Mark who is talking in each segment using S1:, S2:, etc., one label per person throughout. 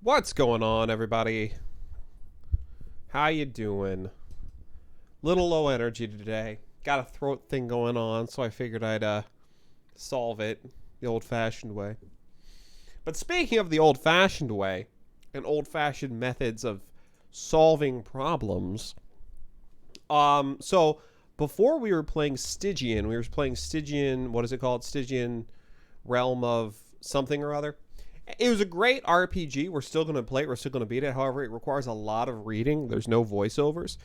S1: What's going on, everybody? How you doing? Little low energy today. Got a throat thing going on, so I figured I'd solve it the old-fashioned way. But speaking of the old-fashioned way and old-fashioned methods of solving problems, so before we were playing Stygian, what is it called? Stygian Realm of something or other. It was a great RPG. We're still going to play it. We're still going to beat it. However, it requires a lot of reading. There's no voiceovers.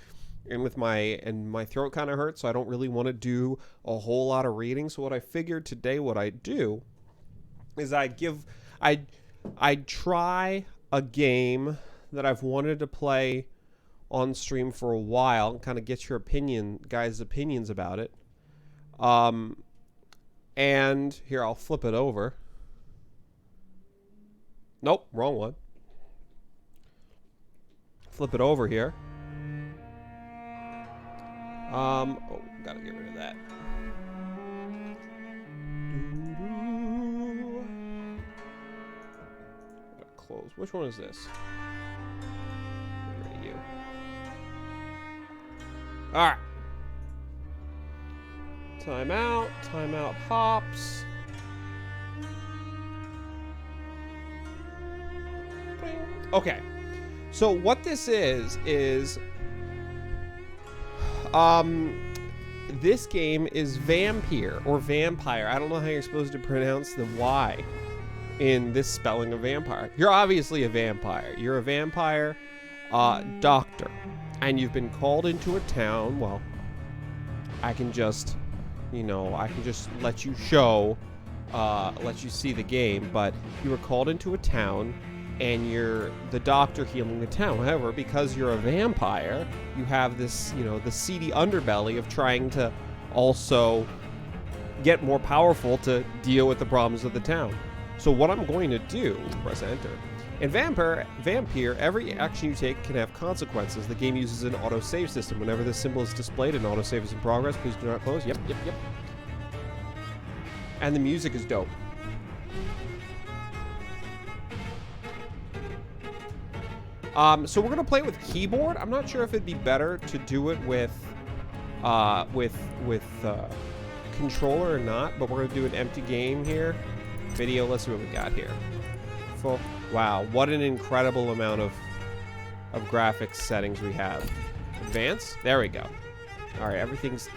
S1: And my throat kind of hurts, so I don't really want to do a whole lot of reading. So what I figured today what I'd do is I'd try a game that I've wanted to play on stream for a while and kind of get your guys' opinions about it. And here, I'll flip it over. Nope, wrong one. Flip it over here. Oh, gotta get rid of that. Gotta close. Which one is this? Get rid of you. Alright. Timeout. Timeout hops. Okay, so what this is this game is Vampyr or Vampire. I don't know how you're supposed to pronounce the Y in this spelling of vampire. You're obviously a vampire. You're a vampire doctor, and you've been called into a town. Well, I can just let you see the game, but you were called into a town and you're the doctor healing the town. However, because you're a vampire, you have this, the seedy underbelly of trying to also get more powerful to deal with the problems of the town. So what I'm going to do, press enter. In Vampyr, every action you take can have consequences. The game uses an autosave system. Whenever this symbol is displayed, an autosave is in progress. Please do not close. Yep. And the music is dope. So we're gonna play it with keyboard. I'm not sure if it'd be better to do it with controller or not, but we're gonna do an empty game here. Video. Let's see what we got here. Full. Wow, what an incredible amount of graphics settings we have. Advanced. There we go. All right, everything's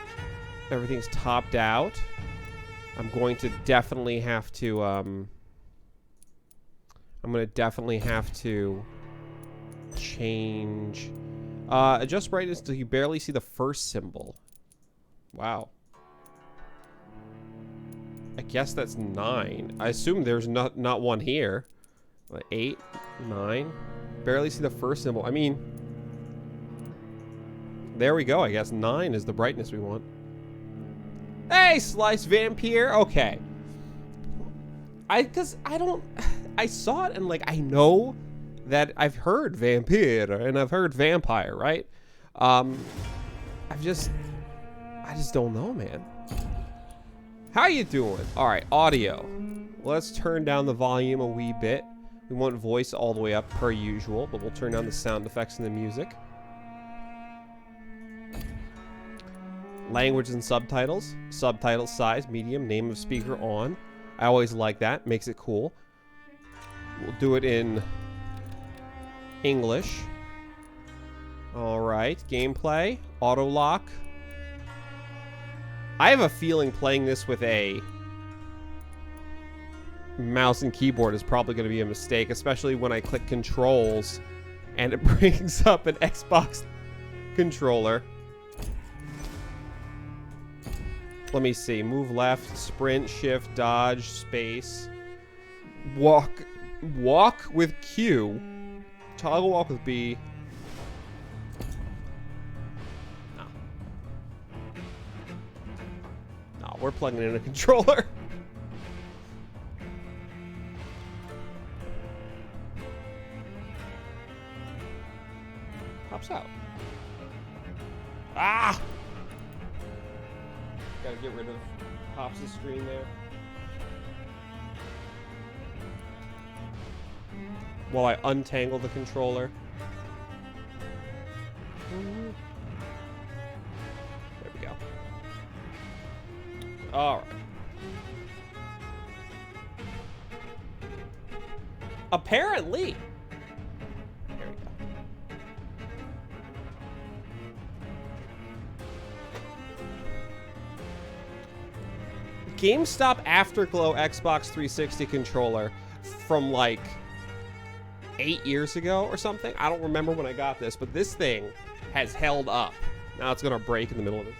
S1: topped out. I'm going to definitely have to. I'm gonna definitely have to change adjust brightness until you barely see the first symbol. Wow. I guess that's 9. I assume there's not one here. 8, 9. Barely see the first symbol. I mean, there we go. I guess 9 is the brightness we want. Hey, Slice Vampyr. Okay. I saw it and I know that I've heard Vampyr and I've heard Vampire, right? I just don't know, man. How you doing? All right, audio. Let's turn down the volume a wee bit. We want voice all the way up per usual, but we'll turn down the sound effects and the music. Language and subtitles. Subtitle size, medium, name of speaker on. I always like that. Makes it cool. We'll do it in English. All right, gameplay, auto lock. I have a feeling playing this with a mouse and keyboard is probably going to be a mistake, especially when I click controls and it brings up an Xbox controller. Let me see. Move left, sprint, shift, dodge, space. Walk with Q. Toggle walk with B. No, we're plugging in a controller. Pops out. Ah! Gotta get rid of Pops' screen there. while I untangle the controller. There we go. All right. Apparently. There we go. GameStop Afterglow Xbox 360 controller from like 8 years ago or something. I don't remember when I got this, but this thing has held up. Now it's gonna break in the middle of it.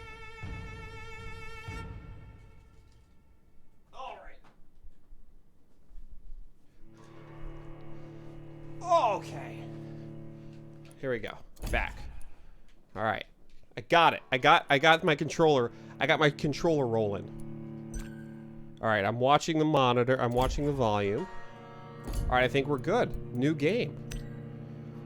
S1: All right. Okay. Here we go. Back. All right. I got it. I got my controller. I got my controller rolling. All right, I'm watching the monitor. I'm watching the volume. All right, I think we're good. New game.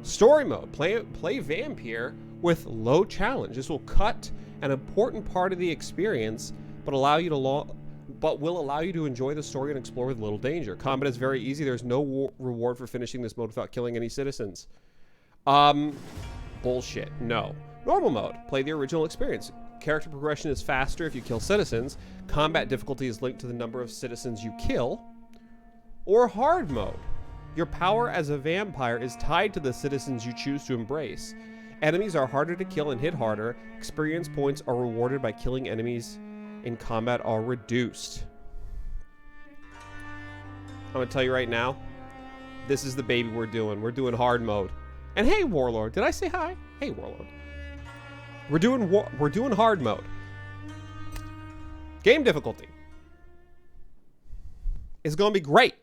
S1: Story mode. Play Vampyr with low challenge. This will cut an important part of the experience, but will allow you to enjoy the story and explore with little danger. Combat is very easy. There's no reward for finishing this mode without killing any citizens. Bullshit. No. Normal mode. Play the original experience. Character progression is faster if you kill citizens. Combat difficulty is linked to the number of citizens you kill. Or hard mode. Your power as a vampire is tied to the citizens you choose to embrace. Enemies are harder to kill and hit harder. Experience points are rewarded by killing enemies in combat are reduced. I'm gonna tell you right now, this is the baby we're doing. We're doing hard mode. And hey, Warlord, did I say hi? Hey, Warlord. We're doing hard mode. Game difficulty is gonna be great.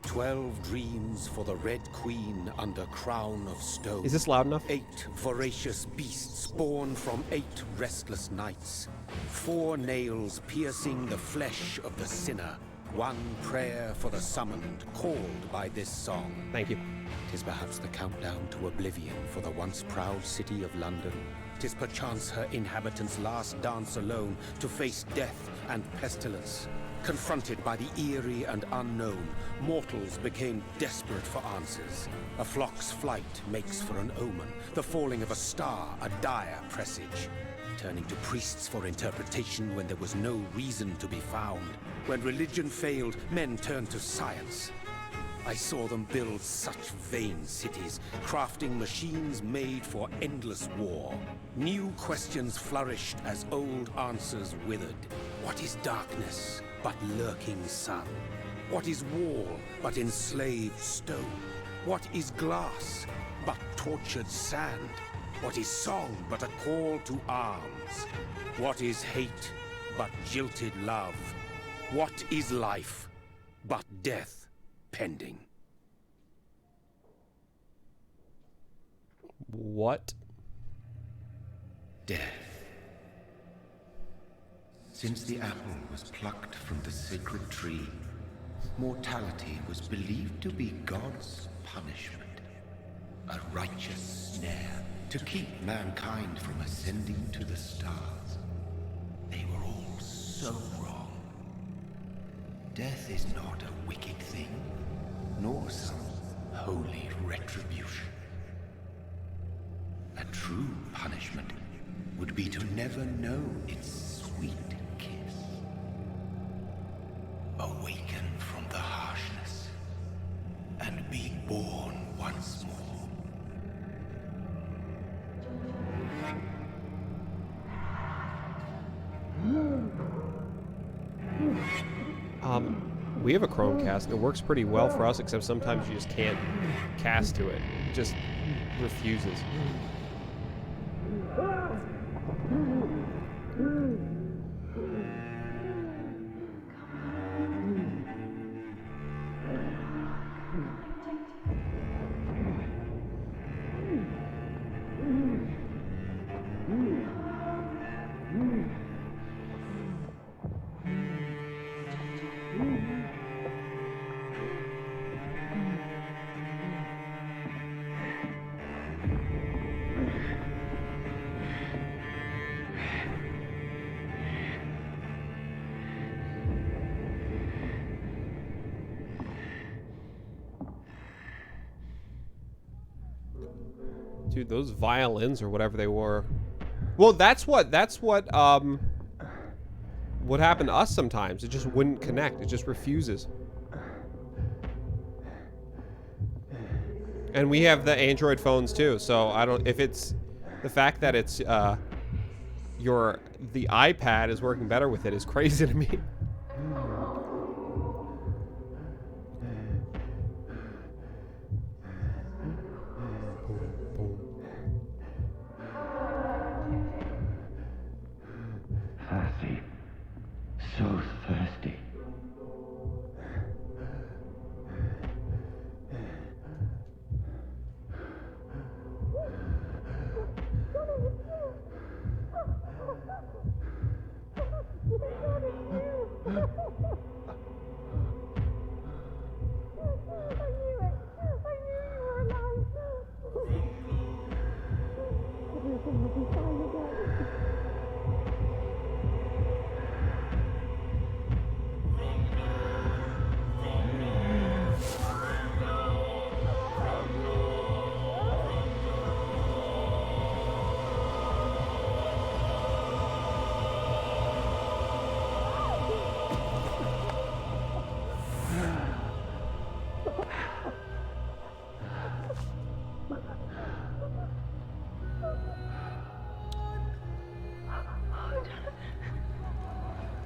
S2: 12 dreams for the Red Queen under crown of stone.
S1: Is this loud enough?
S2: 8 voracious beasts born from 8 restless nights. 4 nails piercing the flesh of the sinner. 1 prayer for the summoned, called by this song.
S1: Thank you.
S2: 'Tis perhaps the countdown to oblivion for the once proud city of London. 'Tis perchance her inhabitants' last dance alone to face death and pestilence. Confronted by the eerie and unknown, mortals became desperate for answers. A flock's flight makes for an omen, the falling of a star a dire presage. Turning to priests for interpretation when there was no reason to be found. When religion failed, men turned to science. I saw them build such vain cities, crafting machines made for endless war. New questions flourished as old answers withered. What is darkness but lurking sun? What is wall but enslaved stone? What is glass but tortured sand? What is song but a call to arms? What is hate but jilted love? What is life but death pending?
S1: What?
S3: Death. Since the apple was plucked from the sacred tree, mortality was believed to be God's punishment. A righteous snare to keep mankind from ascending to the stars. They were all so wrong. Death is not a wicked thing, nor some holy retribution. A true punishment would be to never know its sweet kiss. Awaken from the harshness and be born once more.
S1: We have a Chromecast. It works pretty well for us, except sometimes you just can't cast to it. It just refuses. Dude, those violins or whatever they were. Well, that's what would happen to us sometimes. It just wouldn't connect. It just refuses. And we have the Android phones too, so I don't, if it's the fact that it's the iPad is working better with it is crazy to me.
S3: Thirsty. So thirsty.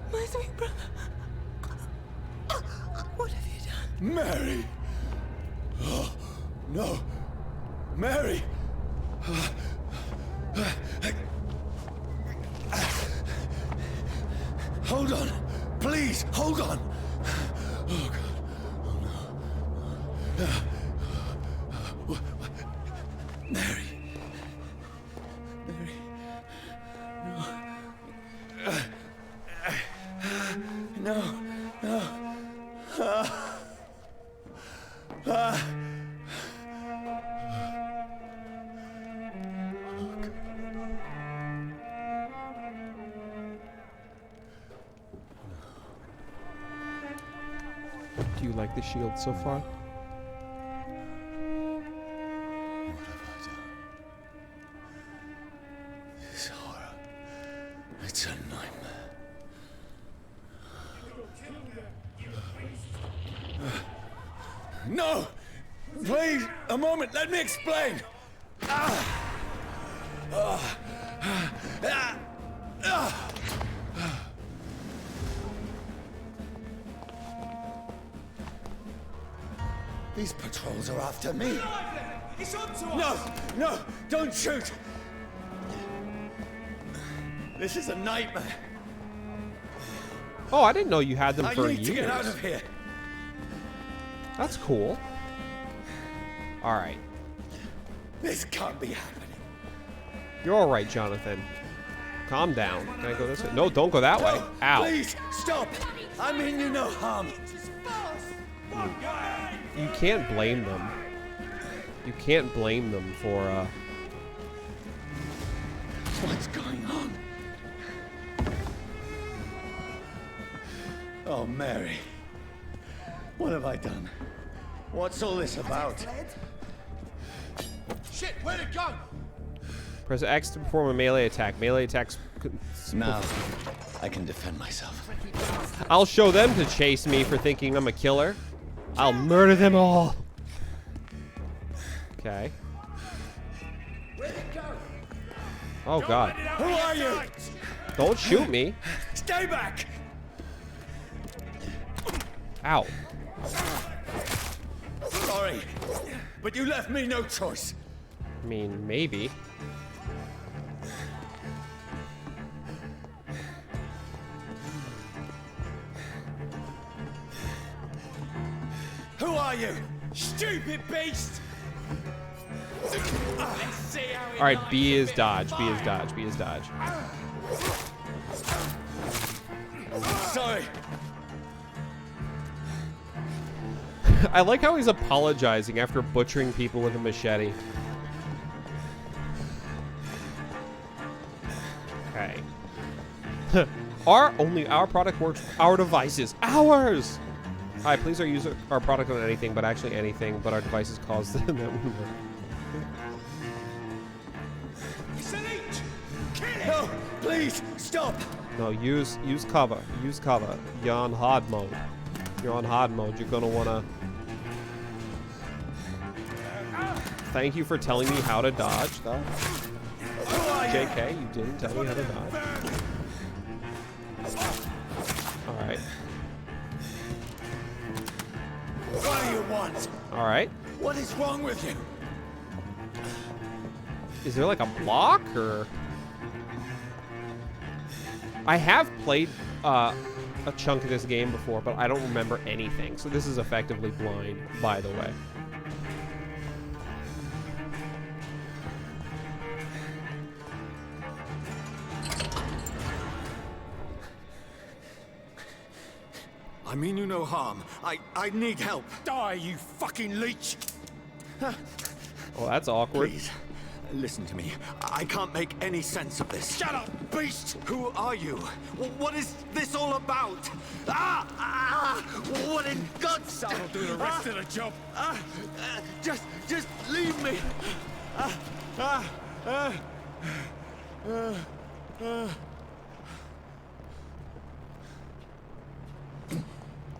S4: My sweet brother. What have you done?
S2: Mary! Oh, no. Mary! Hold on. Please, hold on. Oh, God. Oh, no. Mary. Mary. No. No.
S1: Do you like the shield so far?
S2: What have I done? This horror. It's a nightmare. No! Please, a moment, let me explain! These patrols are after me.
S4: He's on to
S2: No, no, don't shoot! This is a nightmare.
S1: Oh, I didn't know you had them
S2: I
S1: for
S2: need
S1: years.
S2: to get out of here.
S1: That's cool. All right.
S2: This can't be happening.
S1: You're all right, Jonathan. Calm down. Can I go this way? No, don't go that way.
S2: No,
S1: Ow.
S2: please, stop! I mean you no harm.
S1: You can't blame them. You can't blame them for,
S2: What's going on? Oh, Mary. What have I done? What's all this about?
S4: Shit, where'd it go?
S1: press X to perform a melee attack. Melee attacks...
S2: Now, I can defend myself.
S1: I'll show them to chase me for thinking I'm a killer. I'll murder them all. Okay.
S4: Where'd it go?
S1: Oh, God.
S2: Who are you?
S1: Don't shoot me.
S2: Stay back!
S1: Ow.
S2: Sorry, but you left me no choice.
S1: I mean, maybe.
S2: Who are you? Stupid beast!
S1: All right, B is dodge. B is dodge. B is dodge.
S2: Sorry.
S1: I like how he's apologizing after butchering people with a machete. Okay. Our product works. Our devices. Ours. Hi, please don't use our product on anything, but actually anything. But our devices cause them that wouldn't work.
S4: Please, stop!
S1: No, use cover. Use cover. You're on hard mode. You're on hard mode. You're gonna wanna... Thank you for telling me how to dodge, though. JK, you didn't tell me how to dodge. Alright.
S4: What do you want?
S1: Alright.
S4: What is wrong with you?
S1: Is there like a block, or... I have played a chunk of this game before, but I don't remember anything. So this is effectively blind, by the way.
S4: I mean you no harm. I need help. Die, you fucking leech!
S1: Oh, that's awkward.
S4: Please, listen to me. I can't make any sense of this. Shut up, beast! Who are you? What is this all about? What in God's name? That'll do the rest of the job. Just leave me.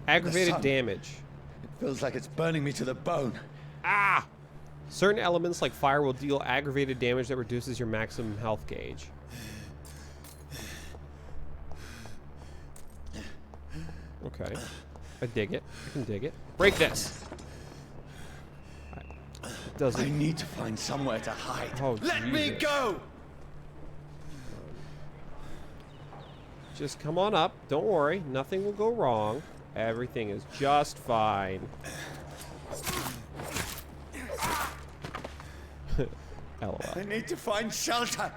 S1: Aggravated
S4: sun.
S1: damage.
S4: It feels like it's burning me to the bone.
S1: Ah! Certain elements like fire will deal aggravated damage that reduces your maximum health gauge. Okay. I dig it. I can dig it. Break this! It doesn't...
S4: I need to find somewhere to hide.
S1: Oh,
S4: Let me
S1: Jesus.
S4: go!
S1: Just come on up. Don't worry. Nothing will go wrong. Everything is just fine. LOL.
S4: I need to find shelter.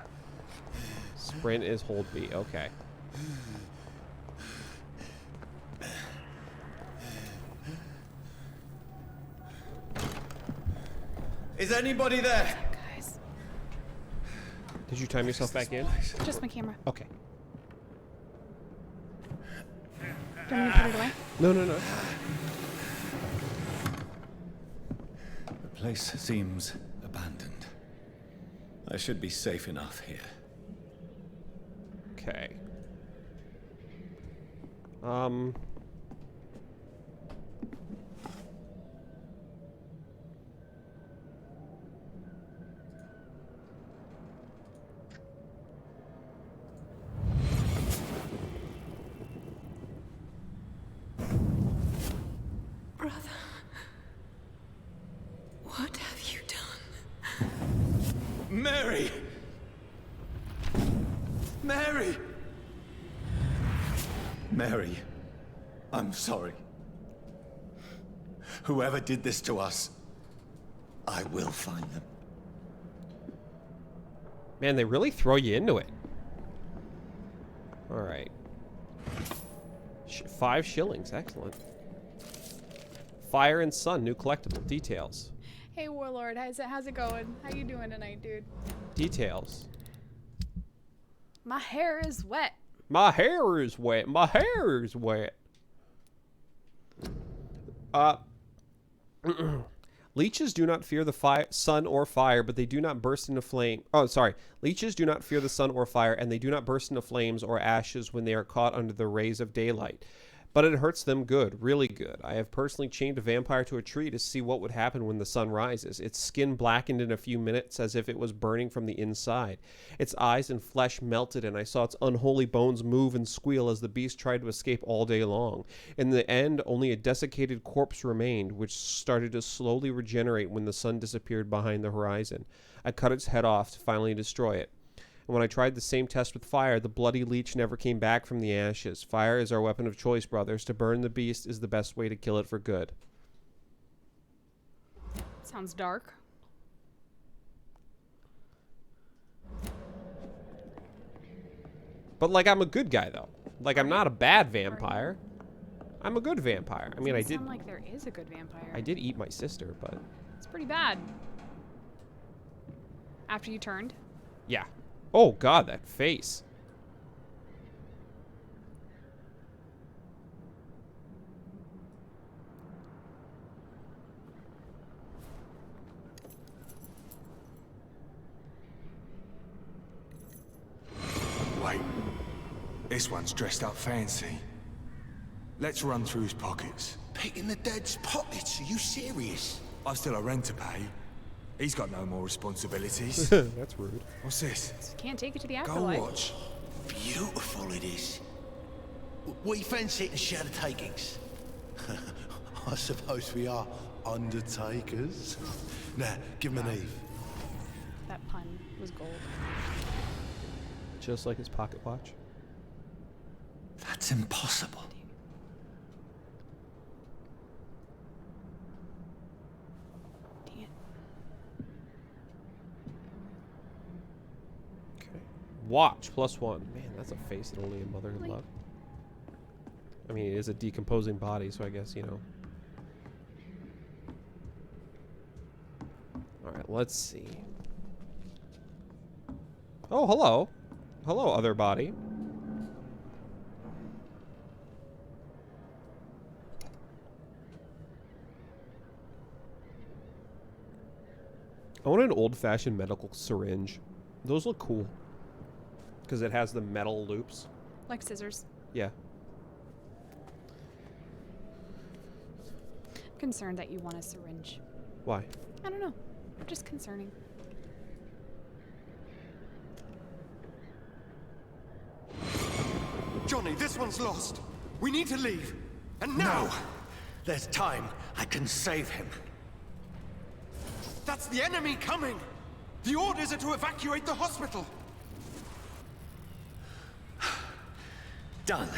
S1: Sprint is hold B. Okay.
S4: Is anybody there?
S5: Guys,
S1: Did you time yourself back in?
S5: just my camera.
S1: Okay.
S5: Do you want me to put it away?
S1: No, no, no.
S4: The place seems abandoned. I should be safe enough here.
S1: Okay.
S6: Brother, what have you done?
S4: Mary! Mary! Mary, I'm sorry. Whoever did this to us, I will find them.
S1: Man, they really throw you into it. All right. 5 shillings. Excellent. Fire and Sun, new collectible. Details.
S5: Hey, Warlord, how's it going? How you doing tonight, dude?
S1: Details.
S5: My hair is wet.
S1: My hair is wet. My hair is wet. Leeches do not fear the sun or fire, but they do not burst into flame. Oh, sorry. Leeches do not fear the sun or fire, and they do not burst into flames or ashes when they are caught under the rays of daylight. But it hurts them good, really good. I have personally chained a vampire to a tree to see what would happen when the sun rises. Its skin blackened in a few minutes as if it was burning from the inside. Its eyes and flesh melted, and I saw its unholy bones move and squeal as the beast tried to escape all day long. In the end, only a desiccated corpse remained, which started to slowly regenerate when the sun disappeared behind the horizon. I cut its head off to finally destroy it. And when I tried the same test with fire, the bloody leech never came back from the ashes. Fire is our weapon of choice, brothers. To burn the beast is the best way to kill it for good.
S5: Sounds dark.
S1: But, like, I'm a good guy, though. Like, I'm not a bad vampire. I'm a good vampire. I mean, I
S5: Doesn't
S1: did...
S5: sound like there is a good vampire.
S1: I did eat my sister, but...
S5: It's pretty bad. After you turned?
S1: Yeah. Oh, God, that face.
S7: Wait. This one's dressed up fancy. Let's run through his pockets.
S4: Picking the dead's pockets? Are you serious?
S7: I've still a rent to pay. He's got no more responsibilities.
S1: That's rude.
S7: What's this?
S5: Can't take it to the
S7: Go
S5: afterlife.
S7: watch.
S4: Beautiful it is. We fancy it and share the takings. I suppose we are undertakers. Now, give him an Eve.
S5: That pun was gold.
S1: Just like his pocket watch.
S4: That's impossible.
S5: Dang it.
S1: Okay. Watch +1. Man, that's a face that only a mother could
S5: Like-
S1: love. I mean, it is a decomposing body, so I guess, you know. Alright, let's see. Oh, hello. Hello, other body. I want an old-fashioned medical syringe. Those look cool. Because it has the metal loops.
S5: Like scissors.
S1: Yeah.
S5: Concerned that you want a syringe.
S1: Why?
S5: I don't know. Just concerning.
S4: Johnny, this one's lost. We need to leave. And now! No. There's time. I can save him. That's the enemy coming! The orders are to evacuate the hospital! Done.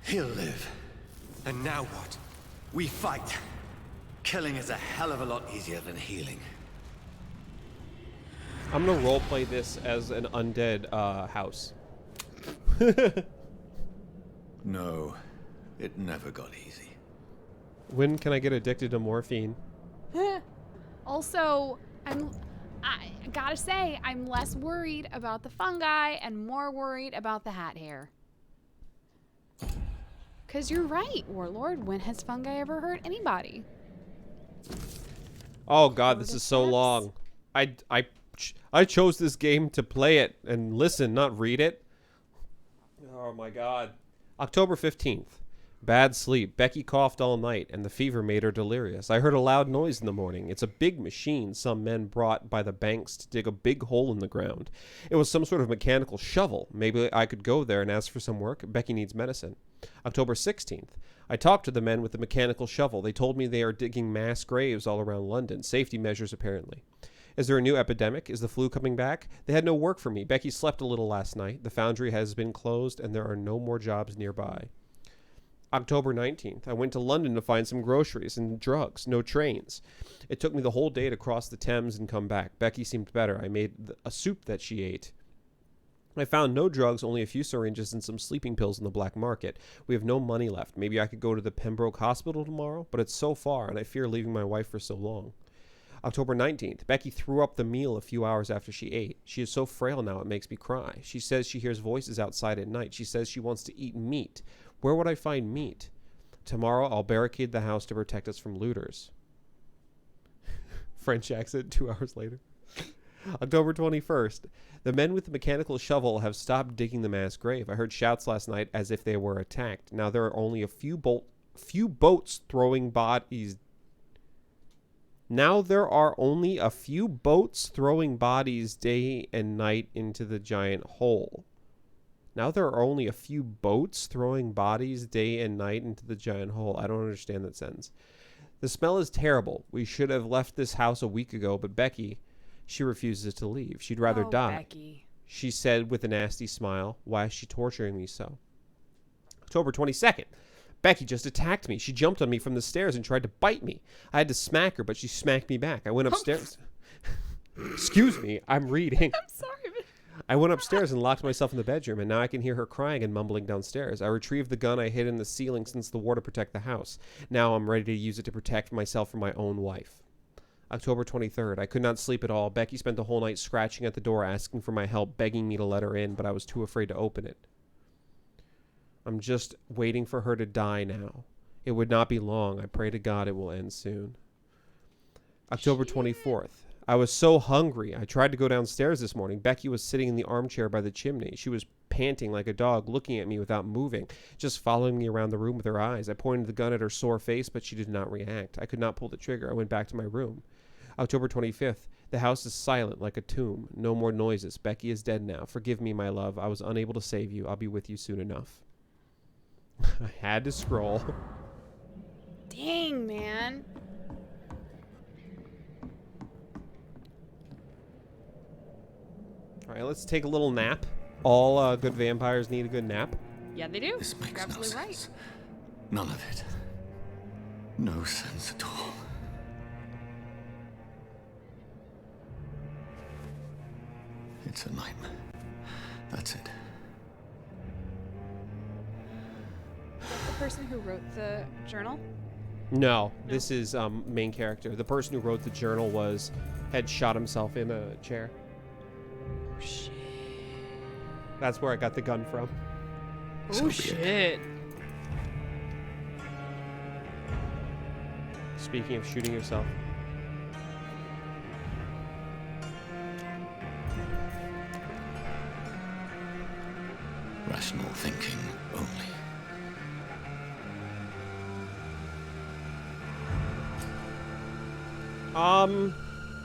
S4: He'll live. And now what? We fight. Killing is a hell of a lot easier than healing.
S1: I'm gonna roleplay this as an undead house.
S4: No, it never got easy.
S1: When can I get addicted to morphine?
S5: Also, I gotta say, I'm less worried about the fungi and more worried about the hat hair. Because you're right, Warlord. When has fungi ever hurt anybody?
S1: Oh god, this is so long. I chose this game to play it and listen, not read it. Oh my god. October 15th. Bad sleep. Becky coughed all night, and the fever made her delirious. I heard a loud noise in the morning. It's a big machine some men brought by the banks to dig a big hole in the ground. It was some sort of mechanical shovel. Maybe I could go there and ask for some work. Becky needs medicine. October 16th. I talked to the men with the mechanical shovel. They told me they are digging mass graves all around London. Safety measures, apparently. Is there a new epidemic? Is the flu coming back? They had no work for me. Becky slept a little last night. The foundry has been closed, and there are no more jobs nearby. October 19th. I went to London to find some groceries and drugs. No trains. It took me the whole day to cross the Thames and come back. Becky seemed better. I made a soup that she ate. I found no drugs, only a few syringes and some sleeping pills in the black market. We have no money left. Maybe I could go to the Pembroke Hospital tomorrow, but it's so far, and I fear leaving my wife for so long. October 19th. Becky threw up the meal a few hours after she ate. She is so frail now it makes me cry. She says she hears voices outside at night. She says she wants to eat meat. Where would I find meat? Tomorrow I'll barricade the house to protect us from looters. French accent 2 hours later. October 21st. The men with the mechanical shovel have stopped digging the mass grave. I heard shouts last night as if they were attacked. Now there are only a few boats throwing bodies. Now there are only a few boats throwing bodies day and night into the giant hole. Now there are only a few boats throwing bodies day and night into the giant hole. I don't understand that sentence. The smell is terrible. We should have left this house a week ago, but Becky, she refuses to leave. She'd rather die.
S5: Becky.
S1: She said with a nasty smile, why is she torturing me so? October 22nd. Becky just attacked me. She jumped on me from the stairs and tried to bite me. I had to smack her, but she smacked me back. I went upstairs. Excuse me, I'm reading.
S5: I'm sorry, but
S1: I went upstairs and locked myself in the bedroom, and now I can hear her crying and mumbling downstairs. I retrieved the gun I hid in the ceiling since the war to protect the house. Now I'm ready to use it to protect myself from my own wife. October 23rd. I could not sleep at all. Becky spent the whole night scratching at the door, asking for my help, begging me to let her in, but I was too afraid to open it. I'm just waiting for her to die now. It would not be long. I pray to God it will end soon. October 24th. I was so hungry. I tried to go downstairs this morning. Becky was sitting in the armchair by the chimney. She was panting like a dog, looking at me without moving, just following me around the room with her eyes. I pointed the gun at her sore face, but she did not react. I could not pull the trigger. I went back to my room. October 25th. The house is silent like a tomb. No more noises. Becky is dead now. Forgive me, my love. I was unable to save you. I'll be with you soon enough. I had to scroll.
S5: Dang, man.
S1: All right, let's take a little nap. All good vampires need a good nap.
S5: Yeah, they do.
S2: This makes
S5: You're
S2: no
S5: absolutely
S2: sense. None of it. No sense at all. It's a nightmare. That's it.
S5: The person who wrote the journal?
S1: No, this is main character. The person who wrote the journal had shot himself in a chair.
S5: Oh, shit.
S1: That's where I got the gun from.
S2: So
S5: Oh,
S2: be it.
S5: shit.
S1: Speaking of shooting yourself.
S2: Rational thinking only.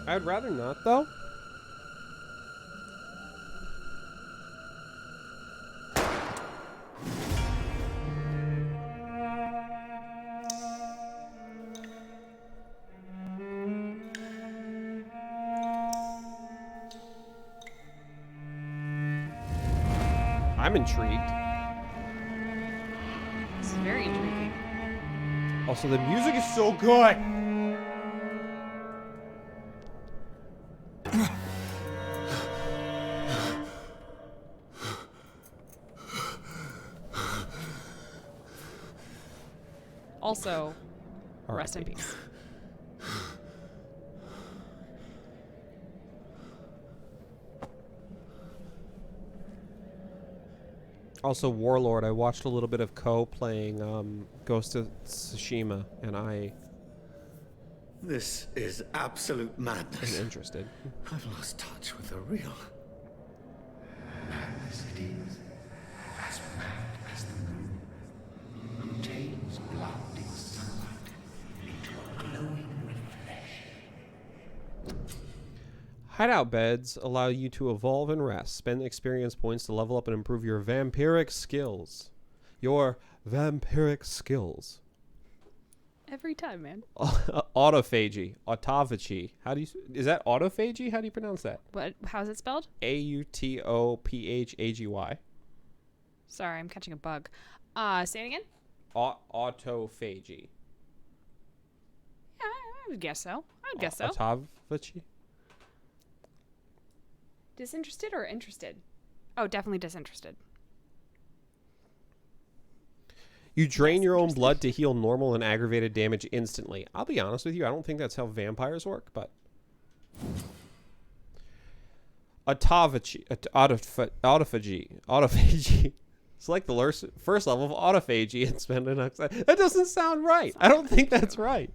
S1: I'd rather not, though. I'm intrigued.
S5: This is very intriguing.
S1: Also, the music is so good.
S5: Also,
S1: All
S5: rest in
S1: right.
S5: peace.
S1: Also, Warlord. I watched a little bit of Ko playing Ghost of Tsushima, and I
S2: This is absolute
S1: am
S2: madness.
S1: interested.
S2: I've lost touch with the real.
S3: Madness it is, as mad as the moon, who tames blinding sunlight into a glowing reflection.
S1: Hideout beds allow you to evolve and rest. Spend experience points to level up and improve your vampiric skills. Your vampiric skills.
S5: Every time, man.
S1: Autophagy. Autophagy. Is that autophagy? How do you pronounce that?
S5: What? How's it spelled?
S1: Autophagy.
S5: Sorry, I'm catching a bug. Say it again?
S1: Autophagy.
S5: Yeah, I would guess so. I would guess so.
S1: Autophagy?
S5: Disinterested or interested? Oh, definitely disinterested.
S1: You drain your own blood to heal normal and aggravated damage instantly. I'll be honest with you, I don't think that's how vampires work, but... Autophagy. Autophagy. Select the first level of autophagy and spend an oxide. That doesn't sound right. I don't think that's right.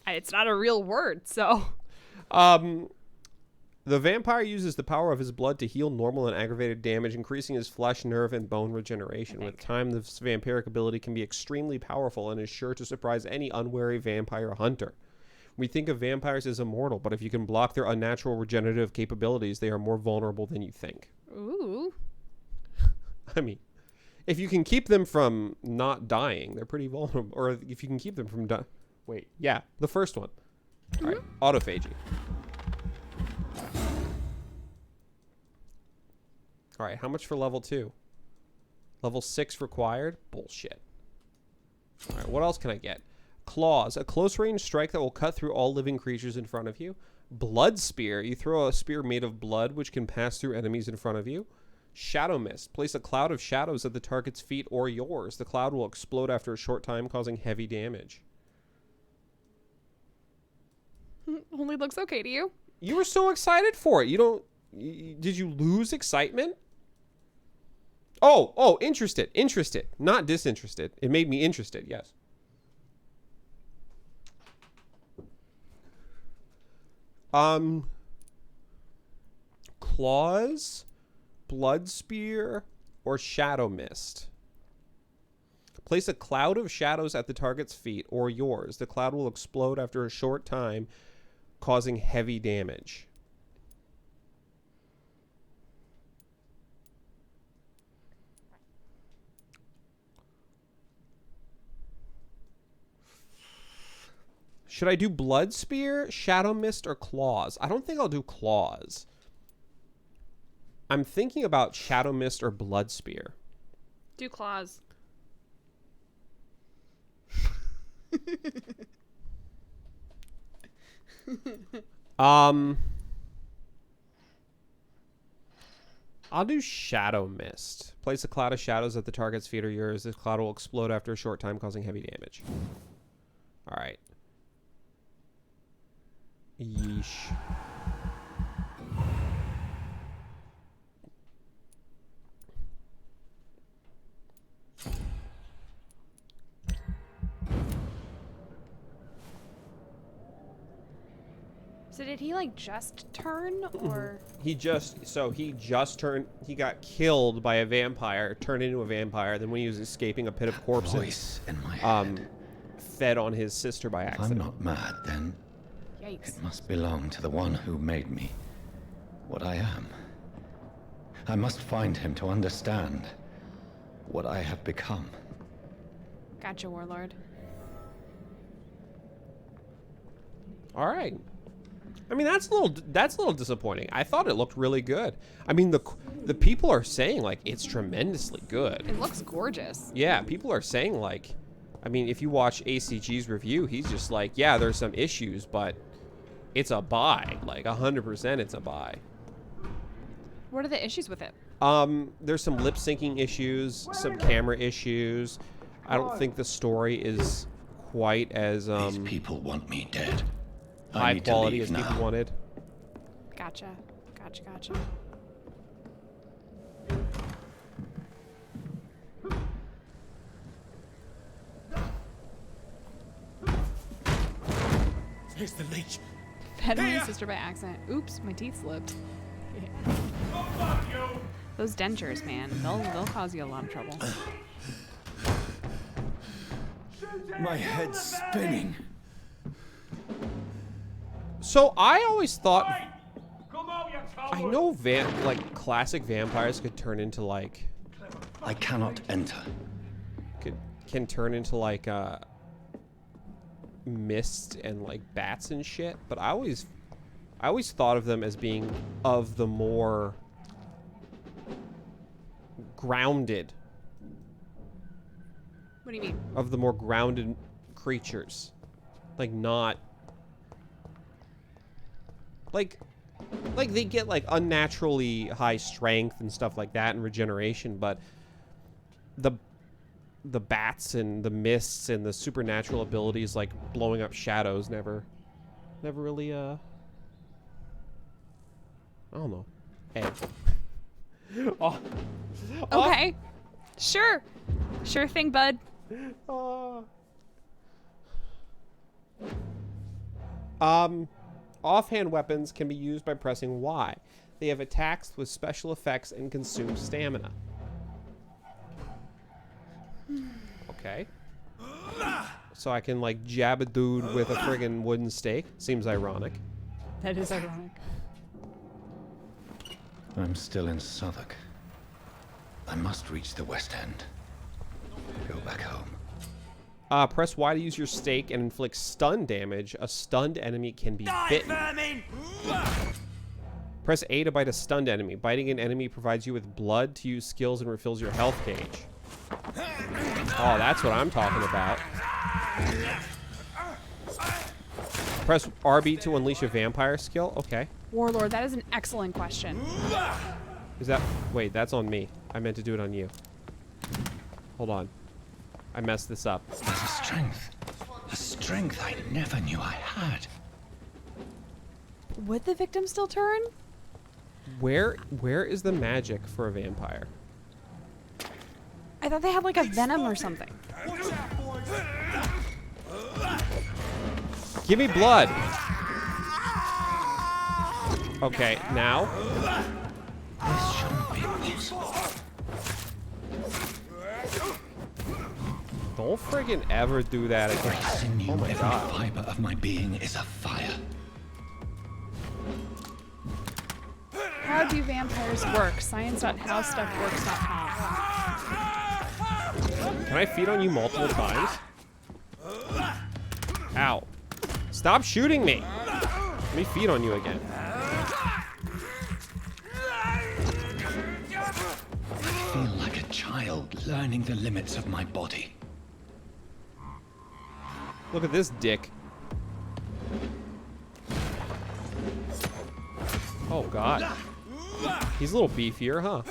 S5: It's not a real word, so...
S1: The vampire uses the power of his blood to heal normal and aggravated damage, increasing his flesh, nerve, and bone regeneration. With time, this vampiric ability can be extremely powerful and is sure to surprise any unwary vampire hunter. We think of vampires as immortal, but if you can block their unnatural regenerative capabilities, they are more vulnerable than you think.
S5: Ooh.
S1: I mean, if you can keep them from not dying, they're pretty vulnerable. Or if you can keep them from dying. Wait, yeah, the first one. All right, autophagy. All right, how much for level 2? Level 6 required? Bullshit. All right, what else can I get? Claws, a close-range strike that will cut through all living creatures in front of you. Blood spear, you throw a spear made of blood which can pass through enemies in front of you. Shadow mist, place a cloud of shadows at the target's feet or yours. The cloud will explode after a short time, causing heavy damage.
S5: Only looks okay to you.
S1: You were so excited for it. Did you lose excitement? Oh, interested, not disinterested. It made me interested, yes. Claws, blood spear, or shadow mist. Place a cloud of shadows at the target's feet or yours. The cloud will explode after a short time, causing heavy damage. Should I do blood spear, shadow mist, or claws? I don't think I'll do claws. I'm thinking about shadow mist or blood spear.
S5: Do claws.
S1: I'll do shadow mist. Place a cloud of shadows at the target's feet or yours. This cloud will explode after a short time, causing heavy damage. All right. Yeesh.
S5: So did he like just turn or?
S1: He just turned. He got killed by a vampire, turned into a vampire. Then when he was escaping a pit of corpses,
S3: Voice in my head.
S1: fed on his sister by
S3: If I'm
S1: accident.
S3: not mad, then
S5: Yikes.
S3: it must belong to the one who made me what I am. I must find him to understand what I have become.
S5: Gotcha, Warlord.
S1: All right. I mean, that's a little disappointing. I thought it looked really good. I mean, the people are saying like it's tremendously good.
S5: It looks gorgeous.
S1: Yeah, people are saying like, I mean, if you watch ACG's review, he's just like, yeah, there's some issues, but it's a buy. Like 100%, it's a buy.
S5: What are the issues with it?
S1: There's some lip syncing issues, some camera issues. I don't think the story is quite as
S3: These people want me dead. I
S1: high
S3: need to
S1: quality
S3: leave
S1: as
S3: now.
S1: people wanted.
S5: Gotcha. Gotcha.
S4: Here's the leech.
S5: Fed my sister by accident. Oops, my teeth slipped. Those dentures, man, they'll cause you a lot of trouble.
S3: My head's spinning.
S1: So I always thought, I know classic vampires could turn into like,
S3: I cannot enter.
S1: can turn into like mist and like bats and shit, but I always thought of them as being of the more grounded,
S5: What do you mean?
S1: of the more grounded creatures, like not like they get like unnaturally high strength and stuff like that and regeneration, but the bats and the mists and the supernatural abilities like blowing up shadows never really I don't know. Hey. Oh.
S5: Okay. Sure thing, bud.
S1: Offhand weapons can be used by pressing Y. They have attacks with special effects and consume stamina. Okay. So I can like jab a dude with a friggin' wooden stake. Seems ironic.
S5: That is ironic.
S3: I'm still in Southwark. I must reach the West End. Go back home.
S1: Press Y to use your stake and inflict stun damage. A stunned enemy can be bitten. Press A to bite a stunned enemy. Biting an enemy provides you with blood to use skills and refills your health gauge. Oh, that's what I'm talking about. Press RB to unleash a vampire skill. Okay.
S5: Warlord, that is an excellent question.
S1: Is that... Wait, that's on me. I meant to do it on you. Hold on. I messed this up.
S3: There's a strength I never knew I had.
S5: Would the victim still turn?
S1: Where is the magic for a vampire?
S5: I thought they had like a venom or something.
S1: Give me blood. Okay, now.
S3: This shouldn't be possible.
S1: Don't friggin' ever do that
S3: Every
S1: again.
S3: sinew,
S1: Oh my
S3: every
S1: god.
S3: fiber of my being is afire.
S5: How do vampires work? Science.howstuffworks.com.
S1: Can I feed on you multiple times? Ow. Stop shooting me. Let me feed on you again.
S3: I feel like a child learning the limits of my body.
S1: Look at this dick. Oh god. He's a little beefier, huh?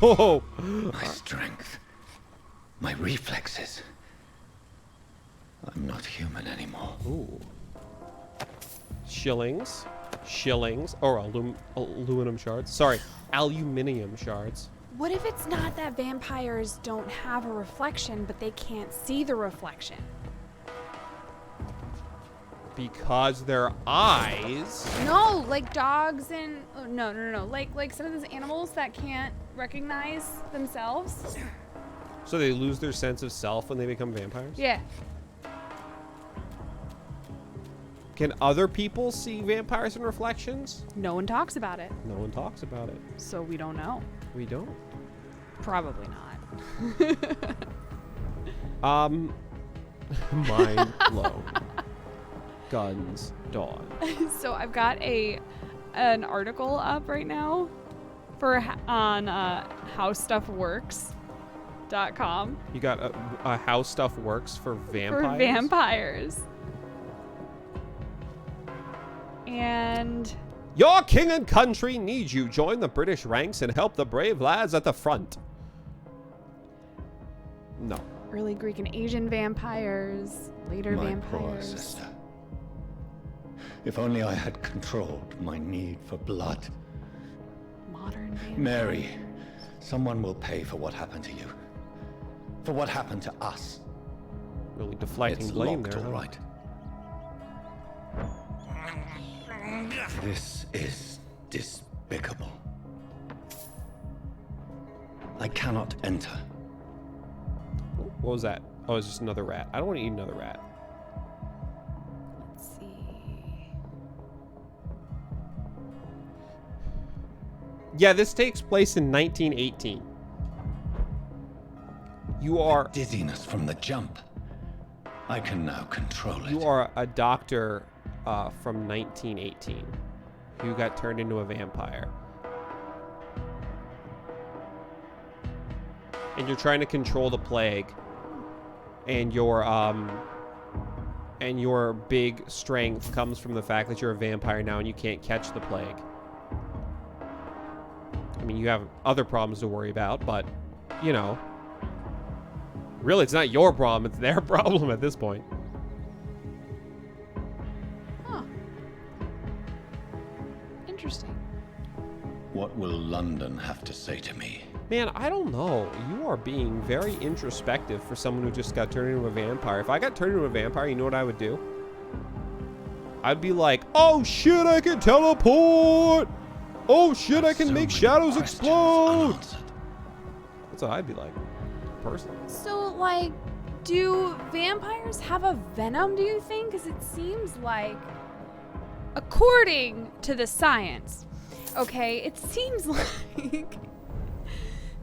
S1: Oh!
S3: My strength, my reflexes. I'm not human anymore.
S1: Ooh. Shillings. Shillings. Or aluminum shards. Sorry, aluminium shards.
S5: What if it's not that vampires don't have a reflection, but they can't see the reflection?
S1: Because their eyes...
S5: No, like dogs and no. Like some of those animals that can't recognize themselves.
S1: So they lose their sense of self when they become vampires?
S5: Yeah.
S1: Can other people see vampires in reflections?
S5: No one talks about it,
S1: No one talks about it.
S5: so we don't know.
S1: We don't.
S5: Probably not.
S1: Mind blown. Guns dawn.
S5: So I've got an article up right now for on howstuffworks.com
S1: You got a how stuff works for vampires?
S5: for vampires. And
S1: Your king and country need you. Join the British ranks and help the brave lads at the front. No.
S5: early Greek and Asian vampires, later
S3: My
S5: vampires.
S3: poor sister. If only I had controlled my need for blood.
S5: Modern vampires.
S3: Mary, someone will pay for what happened to you. For what happened to us.
S1: Really deflecting
S3: It's
S1: blame
S3: locked,
S1: there.
S3: all
S1: huh?
S3: right. This is despicable. I cannot enter.
S1: What was that? Oh, it's just another rat. I don't want to eat another rat.
S5: Let's see.
S1: Yeah, this takes place in 1918. You are
S3: Dizziness from the jump. I can now control it.
S1: you are a doctor from 1918 who got turned into a vampire. And you're trying to control the plague. And your big strength comes from the fact that you're a vampire now and you can't catch the plague. I mean, you have other problems to worry about, but you know, really it's not your problem, it's their problem at this point.
S5: Huh. Interesting.
S3: What will London have to say to me?
S1: Man, I don't know. You are being very introspective for someone who just got turned into a vampire. If I got turned into a vampire, you know what I would do? I'd be like, oh shit, I can teleport! Oh shit, I can
S3: So
S1: make
S3: many
S1: shadows
S3: questions
S1: explode!
S3: unanswered.
S1: That's what I'd be like, personally.
S5: So, like, do vampires have a venom, do you think? Because it seems like, according to the science, okay, it seems like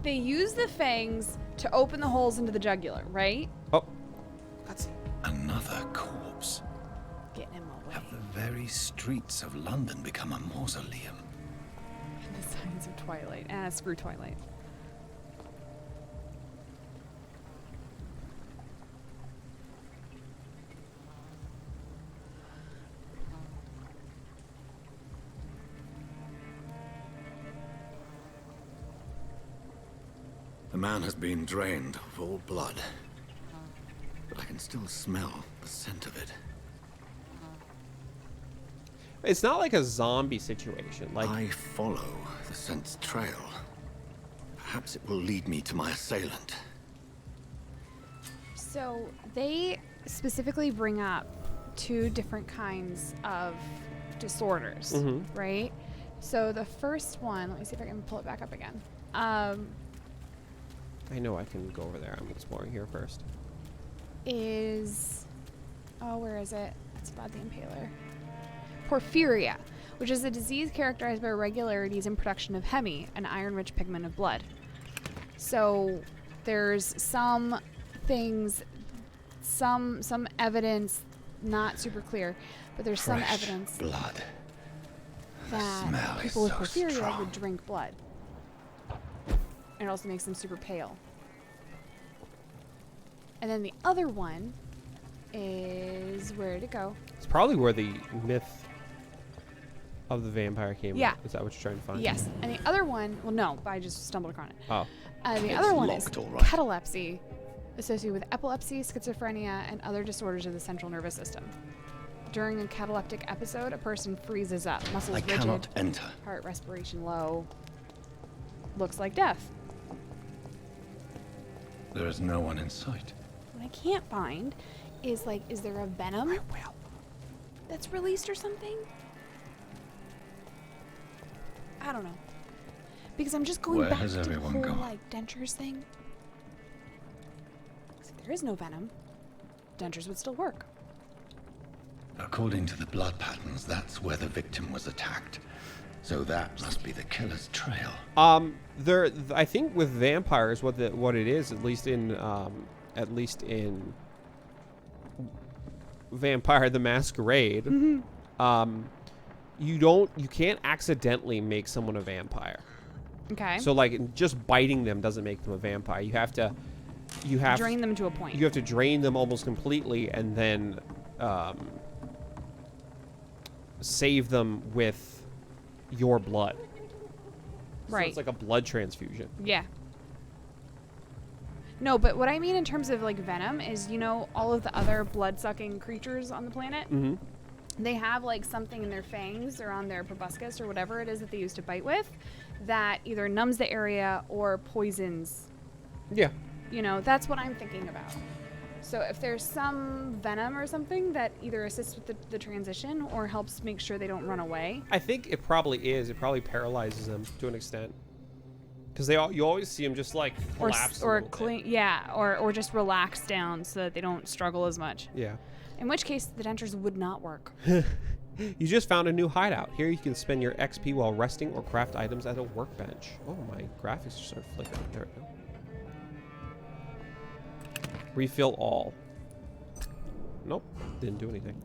S5: they use the fangs to open the holes into the jugular, right?
S1: Oh, that's
S3: Another corpse.
S5: Getting him away.
S3: Have the very streets of London become a mausoleum?
S5: The signs of Twilight. Screw Twilight.
S3: The man has been drained of all blood. But I can still smell the scent of it.
S1: it's not like a zombie situation. Like,
S3: I follow the scent's trail. Perhaps it will lead me to my assailant.
S5: So they specifically bring up 2 different kinds of disorders, right? So the first one, let me see if I can pull it back up again.
S1: I know I can go over there. I'm exploring here first.
S5: Is, oh, where is it? It's Vlad the Impaler. Porphyria, which is a disease characterized by irregularities in production of hemi, an iron-rich pigment of blood. So there's some things, some evidence, not super clear, but there's some evidence
S3: Blood.
S5: that people with porphyria would drink blood. And it also makes them super pale. And then the other one is, where did it go?
S1: It's probably where the myth of the vampire came
S5: Yeah.
S1: from. Is that what you're trying to find?
S5: Yes. And the other one, well, no, but I just stumbled upon it.
S1: Oh.
S5: The
S3: It's
S5: other one is
S3: locked, all right.
S5: catalepsy, associated with epilepsy, schizophrenia, and other disorders of the central nervous system. During a cataleptic episode, a person freezes up, muscles
S3: I
S5: rigid,
S3: cannot enter.
S5: heart respiration low. Looks like death.
S3: There is no one in sight.
S5: What I can't find is, like, is there a venom that's released or something? I don't know. Because I'm just going
S3: Where
S5: back
S3: has
S5: to the
S3: everyone
S5: whole,
S3: gone?
S5: like, dentures thing. 'Cause if there is no venom, dentures would still work.
S3: According to the blood patterns, that's where the victim was attacked. So that must be the killer's trail.
S1: I think with vampires, what it is, at least in Vampire the Masquerade, you can't accidentally make someone a vampire.
S5: Okay.
S1: So like just biting them doesn't make them a vampire. You have
S5: drain them to a point.
S1: You have to drain them almost completely and then save them with your blood. So
S5: Right.
S1: it's like a blood transfusion.
S5: Yeah. No, but what I mean in terms of, like, venom is, you know, all of the other blood-sucking creatures on the planet?
S1: Mm-hmm.
S5: They have, like, something in their fangs or on their proboscis or whatever it is that they use to bite with that either numbs the area or poisons.
S1: Yeah.
S5: You know, that's what I'm thinking about. So if there's some venom or something that either assists with the transition or helps make sure they don't run away.
S1: I think it probably is. It probably paralyzes them to an extent. Because you always see them just like collapse a
S5: Or
S1: little bit.
S5: clean, yeah, or just relax down so that they don't struggle as much.
S1: Yeah.
S5: In which case, the dentures would not work.
S1: You just found a new hideout. Here you can spend your XP while resting or craft items at a workbench. Oh, my graphics just started flickering. There we go. Refill all. Nope, didn't do anything.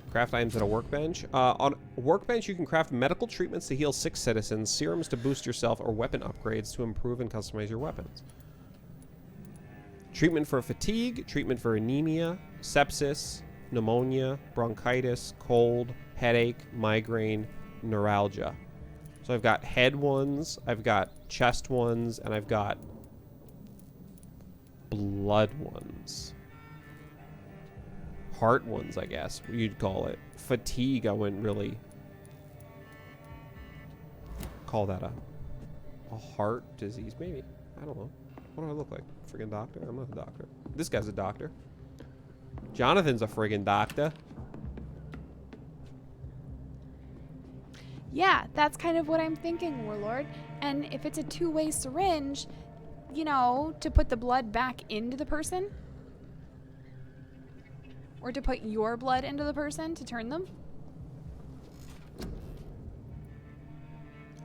S1: Craft items at a workbench. On a workbench, you can craft medical treatments to heal sick citizens, serums to boost yourself, or weapon upgrades to improve and customize your weapons. Treatment for fatigue, treatment for anemia, sepsis, pneumonia, bronchitis, cold, headache, migraine, neuralgia. So I've got head ones, I've got chest ones, and I've got blood ones. Heart ones, I guess you'd call it. Fatigue, I wouldn't really call that a heart disease, maybe. I don't know. What do I look like? Friggin' doctor? I'm not a doctor. This guy's a doctor. Jonathan's a friggin' doctor.
S5: Yeah, that's kind of what I'm thinking, Warlord. And if it's a two-way syringe, you know, to put the blood back into the person, or to put your blood into the person to turn them.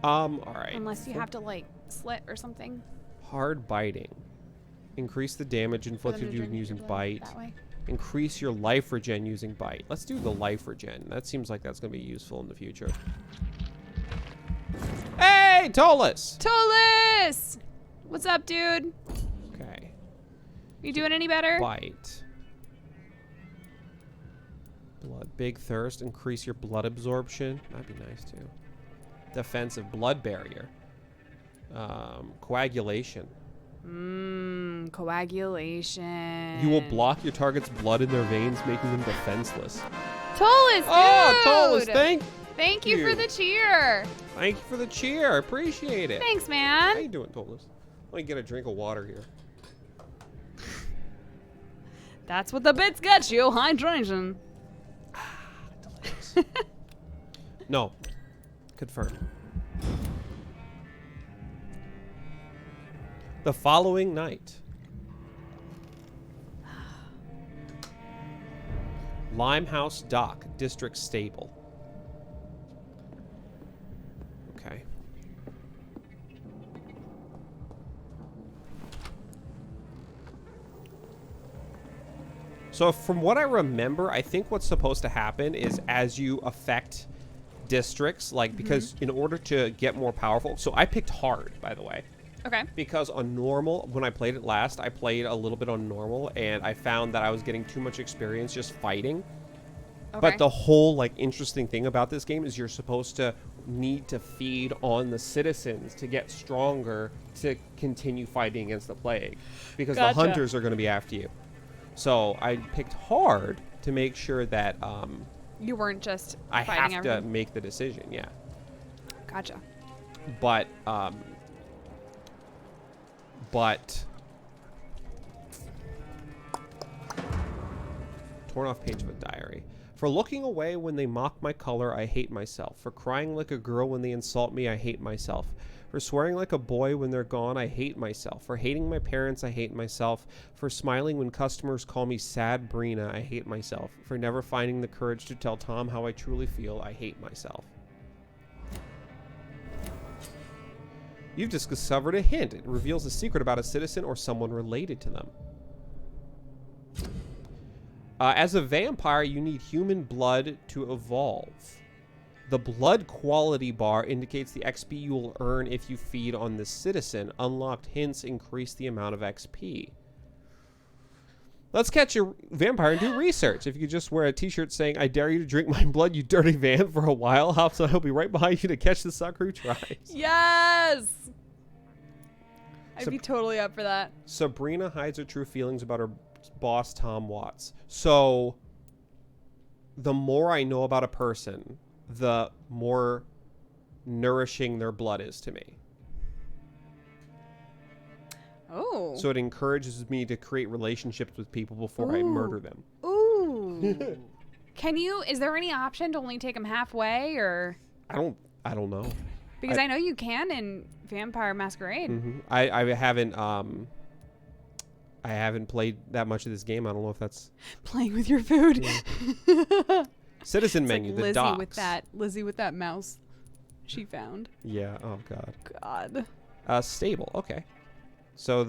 S1: All right.
S5: Unless you have to, like, slit or something.
S1: Hard biting. Increase the damage
S5: for them
S1: inflicted
S5: to drink
S1: using
S5: your blood
S1: bite.
S5: that way.
S1: Increase your life regen using bite. Let's do the life regen. That seems like that's going to be useful in the future. Hey, Tolis!
S5: Tolis! What's up, dude?
S1: Okay.
S5: You doing any better?
S1: Bite. Blood. Big thirst. Increase your blood absorption. That'd be nice, too. Defensive blood barrier. Coagulation.
S5: Coagulation.
S1: You will block your target's blood in their veins, making them defenseless.
S5: Tolis, dude!
S1: Oh, Tolis,
S5: Thank you for the cheer.
S1: Thank you for the cheer. I appreciate it.
S5: Thanks,
S1: How
S5: man.
S1: you doing, Tolis? Let me get a drink of water here.
S5: That's what the bits get you. Hydration.
S1: No. Confirmed. The following night. Limehouse Dock, District Stable. Okay. So from what I remember, I think what's supposed to happen is as you affect districts, like, because in order to get more powerful, so I picked hard, by the way.
S5: Okay.
S1: Because on normal, when I played it last, I played a little bit on normal, and I found that I was getting too much experience just fighting.
S5: Okay.
S1: But the whole, like, interesting thing about this game is you're supposed to need to feed on the citizens to get stronger to continue fighting against the plague. Because the hunters are going to be after you. So I picked hard to make sure that
S5: you weren't just
S1: I
S5: fighting
S1: have
S5: everything.
S1: to make the decision, yeah.
S5: Gotcha.
S1: But torn off page of a diary. For looking away when they mock my color, I hate myself. For crying like a girl when they insult me, I hate myself. For swearing like a boy when they're gone, I hate myself. For hating my parents, I hate myself. For smiling when customers call me sad Brina, I hate myself. For never finding the courage to tell Tom how I truly feel, I hate myself. You've just discovered a hint. It reveals a secret about a citizen or someone related to them. As a vampire, you need human blood to evolve. The blood quality bar indicates the XP you will earn if you feed on this citizen. Unlocked hints increase the amount of XP. Let's catch a vampire and do research. If you could just wear a t-shirt saying, I dare you to drink my blood, you dirty van, for a while, Hops, I'll be right behind you to catch the sucker who tries.
S5: Yes! I'd be totally up for that.
S1: Sabrina hides her true feelings about her boss, Tom Watts. So, the more I know about a person, the more nourishing their blood is to me.
S5: Oh.
S1: So it encourages me to create relationships with people before I murder them.
S5: Ooh. Is there any option to only take them halfway, or?
S1: I don't know.
S5: Because I know you can in Vampire Masquerade.
S1: I haven't played that much of this game. I don't know if that's
S5: Playing with your food.
S1: Yeah. Citizen menu,
S5: like
S1: the docks.
S5: Lizzie with that mouse she found.
S1: Yeah. Oh God.
S5: God.
S1: Stable. Okay. So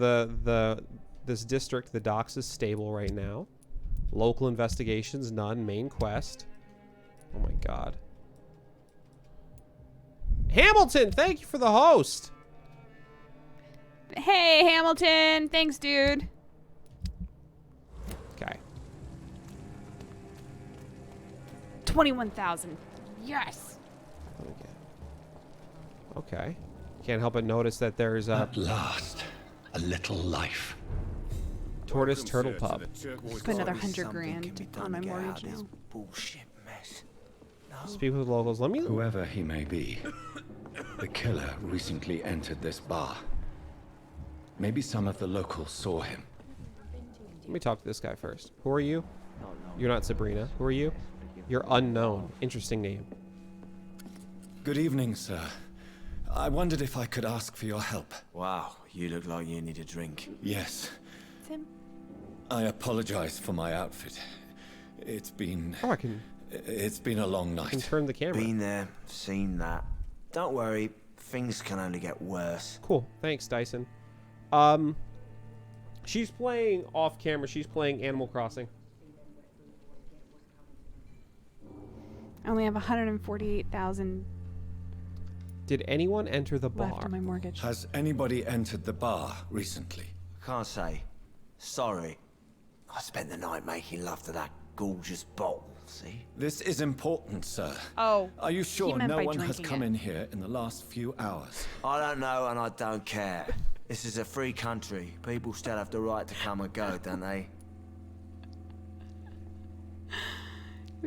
S1: this district, the docks, is stable right now. Local investigations, none. Main quest. Oh my God. Hamilton, thank you for the host.
S5: Hey, Hamilton. Thanks, dude.
S1: Okay.
S5: 21,000. Yes.
S1: Okay. Can't help but notice that there's a
S3: At last, a little life.
S1: Tortoise Turtle Pub.
S5: Put another 100 grand on my mortgage now.
S4: Bullshit mess.
S1: Speak with locals. Let me.
S3: Whoever he may be, the killer recently entered this bar. Maybe some of the locals saw him.
S1: Let me talk to this guy first. Who are you? You're not Sabrina. Who are you? You're unknown. Interesting name.
S8: Good evening, sir. I wondered if I could ask for your help.
S4: Wow, you look like you need a drink.
S8: Yes.
S5: Tim?
S8: I apologize for my outfit. It's been
S1: Oh, I can
S8: a long night.
S1: turn the camera.
S4: Been there, seen that. Don't worry, things can only get worse.
S1: Cool. Thanks, Dyson. She's playing off camera. She's playing Animal Crossing.
S5: I only have 148,000
S1: Did anyone enter the
S5: left
S1: bar?
S5: on my mortgage.
S8: Has anybody entered the bar recently?
S4: Can't say. Sorry. I spent the night making love to that gorgeous bottle, see?
S8: This is important, sir.
S5: Oh.
S8: Are you
S5: he
S8: sure
S5: meant
S8: no
S5: by
S8: one has
S5: drinking
S8: come
S5: it.
S8: in here in the last few hours?
S4: I don't know and I don't care. This is a free country. People still have the right to come and go, don't they?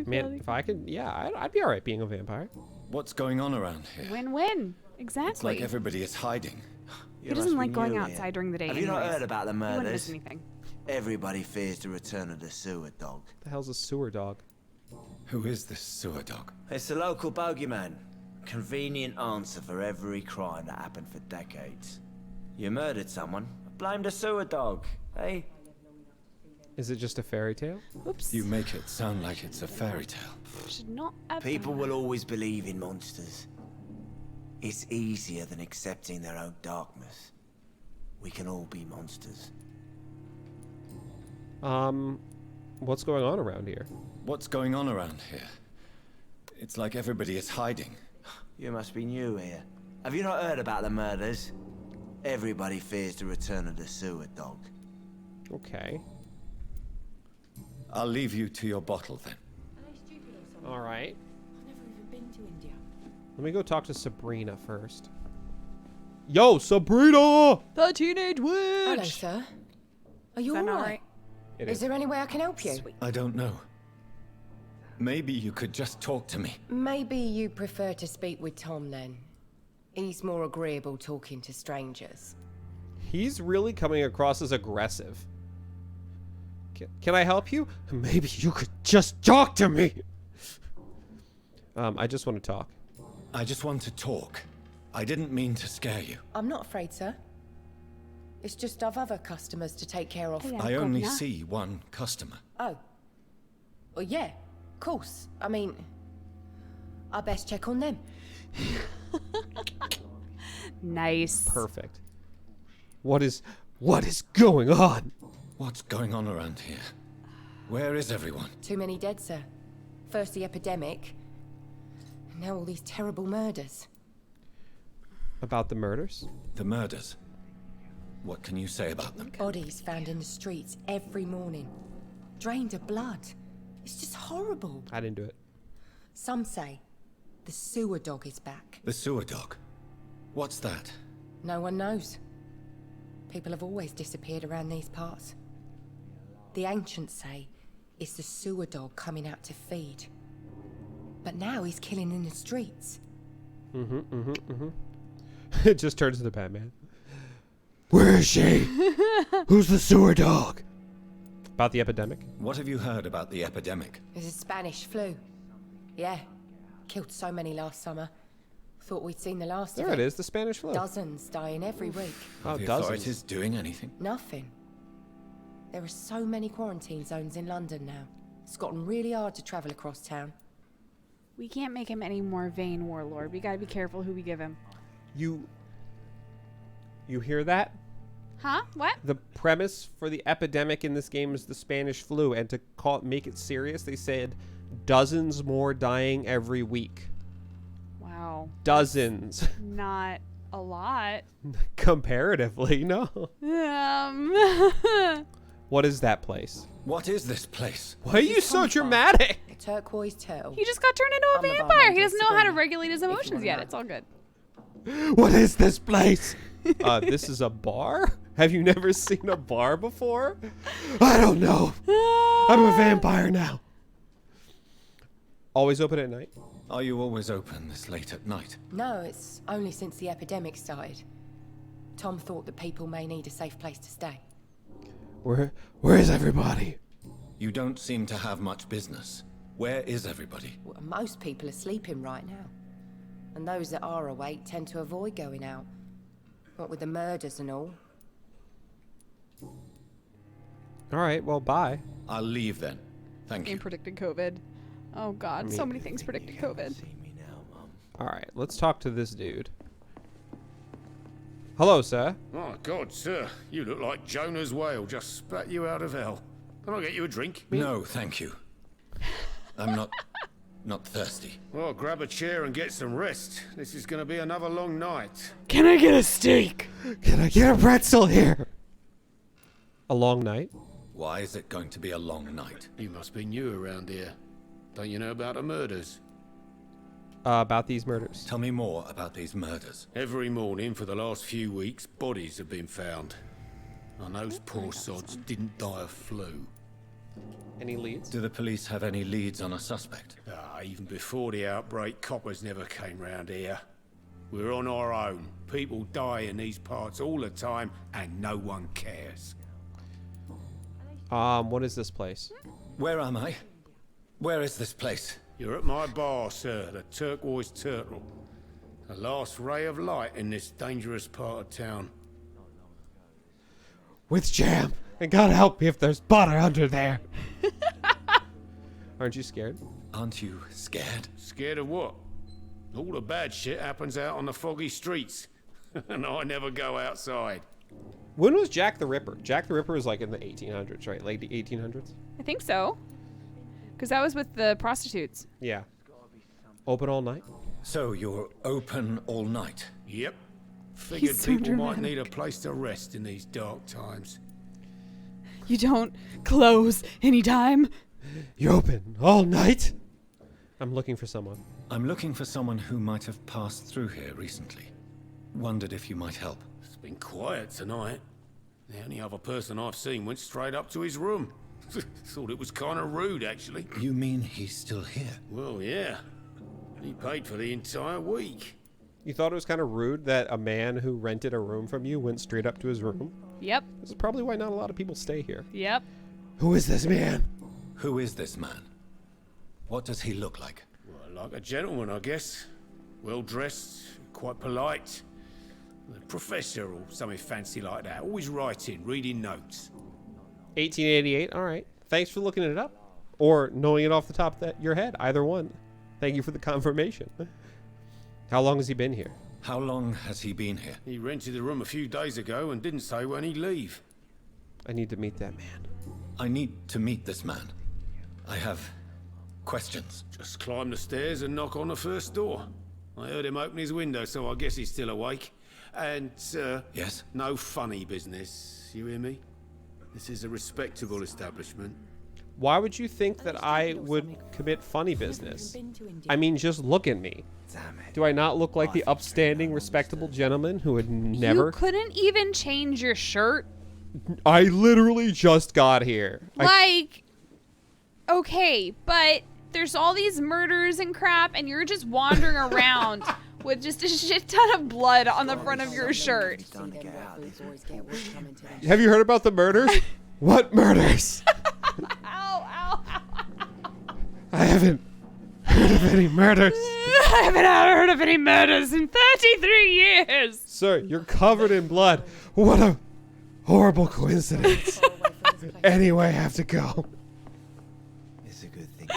S1: Man, if I could, yeah, I'd be all right being a vampire.
S8: What's going on around here?
S5: Win-win. Exactly.
S8: It's like everybody is hiding.
S5: He doesn't like going outside during the day
S4: Have you not
S5: anyways.
S4: heard about the
S5: You wouldn't miss
S4: murders?
S5: anything.
S9: Everybody fears the return of the sewer dog.
S1: The hell's a sewer dog?
S8: Who is this sewer dog?
S9: It's the local bogeyman. Convenient answer for every crime that happened for decades. You murdered someone, blame the sewer dog, eh?
S1: Is it just a fairy tale?
S5: Oops.
S8: You make it sound like it's a fairy tale.
S5: Should not have
S9: People
S5: done
S9: will always believe in monsters. It's easier than accepting their own darkness. We can all be monsters.
S1: What's going on around here?
S8: What's going on around here? It's like everybody is hiding.
S9: You must be new here. Have you not heard about the murders? Everybody fears the return of the sewer dog.
S1: Okay.
S8: I'll leave you to your bottle then.
S1: All right.
S6: I've never even been to India.
S1: Let me go talk to Sabrina first. Yo, Sabrina!
S5: The teenage witch.
S10: Hello, sir. Are you
S5: Is that not
S10: alright?
S5: right?
S1: It
S10: Is there any way I can help you?
S8: I don't know. Maybe you could just talk to me.
S10: Maybe you prefer to speak with Tom then. He's more agreeable talking to strangers.
S1: He's really coming across as aggressive. Can I help you? Maybe you could just talk to me. I just want to talk.
S8: I just want to talk. I didn't mean to scare you.
S10: I'm not afraid, sir. It's just I've other customers to take care of.
S5: Yeah,
S8: I only
S5: governor.
S8: see one customer.
S10: Oh. Well, yeah, of course. I mean, I best check on them.
S5: Nice.
S1: Perfect. What is going on?
S8: What's going on around here? Where is everyone?
S10: Too many dead, sir. First the epidemic, and now all these terrible murders.
S1: About the murders?
S8: The murders. What can you say about them?
S10: Bodies found in the streets every morning. Drained of blood. It's just horrible.
S1: I didn't do it.
S10: Some say the sewer dog is back.
S8: The sewer dog. What's that?
S10: No one knows. People have always disappeared around these parts. The ancients say it's the sewer dog coming out to feed. But now he's killing in the streets.
S1: It just turns into Batman. Where is she? Who's the sewer dog? About the epidemic?
S8: What have you heard about the epidemic?
S10: There's a Spanish flu. Yeah. Killed so many last summer. Thought we'd seen the last
S1: There
S10: of
S1: it is, the Spanish flu.
S10: Dozens dying every week.
S1: Oh,
S8: Are the
S1: dozens.
S8: authorities doing anything?
S10: Nothing. There are so many quarantine zones in London now. It's gotten really hard to travel across town.
S5: We can't make him any more vain warlord. We gotta be careful who we give him.
S1: You hear that?
S5: Huh? What?
S1: The premise for the epidemic in this game is the Spanish flu, and to make it serious, they said dozens more dying every week.
S5: Wow.
S1: Dozens.
S5: Not a lot.
S1: Comparatively, no. What is that place?
S8: What is this place?
S1: Why are you so dramatic?
S10: A turquoise turtle.
S5: He just got turned into a
S10: I'm the
S5: vampire.
S10: barmaid,
S5: He doesn't know how to
S10: Sabrina,
S5: regulate his
S10: if you
S5: emotions
S10: wanna
S5: yet.
S10: know.
S5: It's all good.
S1: What is this place? This is a bar? Have you never seen a bar before? I don't know. I'm a vampire now. Always open at night?
S8: Are you always open this late at night?
S10: No, it's only since the epidemic started. Tom thought that people may need a safe place to stay.
S1: Where is everybody?
S8: You don't seem to have much business. Where is everybody?
S10: Well, most people are sleeping right now. And those that are awake tend to avoid going out. What with the murders and all.
S1: All right, well, bye.
S8: I'll leave then. Thank
S5: Game
S8: you.
S5: predicted COVID. Oh God, so many things predicted COVID.
S1: All right, let's talk to this dude. Hello, sir.
S2: Oh, God, sir. You look like Jonah's whale just spat you out of hell. Can I get you a drink?
S8: No, thank you. I'm not thirsty.
S2: Well, grab a chair and get some rest. This is going to be another long night.
S1: Can I get a steak? Can I get a pretzel here? A long night?
S8: Why is it going to be a long night?
S2: You must be new around here. Don't you know about the murders?
S1: About these murders.
S8: Tell me more about these murders.
S2: Every morning for the last few weeks, bodies have been found. And those poor sods didn't die of flu.
S1: Any leads?
S8: Do the police have any leads on a suspect?
S2: Even before the outbreak, coppers never came round here. We're on our own. People die in these parts all the time, and no one cares.
S1: What is this place?
S8: Where am I? Where is this place?
S2: You're at my bar, sir, the Turquoise Turtle. The last ray of light in this dangerous part of town.
S1: With jam. And God help me if there's butter under there. Aren't you scared?
S8: Aren't you scared?
S2: Scared of what? All the bad shit happens out on the foggy streets. And I never go outside.
S1: When was Jack the Ripper? Jack the Ripper was like in the 1800s, right? Late 1800s?
S5: I think so. Because that was with the prostitutes.
S1: Yeah. Open all night?
S8: So you're open all night?
S2: Yep. Figured
S5: He's so
S2: people might
S5: dramatic.
S2: need a place to rest in these dark times.
S5: You don't close anytime.
S1: You open all night? I'm looking for someone.
S8: I'm looking for someone who might have passed through here recently. Wondered if you might help.
S2: It's been quiet tonight. The only other person I've seen went straight up to his room. Thought it was kind of rude, actually.
S8: You mean he's still here?
S2: Well, yeah. He paid for the entire week.
S1: You thought it was kind of rude that a man who rented a room from you went straight up to his room?
S5: Yep.
S1: This is probably why not a lot of people stay here.
S5: Yep.
S1: Who is this man?
S8: Who is this man? What does he look like?
S2: Well, like a gentleman, I guess. Well-dressed, quite polite. A professor or something fancy like that. Always writing, reading notes.
S1: 1888. All right. Thanks for looking it up. Or knowing it off the top of your head. Either one. Thank you for the confirmation. How long has he been here?
S8: How long has he been here?
S2: He rented the room a few days ago and didn't say when he'd leave.
S1: I need to meet that man.
S8: I need to meet this man. I have questions.
S2: Just climb the stairs and knock on the first door. I heard him open his window, so I guess he's still awake. And,
S8: Yes?
S2: no funny business. You hear me? This is a respectable establishment.
S1: Why would you think that I would commit funny business? I mean, just look at me. Do I not look like the upstanding, respectable gentleman who would never...
S5: You couldn't even change your shirt.
S1: I literally just got here.
S5: Okay, but there's all these murders and crap, and you're just wandering around with just a shit ton of blood on the front of your shirt.
S1: Have you heard about the murders? What murders?
S5: Ow, ow, ow.
S1: I haven't heard of any murders.
S5: I haven't heard of any murders in 33 years.
S1: Sir, you're covered in blood. What a horrible coincidence. Anyway, I have to go.
S11: It's a good thing.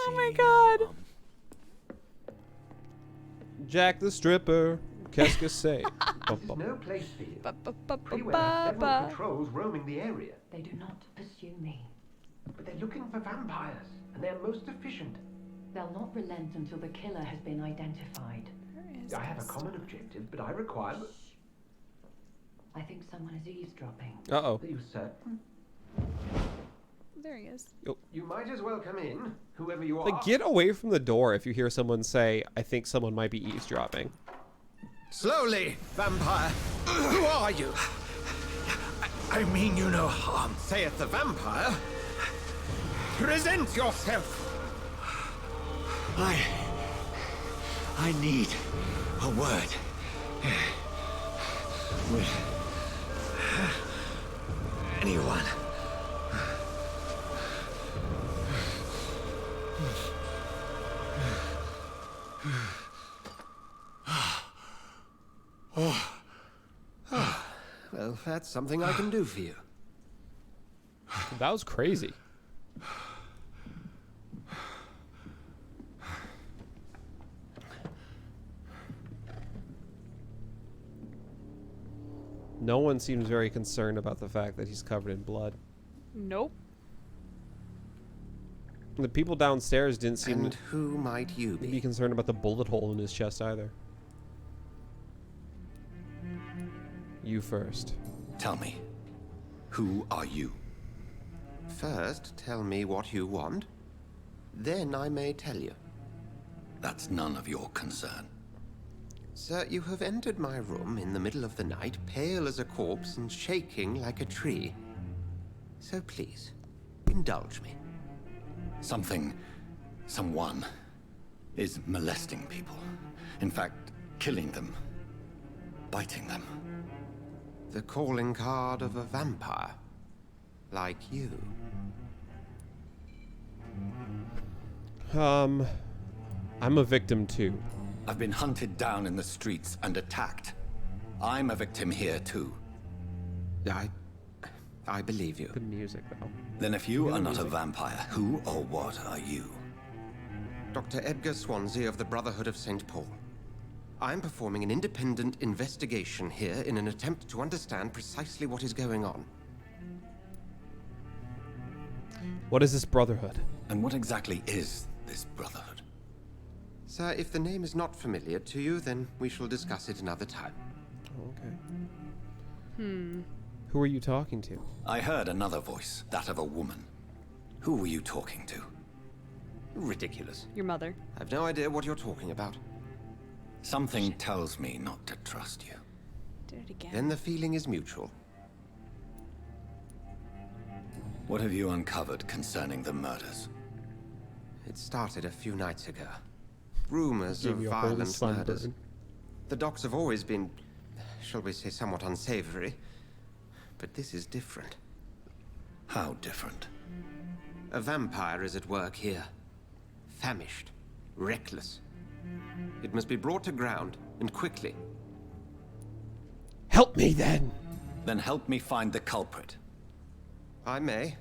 S5: Oh my god.
S1: Jack the Stripper. Qu'est-ce que c'est?
S3: This is no place for you. Beware,
S5: Ba-ba-ba-ba-ba.
S3: several patrols roaming the area.
S6: They do not pursue me.
S3: But they're looking for vampires, and they're most efficient.
S6: They'll not relent until the killer has been identified.
S3: I have a common objective, but I require...
S6: I think someone is eavesdropping.
S1: Uh-oh.
S3: Are you certain?
S5: There he is.
S3: You might as well come in, whoever you are.
S1: Like, get away from the door if you hear someone say, I think someone might be eavesdropping.
S8: Slowly, vampire. Who are you?
S11: I mean you no harm.
S8: Saith the vampire. Present yourself.
S11: I need a word. With anyone.
S3: Well, that's something I can do for you.
S1: That was crazy. No one seems very concerned about the fact that he's covered in blood.
S5: Nope.
S1: The people downstairs didn't seem
S3: And who might you
S1: to be
S3: be?
S1: concerned about the bullet hole in his chest either. You first.
S8: Tell me, who are you?
S3: First, tell me what you want. Then I may tell you.
S8: That's none of your concern.
S3: Sir, you have entered my room in the middle of the night, pale as a corpse and shaking like a tree. So please, indulge me.
S8: Someone is molesting people. In fact, killing them. Biting them.
S3: The calling card of a vampire. Like you.
S1: I'm a victim too.
S8: I've been hunted down in the streets and attacked. I'm a victim here too.
S3: I believe you.
S1: Good music, though.
S8: Then if you are not a vampire, who or what are you?
S3: Dr. Edgar Swansea of the Brotherhood of St. Paul. I'm performing an independent investigation here in an attempt to understand precisely what is going on.
S1: What is this brotherhood?
S8: And what exactly is this brotherhood?
S3: Sir, if the name is not familiar to you, then we shall discuss it another time.
S1: Okay. Who are you talking to?
S8: I heard another voice, that of a woman. Who were you talking to?
S3: Ridiculous.
S5: Your mother.
S3: I've no idea what you're talking about.
S8: Something tells me not to trust you.
S5: Did it again.
S3: Then the feeling is mutual.
S8: What have you uncovered concerning the murders?
S3: It started a few nights ago. Rumors
S1: Gave
S3: of
S1: you a whole
S3: violent
S1: sunburn.
S3: murders. The docks have always been, shall we say, somewhat unsavory. But this is different.
S8: How different?
S3: A vampire is at work here. Famished. Reckless. It must be brought to ground, and quickly.
S1: Help me then!
S8: Then help me find the culprit.
S3: I may.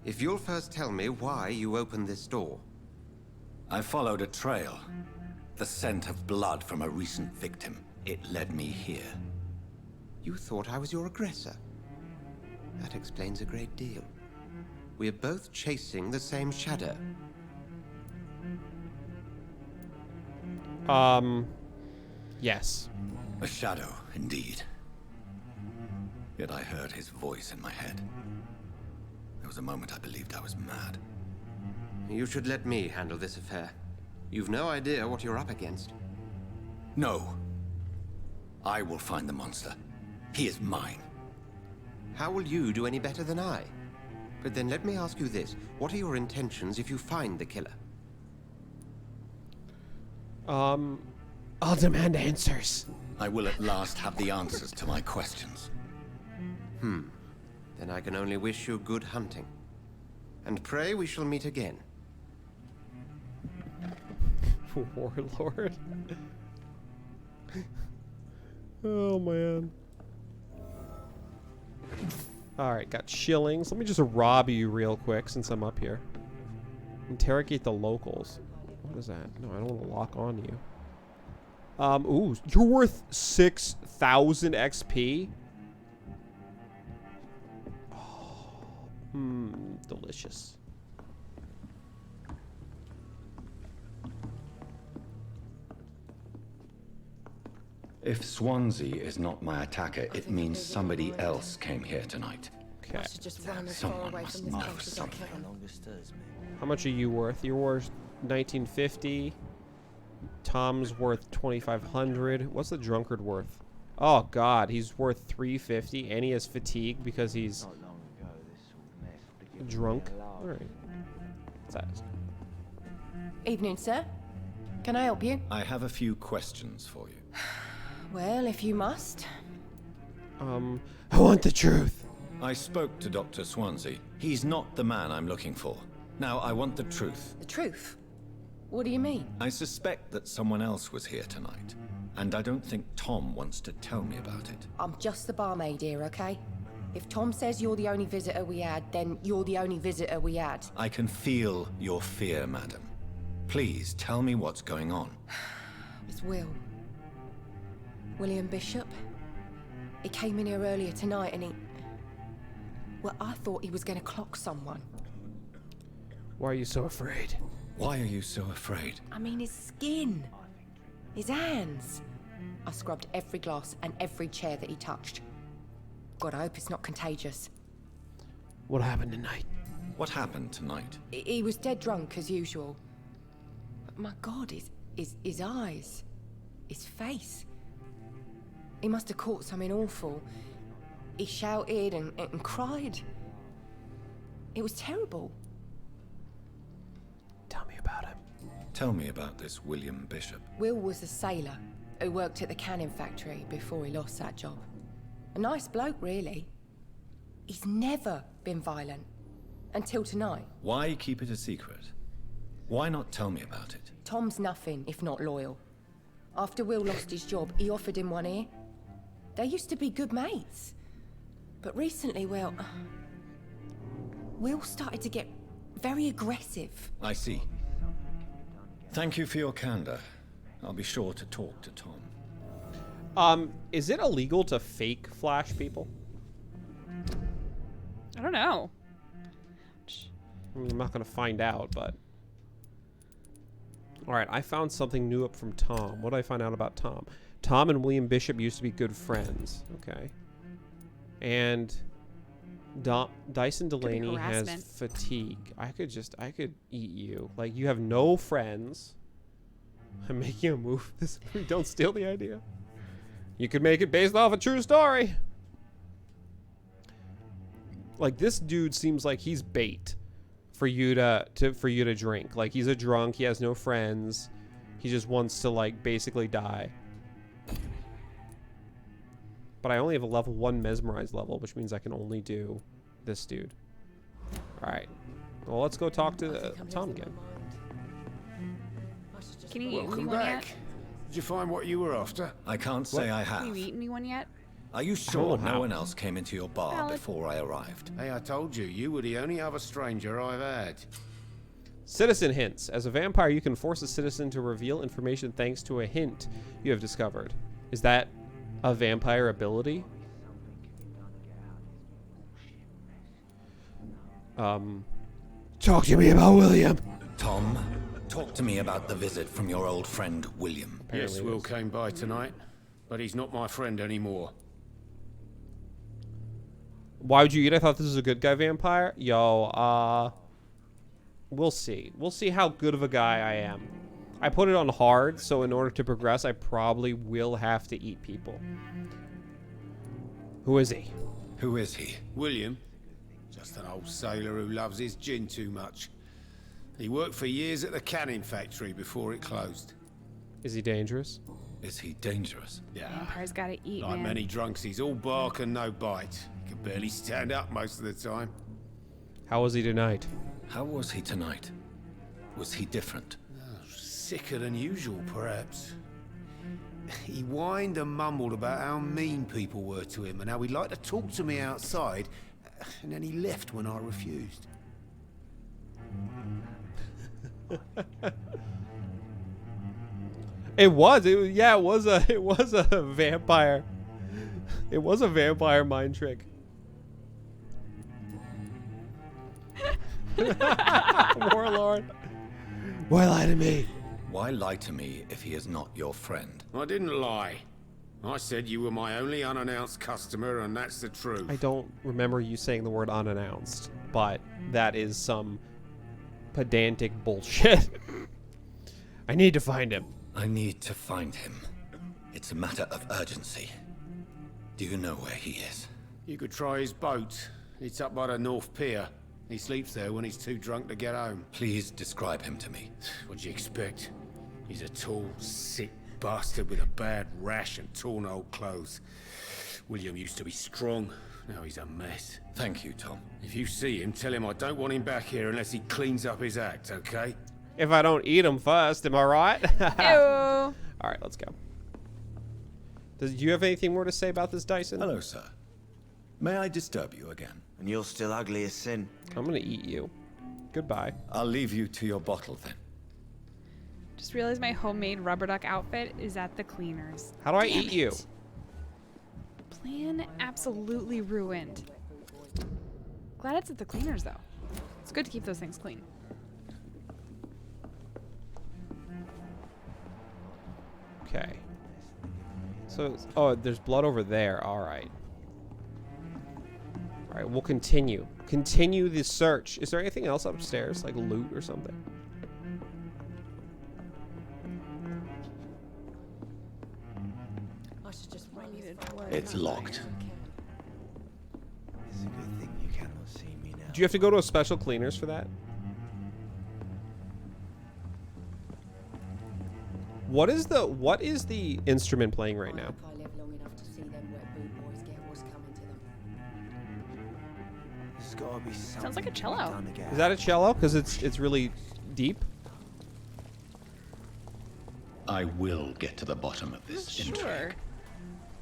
S3: If you'll first tell me why you opened this door.
S8: I followed a trail. The scent of blood from a recent victim. It led me here.
S3: You thought I was your aggressor. That explains a great deal. We're both chasing the same shadow.
S1: Yes.
S8: A shadow, indeed. Yet I heard his voice in my head. There was a moment I believed I was mad.
S3: You should let me handle this affair. You've no idea what you're up against.
S8: No. I will find the monster. He is mine.
S3: How will you do any better than I? But then let me ask you this. What are your intentions if you find the killer?
S1: I'll demand answers.
S8: I will at last have the answers to my questions.
S3: Then I can only wish you good hunting. And pray we shall meet again.
S1: Warlord. Oh, man. Alright, got shillings. Let me just rob you real quick since I'm up here. Interrogate the locals. What is that? No, I don't want to lock on you. Ooh, you're worth 6,000 XP? Delicious.
S8: If Swansea is not my attacker, it means somebody else came here tonight.
S1: Okay.
S8: Someone must know something.
S1: How much are you worth? You're worth 1950. Tom's worth 2,500. What's the drunkard worth? Oh God, he's worth 350, and he has fatigue because he's drunk. All right. What's that?
S10: Evening, sir. Can I help you?
S8: I have a few questions for you.
S10: Well, if you must.
S1: I want the truth.
S8: I spoke to Dr. Swansea. He's not the man I'm looking for. Now, I want the truth.
S10: The truth? What do you mean?
S8: I suspect that someone else was here tonight, and I don't think Tom wants to tell me about it.
S10: I'm just the barmaid here, okay? If Tom says you're the only visitor we had, then you're the only visitor we had.
S8: I can feel your fear, madam. Please tell me what's going on.
S10: It's Will. William Bishop. He came in here earlier tonight and he... Well, I thought he was going to clock someone.
S1: Why are you so afraid?
S8: Why are you so afraid?
S10: I mean, his skin. His hands. I scrubbed every glass and every chair that he touched. God, I hope it's not contagious.
S1: What happened tonight?
S8: What happened tonight?
S10: He was dead drunk, as usual. But my God, his eyes. His face. He must have caught something awful. He shouted and cried. It was terrible.
S1: Tell me about him.
S8: Tell me about this William Bishop.
S10: Will was a sailor who worked at the cannon factory before he lost that job. A nice bloke, really. He's never been violent. Until tonight.
S8: Why keep it a secret? Why not tell me about it?
S10: Tom's nothing if not loyal. After Will lost his job, he offered him one ear. They used to be good mates. But recently, well, Will started to get very aggressive.
S8: I see. Thank you for your candor. I'll be sure to talk to Tom.
S1: Is it illegal to fake flash people?
S5: I don't know.
S1: I mean, I'm not gonna find out, but... Alright, I found something new up from Tom. What did I find out about Tom? Tom and William Bishop used to be good friends. Okay. And... Dyson Delaney has fatigue. I could eat you. Like, you have no friends. I'm making a move. This don't steal the idea. You could make it based off a true story. Like, this dude seems like he's bait for you to drink. Like, he's a drunk, he has no friends. He just wants to, like, basically die. But I only have a level 1 mesmerize level, which means I can only do this dude. Alright. Well, let's go talk to Tom again.
S5: Can you eat
S12: Welcome
S5: anyone
S12: back.
S5: yet?
S12: Did you find what you were after?
S8: I can't say I have.
S5: Have you eaten anyone yet?
S8: Are you sure no one else came into your bar before I arrived?
S12: Hey, I told you, you were the only other stranger I've had.
S1: Citizen hints. As a vampire, you can force a citizen to reveal information thanks to a hint you have discovered. Is that a vampire ability? Talk to me about William.
S8: Tom, talk to me about the visit from your old friend, William.
S12: Yes, Will came by tonight, but he's not my friend anymore.
S1: Why would you eat? I thought this was a good guy vampire. Yo, we'll see. We'll see how good of a guy I am. I put it on hard, so in order to progress, I probably will have to eat people. Who is he?
S8: Who is he?
S12: William. Just an old sailor who loves his gin too much. He worked for years at the canning factory before it closed.
S1: Is he dangerous?
S8: Is he dangerous?
S12: Yeah.
S5: Vampire's gotta eat,
S12: Like
S5: man.
S12: many drunks, he's all bark and no bite. He can barely stand up most of the time.
S1: How was he tonight?
S8: How was he tonight? Was he different?
S12: Sicker than usual, perhaps. He whined and mumbled about how mean people were to him and how he'd like to talk to me outside, and then he left when I refused.
S1: It was a vampire. It was a vampire mind trick. Warlord. Why lie to me?
S8: Why lie to me if he is not your friend?
S12: I didn't lie. I said you were my only unannounced customer, and that's the truth.
S1: I don't remember you saying the word unannounced, but that is some pedantic bullshit. I need to find him.
S8: I need to find him. It's a matter of urgency. Do you know where he is?
S12: You could try his boat. It's up by the North Pier. He sleeps there when he's too drunk to get home.
S8: Please describe him to me.
S12: What'd you expect? He's a tall, sick bastard with a bad rash and torn old clothes. William used to be strong. Now he's a mess.
S8: Thank you, Tom.
S12: If you see him, tell him I don't want him back here unless he cleans up his act, okay?
S1: If I don't eat him first, am I right?
S5: Ew.
S1: Alright, let's go. Do you have anything more to say about this, Dyson?
S8: Hello, sir. May I disturb you again?
S9: And you're still ugly as sin.
S1: I'm gonna eat you. Goodbye.
S8: I'll leave you to your bottle then.
S5: Just realized my homemade rubber duck outfit is at the cleaners.
S1: How do I
S5: Damn
S1: eat you?
S5: it. Plan absolutely ruined. Glad it's at the cleaners though. It's good to keep those things clean.
S1: Okay. So, oh, there's blood over there. Alright. Alright, we'll continue. Continue the search. Is there anything else upstairs? Like loot or something?
S8: It's locked.
S9: It's a good thing you cannot see me now.
S1: Do you have to go to a special cleaners for that? What is the instrument playing right now?
S10: I live long enough to see them wet boot boys get what's coming to them.
S9: This gotta be something
S5: Sounds like a cello.
S9: done to get
S1: Is that a cello? Because it's really deep.
S8: I will get to the bottom of this
S5: Sure.
S8: intrigue.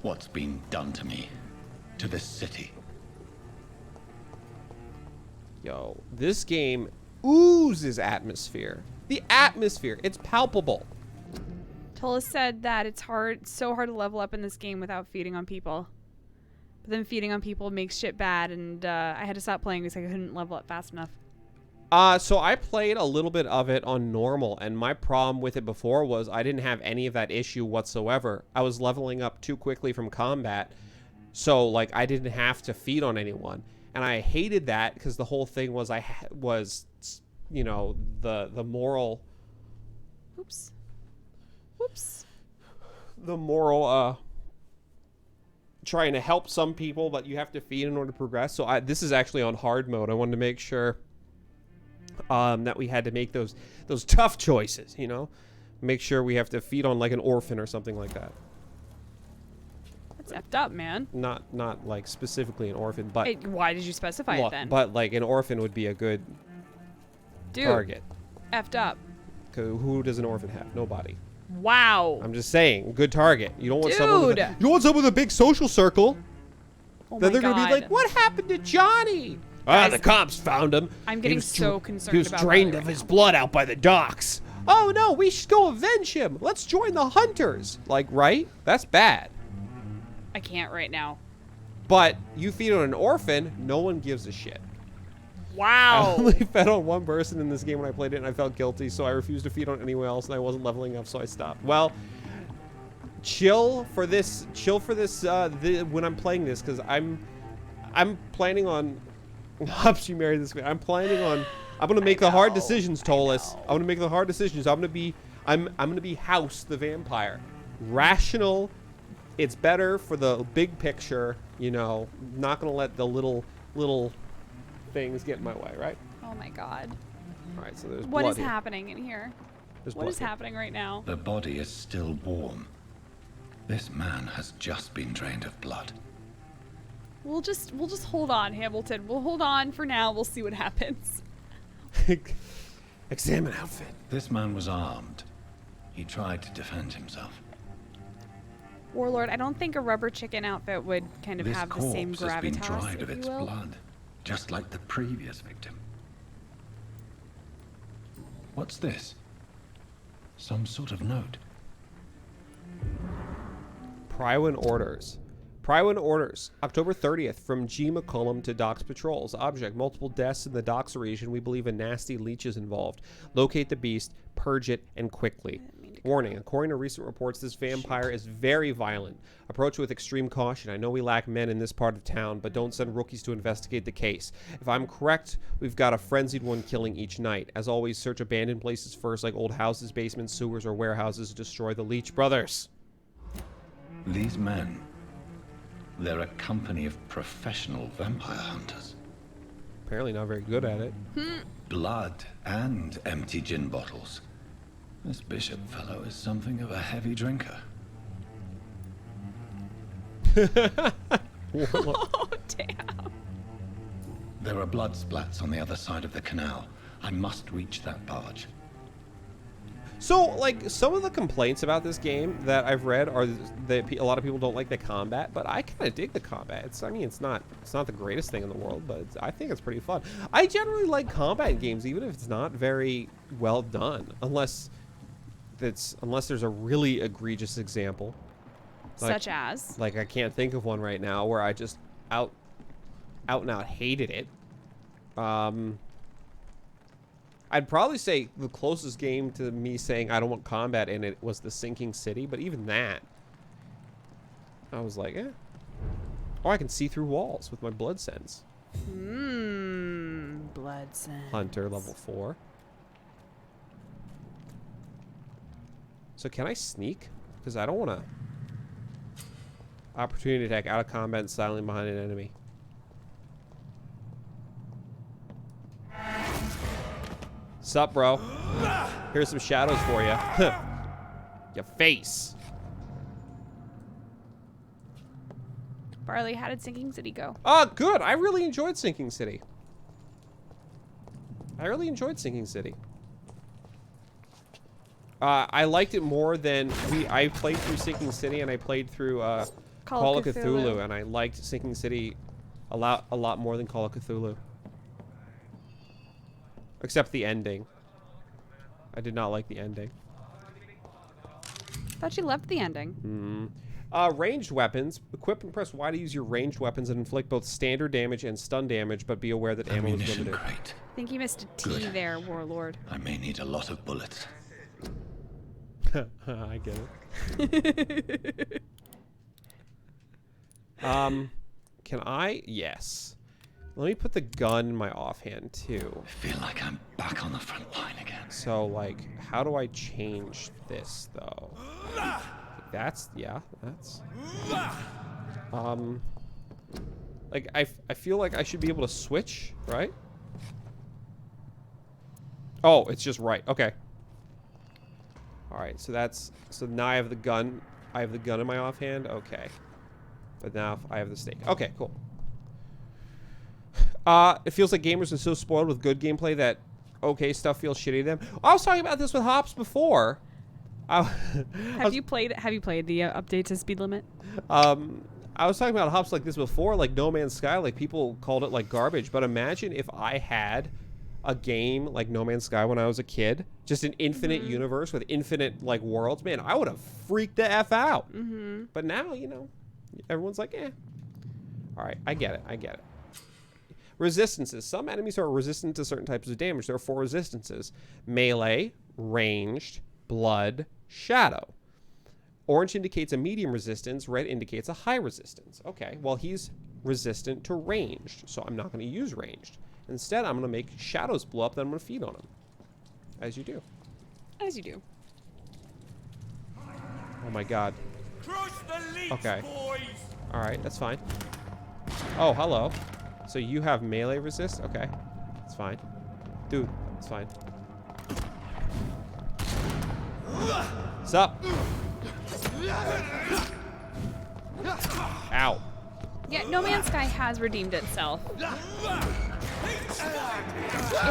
S8: What's been done to me, to this city.
S1: Yo, this game oozes atmosphere. The atmosphere, it's palpable.
S5: Tola said that it's so hard to level up in this game without feeding on people. But then feeding on people makes shit bad, and I had to stop playing because I couldn't level up fast enough.
S1: So I played a little bit of it on normal, and my problem with it before was I didn't have any of that issue whatsoever. I was leveling up too quickly from combat, so like I didn't have to feed on anyone, and I hated that because the whole thing was you know, the moral.
S5: Oops. Whoops.
S1: The moral trying to help some people, but you have to feed in order to progress. So this is actually on hard mode. I wanted to make sure that we had to make those tough choices, you know, make sure we have to feed on like an orphan or something like that.
S5: That's effed up, man.
S1: Not like specifically an orphan, but
S5: Hey, why did you specify it then?
S1: But like an orphan would be a good target.
S5: Effed up.
S1: 'Cause who does an orphan have? Nobody.
S5: Wow.
S1: I'm just saying, good target. You don't want
S5: Dude.
S1: someone with you don't want someone with a big social circle.
S5: Oh
S1: Then
S5: my
S1: they're gonna be
S5: God.
S1: like, "What happened to Johnny?"
S5: Guys,
S1: The cops found him.
S5: I'm
S1: He
S5: getting
S1: was
S5: so
S1: dr-
S5: concerned
S1: He was
S5: about
S1: drained
S5: Riley
S1: of
S5: right
S1: his
S5: now.
S1: blood out by the docks. Oh no, we should go avenge him. Let's join the hunters. Like, right? That's bad.
S5: I can't right now.
S1: But you feed on an orphan, no one gives a shit. I
S5: Wow.
S1: only fed on one person in this game when I played it, and I felt guilty, so I refused to feed on anyone else, and I wasn't leveling up, so I stopped. Well, chill for this when I'm playing this, because I'm planning on. Hops, you married this man. I'm gonna make the hard decisions, Tolis. I'm gonna make the hard decisions. I'm gonna be House the vampire. Rational. It's better for the big picture, you know. Not gonna let the little things get in my way, right?
S5: Oh my God.
S1: All right, so there's
S5: What
S1: blood
S5: is
S1: here.
S5: happening in here?
S1: There's
S5: What
S1: blood
S5: is
S1: here.
S5: happening right now?
S8: The body is still warm. This man has just been drained of blood.
S5: We'll just hold on, Hamilton. We'll hold on for now. We'll see what happens.
S1: Examine outfit.
S8: This man was armed. He tried to defend himself.
S5: Warlord, I don't think a rubber chicken outfit would kind of
S8: This
S5: have the same
S8: corpse has been
S5: gravitas,
S8: dried of
S5: if
S8: its
S5: you will.
S8: blood, just like the previous victim. What's this? Some sort of note.
S1: Prywin orders. Prywin orders. October 30th from G. McCullum to Docks Patrols. Object. Multiple deaths in the Docks region. We believe a nasty leech is involved. Locate the beast. Purge it. And quickly. Warning. According to recent reports, this vampire is very violent. Approach with extreme caution. I know we lack men in this part of town, but don't send rookies to investigate the case. If I'm correct, we've got a frenzied one killing each night. As always, search abandoned places first, like old houses, basements, sewers, or warehouses. Destroy the Leech Brothers.
S8: These men, they're a company of professional vampire hunters.
S1: Apparently not very good at it.
S8: Blood and empty gin bottles. This bishop fellow is something of a heavy drinker.
S5: Oh, damn.
S8: There are blood splats on the other side of the canal. I must reach that barge.
S1: So, like, some of the complaints about this game that I've read are that a lot of people don't like the combat, but I kind of dig the combat. It's not the greatest thing in the world, but I think it's pretty fun. I generally like combat in games, even if it's not very well done, unless there's a really egregious example.
S5: Such as?
S1: Like, I can't think of one right now where I just out and out hated it. I'd probably say the closest game to me saying I don't want combat in it was The Sinking City, but even that, I was like, eh. Oh, I can see through walls with my blood sense.
S5: Blood sense.
S1: Hunter, level 4. So can I sneak? Because I don't want to. Opportunity attack out of combat and silently behind an enemy. Sup, bro? Here's some shadows for you. Your face.
S5: Barley, how did Sinking City go?
S1: Good. I really enjoyed Sinking City. I really enjoyed Sinking City. I liked it more than I played through Sinking City and I played through Call of Cthulhu, and I liked Sinking City a lot more than Call of Cthulhu. Except the ending. I did not like the ending.
S5: Thought you loved the ending.
S1: Ranged weapons. Equip and press Y to use your ranged weapons and inflict both standard damage and stun damage, but be aware that ammo is limited.
S10: Crate.
S5: I think you missed a T there, Warlord.
S8: I may need a lot of bullets.
S1: I get it. Can I? Yes. Let me put the gun in my offhand too.
S8: I feel like I'm back on the front line again.
S1: So like, how do I change this though? That's like I feel like I should be able to switch, right? Oh, it's just right. Okay. All right, so now I have the gun. I have the gun in my offhand. Okay. But now I have the stake. Okay, cool. It feels like gamers are so spoiled with good gameplay that okay stuff feels shitty to them. I was talking about this with Hops before.
S5: Have you played the update to speed limit?
S1: I was talking about Hops like this before, like No Man's Sky. Like people called it like garbage, but imagine if I had a game like No Man's Sky when I was a kid, just an infinite universe with infinite like worlds. Man, I would have freaked the F out. But now, you know, everyone's like, eh. All right, I get it. Resistances. Some enemies are resistant to certain types of damage. There are 4 resistances: melee, ranged, blood, shadow. Orange indicates a medium resistance. Red indicates a high resistance. Okay, well, he's resistant to ranged, so I'm not going to use ranged. Instead, I'm going to make shadows blow up, then I'm going to feed on them. As you do.
S5: As you do.
S1: Oh my god. Okay. Alright, that's fine. Oh, hello. So you have melee resist? Okay. It's fine. Dude, it's fine. What's up? Ow.
S5: Yeah, No Man's Sky has redeemed itself. It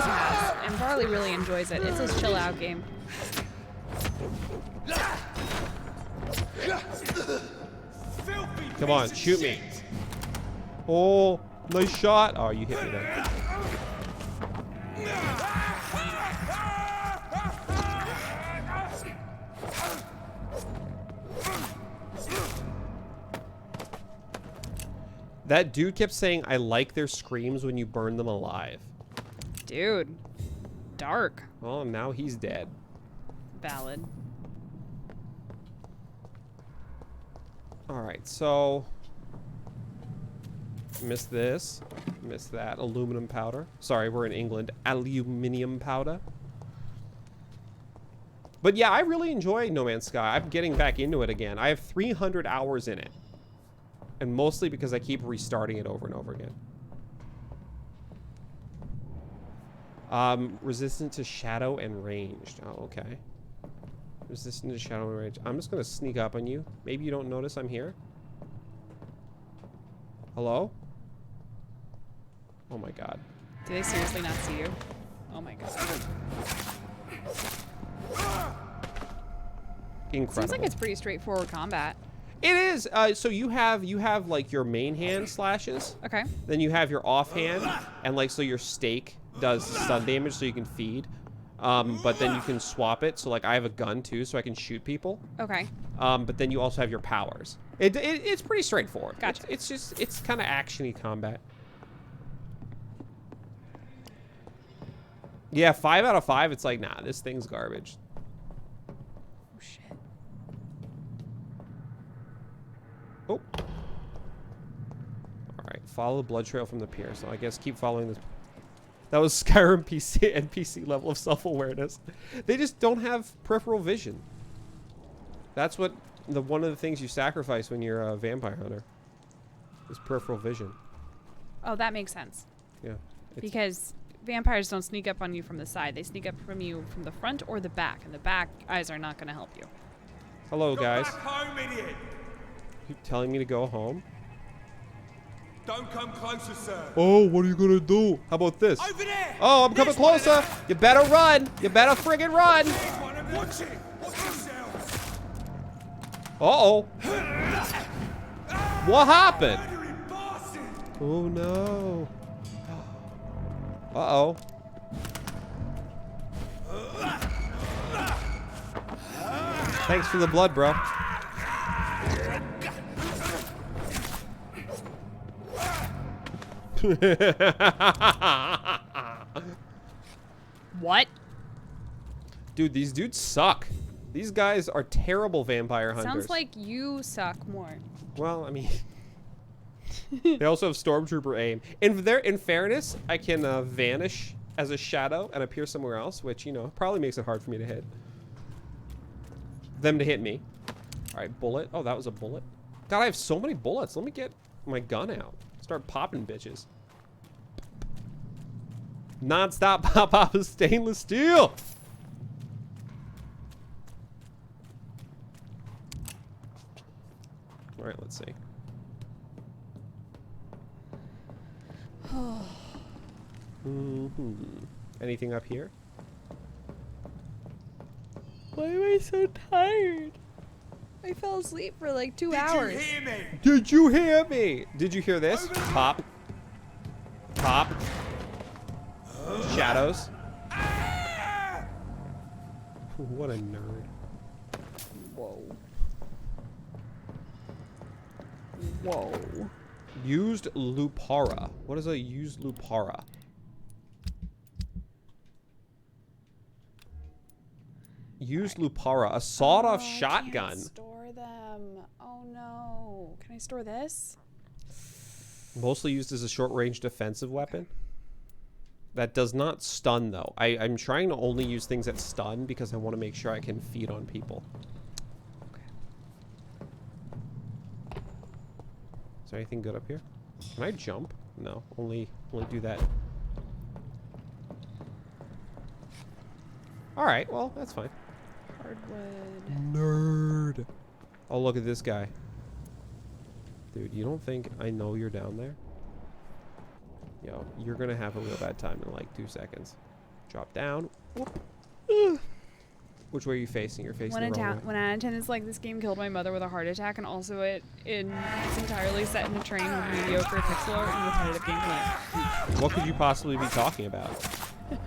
S5: has, and Barley really enjoys it. It's his chill out game.
S1: Come on, shoot me. Oh, nice shot. Oh, you hit me there. That dude kept saying, I like their screams when you burn them alive.
S5: Dude. Dark.
S1: Well, now he's dead.
S5: Valid.
S1: Alright, so... Missed this. Missed that. Aluminum powder. Sorry, we're in England. Aluminium powder. But yeah, I really enjoy No Man's Sky. I'm getting back into it again. I have 300 hours in it. And mostly because I keep restarting it over and over again. Resistant to shadow and ranged. Oh, okay. Resistant to shadow and range. I'm just going to sneak up on you. Maybe you don't notice I'm here. Hello? Oh my god.
S5: Do they seriously not see you? Oh my god.
S1: Incredible.
S5: Seems like it's pretty straightforward combat.
S1: It is. So you have like your main hand slashes.
S5: Okay.
S1: Then you have your offhand, and like so your stake does stun damage, so you can feed. But then you can swap it. So like I have a gun too, so I can shoot people.
S5: Okay.
S1: But then you also have your powers. It's pretty straightforward.
S5: Gotcha.
S1: It's kind of actiony combat. Yeah, 5 out of 5. It's like, nah, this thing's garbage.
S5: Oh shit.
S1: Oh. All right, follow the blood trail from the pier. So I guess keep following this. That was Skyrim NPC level of self-awareness. They just don't have peripheral vision. That's what one of the things you sacrifice when you're a vampire hunter. Is peripheral vision.
S5: Oh, that makes sense.
S1: Yeah.
S5: Because vampires don't sneak up on you from the side. They sneak up from you from the front or the back, and the back eyes are not going to help you.
S1: Hello, guys.
S7: Go back home, idiot.
S1: You telling me to go home?
S7: Don't come closer, sir.
S1: Oh, what are you gonna do? How about this?
S7: Over there!
S1: Oh, I'm coming closer. You better run. You better friggin' run.
S7: Watch it! Watch yourselves!
S1: Uh-oh. What happened? Oh, no. Uh-oh. Thanks for the blood, bro.
S5: What?
S1: Dude, these dudes suck. These guys are terrible vampire hunters.
S5: Sounds like you suck more.
S1: Well, I mean, they also have stormtrooper aim. In fairness, I can vanish as a shadow and appear somewhere else, which, you know, probably makes it hard for me to hit. Them to hit me. All right, bullet. Oh, that was a bullet. God, I have so many bullets. Let me get my gun out. Start popping bitches. Non-stop pop of stainless steel. All right, let's see. Anything up here?
S5: Why am I so tired? I fell asleep for like 2 hours.
S7: Did you hear me?
S1: Did you hear me? Did you hear this? Pop. Pop. Shadows. What a nerd.
S5: Whoa. Whoa.
S1: Used Lupara. What is a used Lupara? Used Lupara. A sawed-off shotgun.
S5: I can't store them. Oh no. Can I store this?
S1: Mostly used as a short-range defensive weapon. That does not stun, though. I'm trying to only use things that stun because I want to make sure I can feed on people.
S5: Okay.
S1: Is there anything good up here? Can I jump? No, only do that. All right, well, that's fine.
S5: Hardwood.
S1: Nerd. Oh, look at this guy. Dude, you don't think I know you're down there? Yo, you're gonna have a real bad time in like 2 seconds. Drop down. Whoop. Which way are you facing? You're facing the wrong way.
S5: 1 out of 10 is like, this game killed my mother with a heart attack, and also it's entirely set in a train with mediocre pixel art and repetitive gameplay.
S1: What could you possibly be talking about?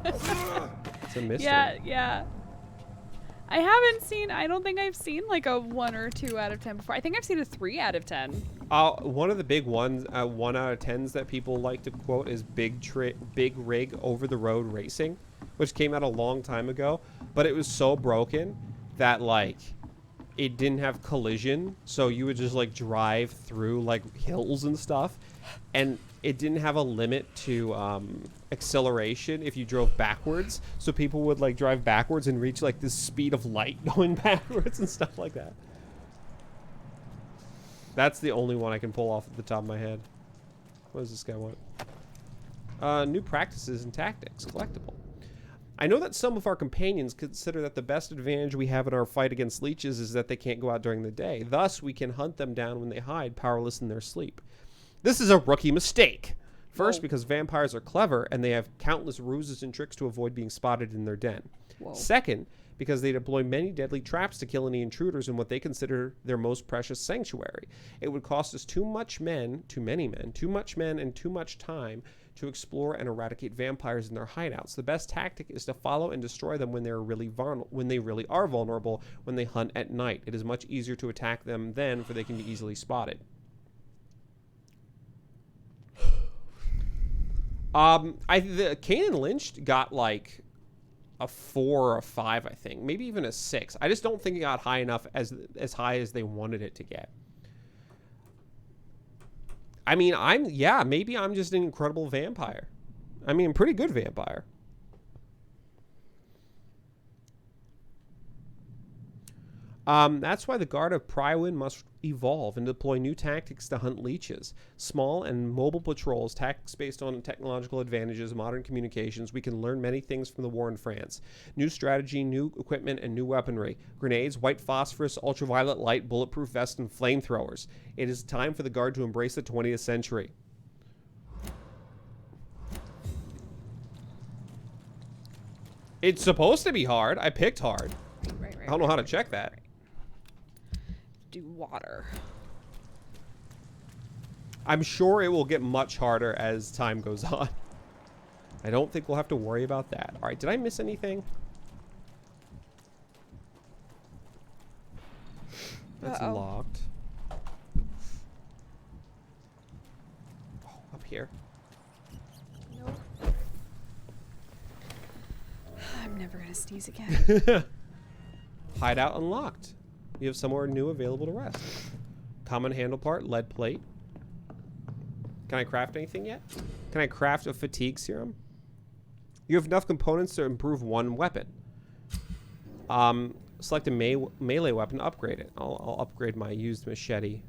S1: It's a mystery.
S5: Yeah. I don't think I've seen like a 1 or 2 out of 10 before. I think I've seen a 3 out of 10.
S1: One of the big ones, 1 out of 10s that people like to quote is big rig over the road racing, which came out a long time ago, but it was so broken that like it didn't have collision, so you would just like drive through like hills and stuff, and it didn't have a limit to acceleration if you drove backwards, so people would like drive backwards and reach like this speed of light going backwards and stuff like that. That's the only one I can pull off at the top of my head. What does this guy want? New practices and tactics, collectible. I know that some of our companions consider that the best advantage we have in our fight against leeches is that they can't go out during the day. Thus, we can hunt them down when they hide, powerless in their sleep. This is a rookie mistake. First, because vampires are clever and they have countless ruses and tricks to avoid being spotted in their den.
S5: Whoa.
S1: Second, because they deploy many deadly traps to kill any intruders in what they consider their most precious sanctuary. It would cost us too much men, and too much time to explore and eradicate vampires in their hideouts. The best tactic is to follow and destroy them when they really are vulnerable, when they hunt at night. It is much easier to attack them then, for they can be easily spotted. Kane and Lynch got like a 4 or a 5, I think, maybe even a 6. I just don't think it got high enough, as high as they wanted it to get. I mean, maybe I'm just an incredible vampire. I mean, pretty good vampire. That's why the Guard of Prywin must evolve and deploy new tactics to hunt leeches. Small and mobile patrols, tactics based on technological advantages, modern communications. We can learn many things from the war in France. New strategy, new equipment, and new weaponry. Grenades, white phosphorus, ultraviolet light, bulletproof vests, and flamethrowers. It is time for the Guard to embrace the 20th century. It's supposed to be hard. I picked hard.
S5: Right,
S1: I don't know how to check that.
S5: Do water.
S1: I'm sure it will get much harder as time goes on. I don't think we'll have to worry about that. All right, did I miss anything? That's locked. Oh, up here.
S5: Nope. I'm never gonna sneeze again.
S1: Hideout unlocked. You have somewhere new available to rest. Common handle part, lead plate. Can I craft anything yet? Can I craft a fatigue serum? You have enough components to improve one weapon. Select a melee weapon to upgrade it. I'll upgrade my used machete.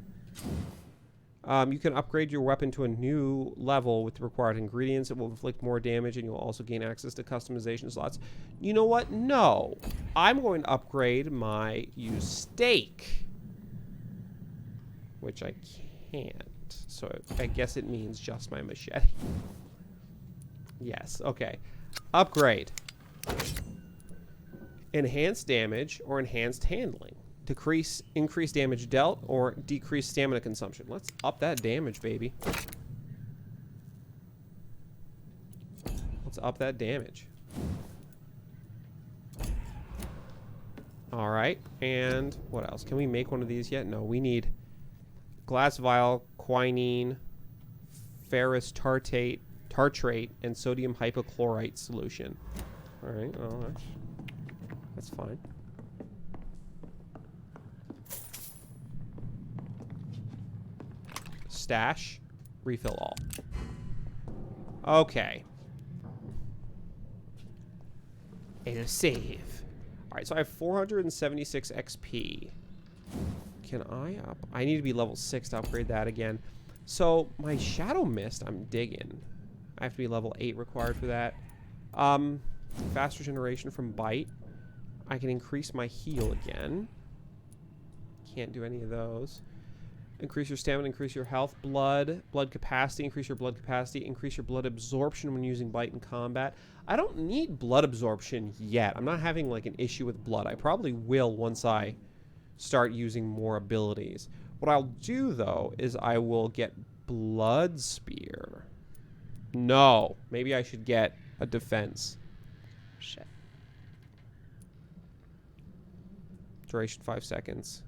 S1: You can upgrade your weapon to a new level with the required ingredients. It will inflict more damage, and you'll also gain access to customization slots. You know what? No. I'm going to upgrade my used stake. Which I can't. So I guess it means just my machete. Yes. Okay. Upgrade. Enhanced damage or enhanced handling. Increase damage dealt or decrease stamina consumption. Let's up that damage, baby. Let's up that damage. All right. And what else? Can we make one of these yet? No, we need glass vial, quinine, ferrous tartrate, and sodium hypochlorite solution. All right. Oh, that's fine. Stash, refill all. Okay. It'll save. All right, so I have 476 XP. Can I up? I need to be level 6 to upgrade that again. So my Shadow Mist, I'm digging. I have to be level 8 required for that. Faster generation from Bite. I can increase my heal again. Can't do any of those. Increase your stamina, increase your health, blood capacity, increase your blood capacity, increase your blood absorption when using Bite in combat. I don't need blood absorption yet. I'm not having like an issue with blood. I probably will once I start using more abilities. What I'll do though is I will get Blood Spear. No, maybe I should get a defense.
S5: Shit.
S1: Duration 5 seconds.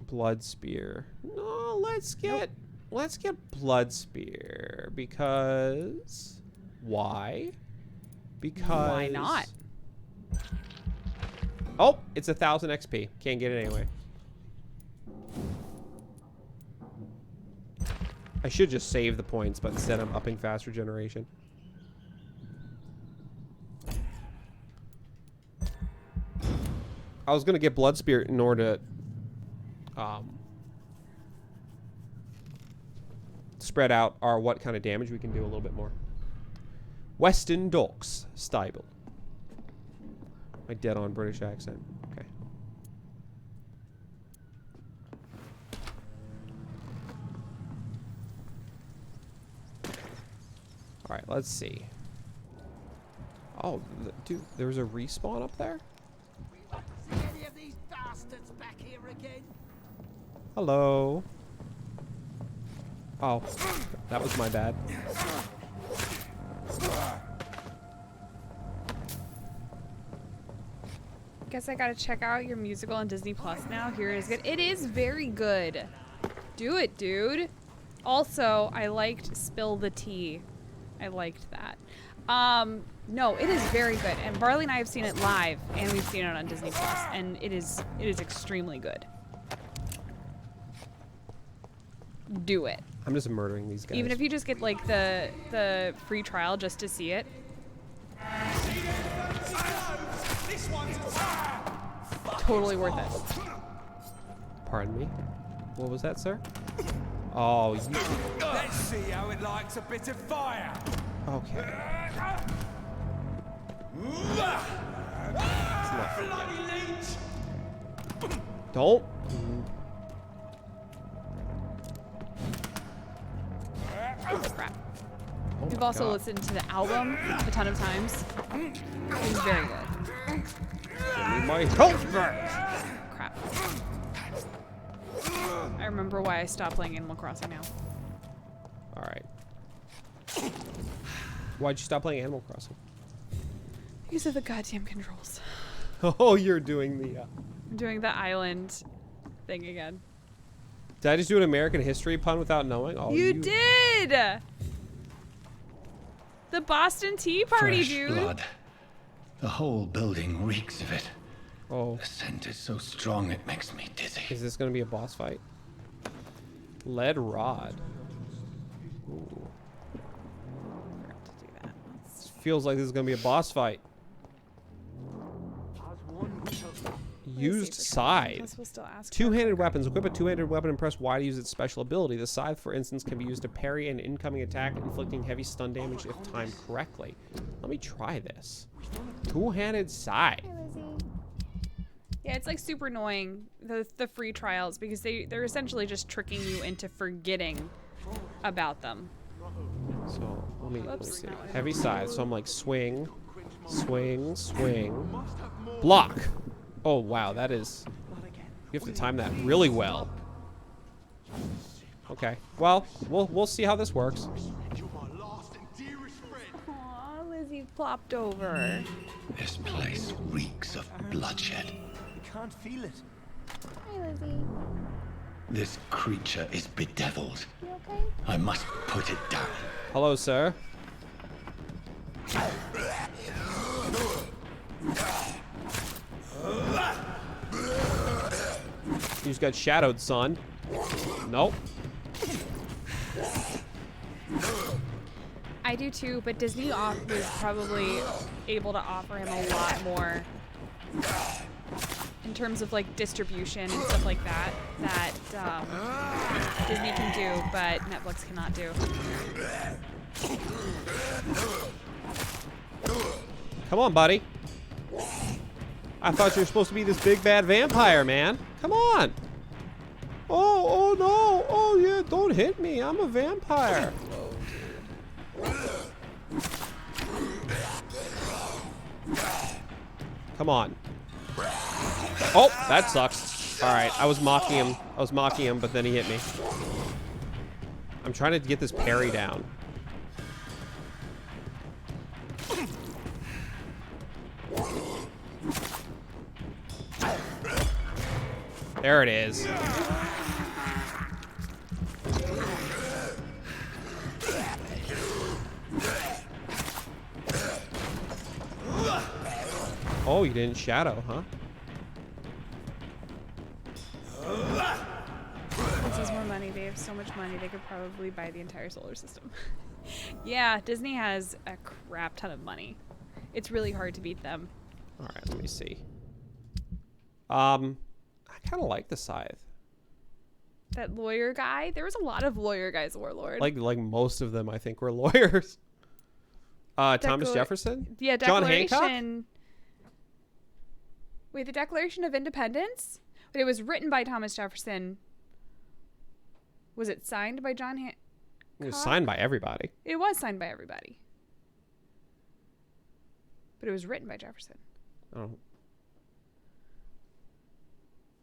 S1: Blood Spear. No, let's get Blood Spear because why? Because
S5: why not?
S1: Oh, it's 1,000 XP. Can't get it anyway. I should just save the points, but instead I'm upping faster generation. I was gonna get Blood Spear in order to spread out our what kind of damage we can do a little bit more. Weston Docks Stable. My dead-on British accent. Okay. All right, let's see. Oh, dude, there's a respawn up there?
S4: See any of these bastards back here again?
S1: Hello. Oh, that was my bad.
S5: Guess I gotta check out your musical on Disney Plus now. Here it is good. It is very good. Do it, dude. Also, I liked Spill the Tea. I liked that. No, it is very good. And Barley and I have seen it live, and we've seen it on Disney Plus, and it is extremely good. Do it.
S1: I'm just murdering these guys.
S5: Even if you just get like the free trial just to see it. Totally worth it.
S1: Pardon me? What was that, sir? Oh, you...
S7: Let's see how it likes a bit of fire.
S1: Okay.
S7: Bloody leech!
S1: Don't...
S5: Oh, crap.
S1: Oh
S5: We've also listened to the album a ton of times. It's very good.
S1: Give me my health back.
S5: Crap. I remember why I stopped playing Animal Crossing now.
S1: All right. Why'd you stop playing Animal Crossing?
S5: Because of the goddamn controls.
S1: Oh, you're doing the...
S5: I'm doing the island thing again.
S1: Did I just do an American history pun without knowing? Oh,
S5: you did! The Boston Tea Party,
S11: Fresh
S5: dude.
S11: blood. The whole building reeks of it.
S1: Oh.
S11: The scent is so strong it makes me dizzy.
S1: Is this going to be a boss fight? Lead rod. Ooh.
S5: Forgot to do that.
S1: Feels like this is going to be a boss fight. Used scythe. Two-handed weapons. Equip a two-handed weapon and press Y to use its special ability. The scythe, for instance, can be used to parry an incoming attack, inflicting heavy stun damage if timed correctly. Let me try this. Two-handed scythe.
S5: Yeah, it's like super annoying, the free trials, because they're essentially just tricking you into forgetting about them.
S1: So let me see. Heavy scythe. So I'm like swing, swing, swing, block. Oh wow, that is. You have to time that really well. Okay. Well, we'll see how this works.
S5: Aw, Lizzie plopped over.
S11: This place reeks of bloodshed.
S9: I can't feel it.
S5: Hi, Lizzie.
S11: This creature is bedeviled.
S5: You okay?
S11: I must put it down.
S1: Hello, sir. You just got shadowed, son. Nope.
S5: I do too, but Disney was probably able to offer him a lot more in terms of like distribution and stuff like that Disney can do, but Netflix cannot do.
S1: Come on, buddy. I thought you were supposed to be this big bad vampire, man. Come on. Oh no. Oh yeah, don't hit me. I'm a vampire. Come on. Oh, that sucks. All right, I was mocking him, but then he hit me. I'm trying to get this parry down. There it is. Oh, you didn't shadow, huh?
S5: This is more money. They have so much money, they could probably buy the entire solar system. Yeah, Disney has a crap ton of money. It's really hard to beat them.
S1: All right, let me see. I kind of like the scythe.
S5: That lawyer guy, there was a lot of lawyer guys, Warlord.
S1: Like most of them, I think, were lawyers. Thomas Jefferson?
S5: Yeah,
S1: John
S5: Declaration.
S1: Hancock?
S5: Wait, the Declaration of Independence? But it was written by Thomas Jefferson. Was it signed by John Hancock?
S1: It was signed by everybody.
S5: It was signed by everybody. But it was written by Jefferson.
S1: Oh.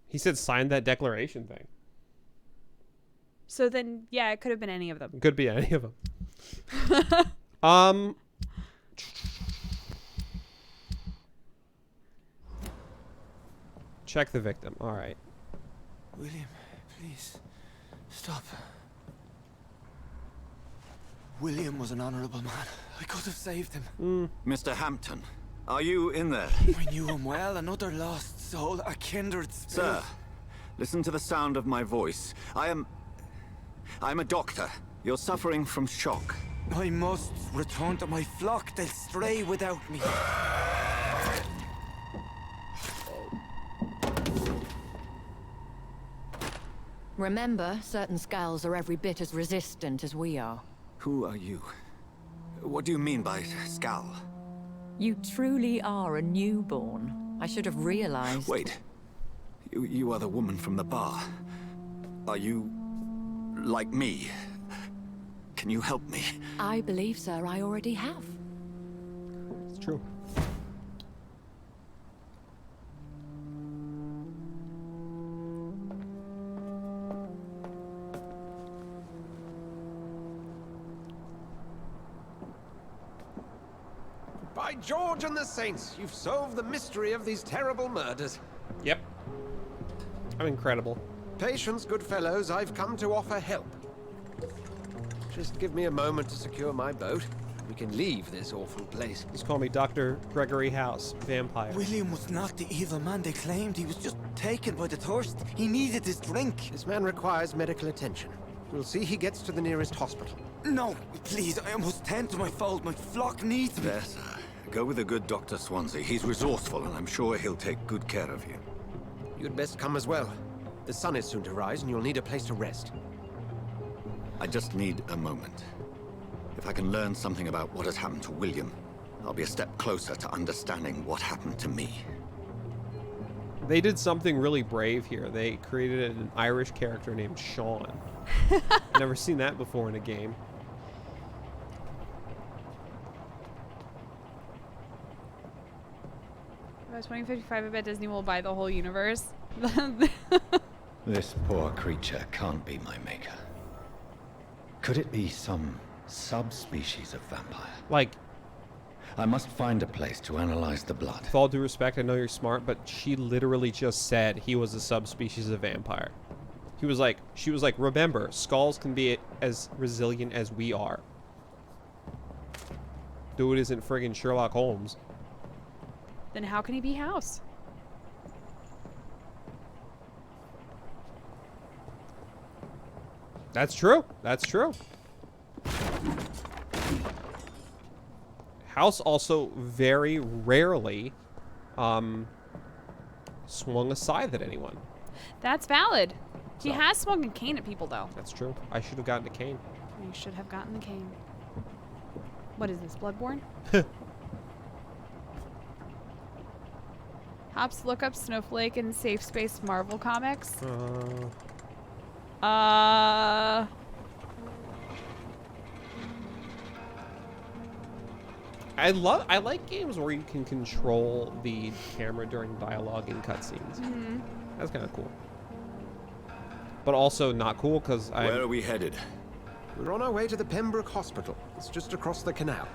S1: He said sign that declaration thing.
S5: So then, yeah, it could have been any of them.
S1: Could be any of them. Check the victim. All right.
S9: William, please, stop. William was an honorable man. I could have saved him.
S8: Mr. Hampton, are you in there?
S9: I knew him well, another lost soul, a kindred spirit.
S8: Sir, listen to the sound of my voice. I'm a doctor. You're suffering from shock.
S9: I must return to my flock. They'll stray without me.
S13: Remember, certain skulls are every bit as resistant as we are.
S8: Who are you? What do you mean by skull?
S13: You truly are a newborn. I should have realized.
S8: Wait. You are the woman from the bar. Are you like me? Can you help me?
S13: I believe, sir, I already have.
S1: It's true.
S14: By George and the Saints, you've solved the mystery of these terrible murders.
S1: Yep. I'm incredible.
S14: Patience, good fellows, I've come to offer help. Just give me a moment to secure my boat. We can leave this awful place.
S1: Just call me Dr. Gregory House, vampire.
S9: William was not the evil man they claimed. He was just taken by the thirst. He needed his drink.
S14: This man requires medical attention. We'll see he gets to the nearest hospital.
S9: No, please, I must tend to my fold. My flock needs me.
S8: There, sir. Go with the good Dr. Swansea. He's resourceful, and I'm sure he'll take good care of you.
S14: You'd best come as well. The sun is soon to rise, and you'll need a place to rest.
S8: I just need a moment. If I can learn something about what has happened to William, I'll be a step closer to understanding what happened to me.
S1: They did something really brave here. They created an Irish character named Sean. I've never seen that before in a game.
S5: By 2055, I bet Disney will buy the whole universe.
S11: This poor creature can't be my maker. Could it be some subspecies of vampire?
S1: Like,
S11: I must find a place to analyze the blood.
S1: with all due respect, I know you're smart, but she literally just said he was a subspecies of vampire. She was like, remember, skulls can be as resilient as we are. Dude isn't friggin' Sherlock Holmes.
S5: Then how can he be House?
S1: That's true. That's true. House also very rarely swung a scythe at anyone.
S5: That's valid. He
S1: So-
S5: has swung a cane at people, though.
S1: That's true. I should have gotten a cane.
S5: You should have gotten the cane. What is this, Bloodborne? Hops, look up Snowflake in Safe Space Marvel Comics.
S1: I like games where you can control the camera during dialogue in cutscenes. That's kind of cool. But also not cool because
S8: Where are we headed?
S14: We're on our way to the Pembroke Hospital. It's just across the canal.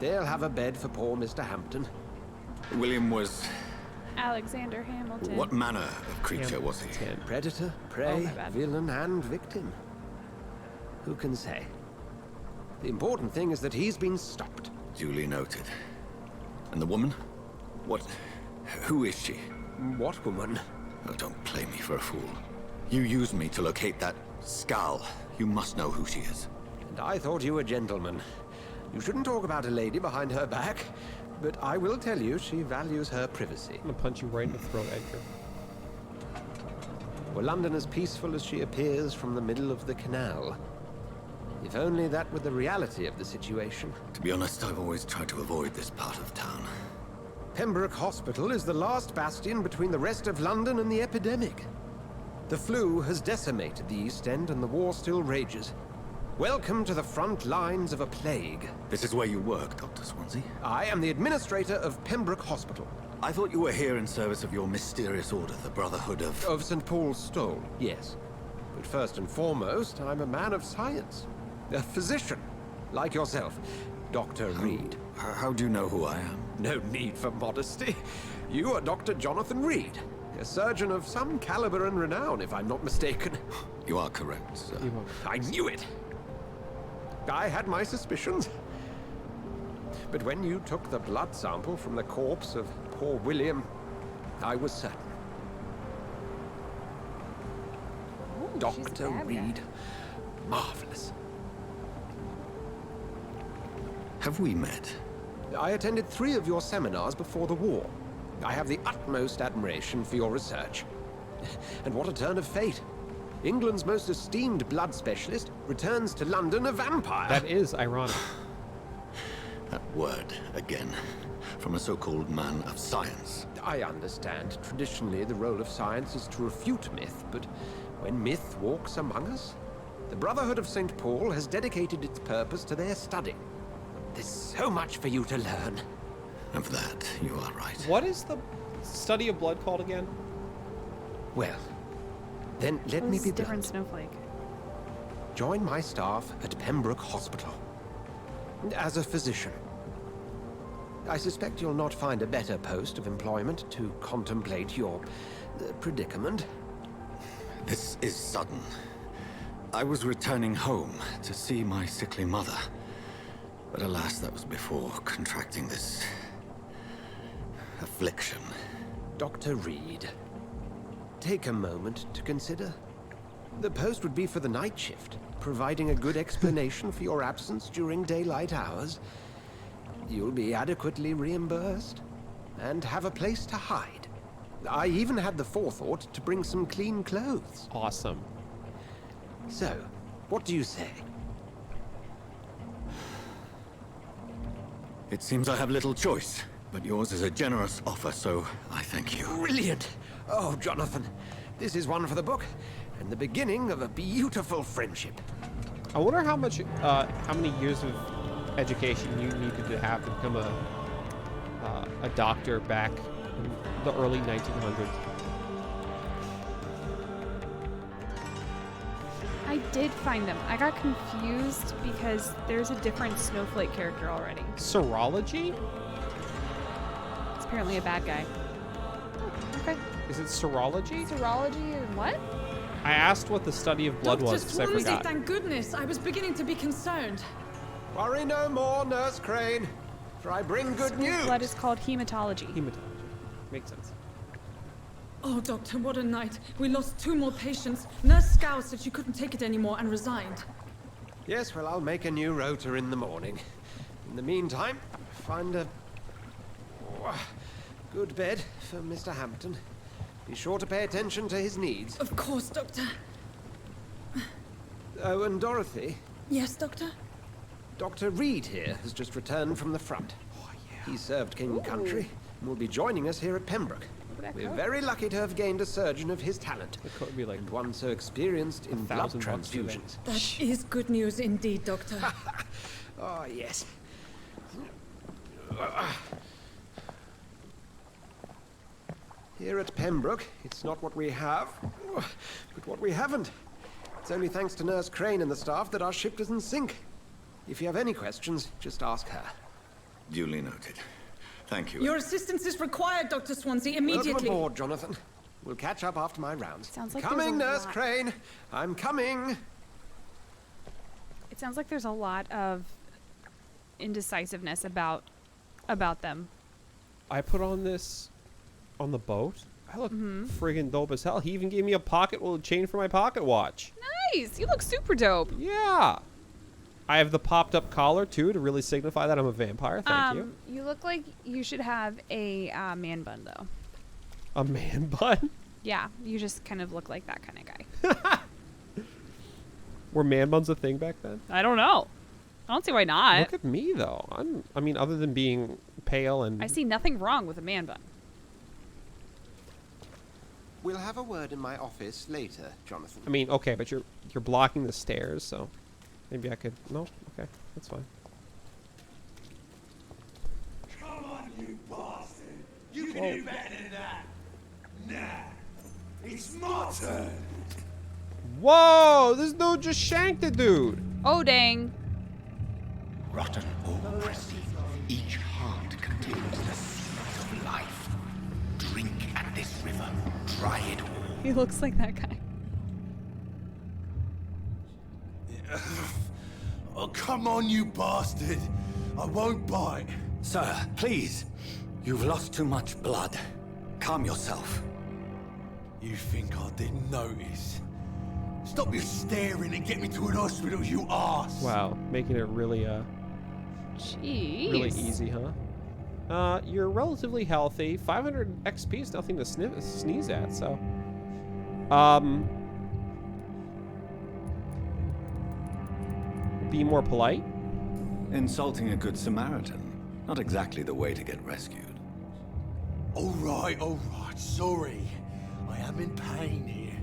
S14: They'll have a bed for poor Mr. Hampton.
S8: William was...
S5: Alexander Hamilton.
S8: What manner of creature was he?
S14: Predator,
S5: Oh,
S14: prey,
S5: my bad.
S14: villain, and victim. Who can say? The important thing is that he's been stopped.
S8: Duly noted. And the woman? What... who is she?
S14: What woman?
S8: Oh, don't play me for a fool. You used me to locate that skull. You must know who she is.
S14: And I thought you a gentleman. You shouldn't talk about a lady behind her back. But I will tell you, she values her privacy.
S1: I'm gonna punch you right in the throat, Edgar.
S14: Were London as peaceful as she appears from the middle of the canal? If only that were the reality of the situation.
S8: To be honest, I've always tried to avoid this part of town.
S14: Pembroke Hospital is the last bastion between the rest of London and the epidemic. The flu has decimated the East End and the war still rages. Welcome to the front lines of a plague.
S8: This is where you work, Dr. Swansea?
S14: I am the administrator of Pembroke Hospital.
S8: I thought you were here in service of your mysterious order, the Brotherhood of...
S14: Of St. Paul's Stole, yes. But first and foremost, I'm a man of science. A physician, like yourself, Dr. Reed.
S8: How do you know who I am?
S14: No need for modesty. You are Dr. Jonathan Reed, a surgeon of some caliber and renown, if I'm not mistaken.
S8: You are correct, sir.
S14: I knew it! I had my suspicions. But when you took the blood sample from the corpse of poor William, I was certain.
S5: Ooh,
S14: Dr. Reed. Marvelous.
S8: Have we met?
S14: I attended 3 of your seminars before the war. I have the utmost admiration for your research. And what a turn of fate. England's most esteemed blood specialist returns to London a vampire.
S1: That is ironic.
S8: That word, again. From a so-called man of science.
S14: I understand. Traditionally, the role of science is to refute myth, but when myth walks among us, The Brotherhood of St. Paul has dedicated its purpose to their study. There's so much for you to learn.
S8: Of that, you are right.
S1: What is the study of blood called again?
S14: Well, then let me be
S5: different
S14: blunt.
S5: snowflake.
S14: Join my staff at Pembroke Hospital. As a physician. I suspect you'll not find a better post of employment to contemplate your predicament.
S8: This is sudden. I was returning home to see my sickly mother. But alas, that was before contracting this affliction.
S14: Dr. Reed, take a moment to consider. The post would be for the night shift, providing a good explanation for your absence during daylight hours. You'll be adequately reimbursed and have a place to hide. I even had the forethought to bring some clean clothes.
S1: Awesome.
S14: So, what do you say?
S8: It seems I have little choice, but yours is a generous offer, so I thank you.
S14: Brilliant! Oh, Jonathan, this is one for the book, and the beginning of a beautiful friendship.
S1: I wonder how many years of education you needed to have to become a doctor back in the early 1900s.
S5: I did find them. I got confused because there's a different snowflake character already.
S1: Serology?
S5: It's apparently a bad guy. Okay.
S1: Is it serology?
S5: Serology and what?
S1: I asked what the study of blood was because I forgot.
S15: Thank goodness. I was beginning to be concerned.
S14: Worry no more, Nurse Crane, for I bring good news.
S5: Blood is called hematology.
S1: Hematology. Makes sense.
S15: Oh, Doctor, what a night. We lost 2 more patients. Nurse Scow said she couldn't take it anymore and resigned.
S14: Yes, well, I'll make a new rota in the morning. In the meantime, find a good bed for Mr. Hampton. Be sure to pay attention to his needs.
S15: Of course, Doctor.
S14: Oh, and Dorothy.
S15: Yes, Doctor?
S14: Dr. Reed here has just returned from the front. Oh, yeah. He served King Country and will be joining us here at Pembroke. We're very lucky to have gained a surgeon of his talent, and one so experienced in blood transfusions.
S15: That is good news indeed, Doctor.
S14: Oh, yes. Here at Pembroke, it's not what we have, but what we haven't. It's only thanks to Nurse Crane and the staff that our ship doesn't sink. If you have any questions, just ask her.
S8: Duly noted. Thank you.
S15: Your assistance is required, Dr. Swansea, immediately.
S14: Welcome aboard, Jonathan. We'll catch up after my rounds.
S5: Sounds like
S14: coming,
S5: there's a
S14: Nurse
S5: lot.
S14: Crane. I'm coming.
S5: It sounds like there's a lot of indecisiveness about them.
S1: I put on this on the boat. I look friggin' dope as hell. He even gave me a pocket chain for my pocket watch.
S5: Nice! You look super dope.
S1: Yeah. I have the popped up collar too to really signify that I'm a vampire. Thank you.
S5: You look like you should have a man bun though.
S1: A man bun?
S5: Yeah, you just kind of look like that kind of guy.
S1: Were man buns a thing back then?
S5: I don't know. I don't see why not.
S1: Look at me though. I mean, other than being pale and
S5: I see nothing wrong with a man bun.
S14: We'll have a word in my office later, Jonathan.
S1: I mean, okay, but you're blocking the stairs, so maybe I could. No, okay, that's fine.
S4: Come on, you bastard! You can do better than that! Nah, it's my turn!
S1: Whoa! This dude just shanked the dude.
S5: Oh dang!
S3: Rotten or oppressive, each heart contains the seeds of life. Drink at this river, try it all.
S5: He looks like that guy.
S4: Oh, come on, you bastard! I won't bite.
S8: Sir, please. You've lost too much blood. Calm yourself.
S4: You think I didn't notice? Stop your staring and get me to an hospital, you arse!
S1: Wow, making it really
S5: Jeez.
S1: really easy, huh? You're relatively healthy. 500 XP is nothing to sneeze at, so. Be more polite.
S8: Insulting a good Samaritan. Not exactly the way to get rescued.
S4: All right, sorry. I am in pain here.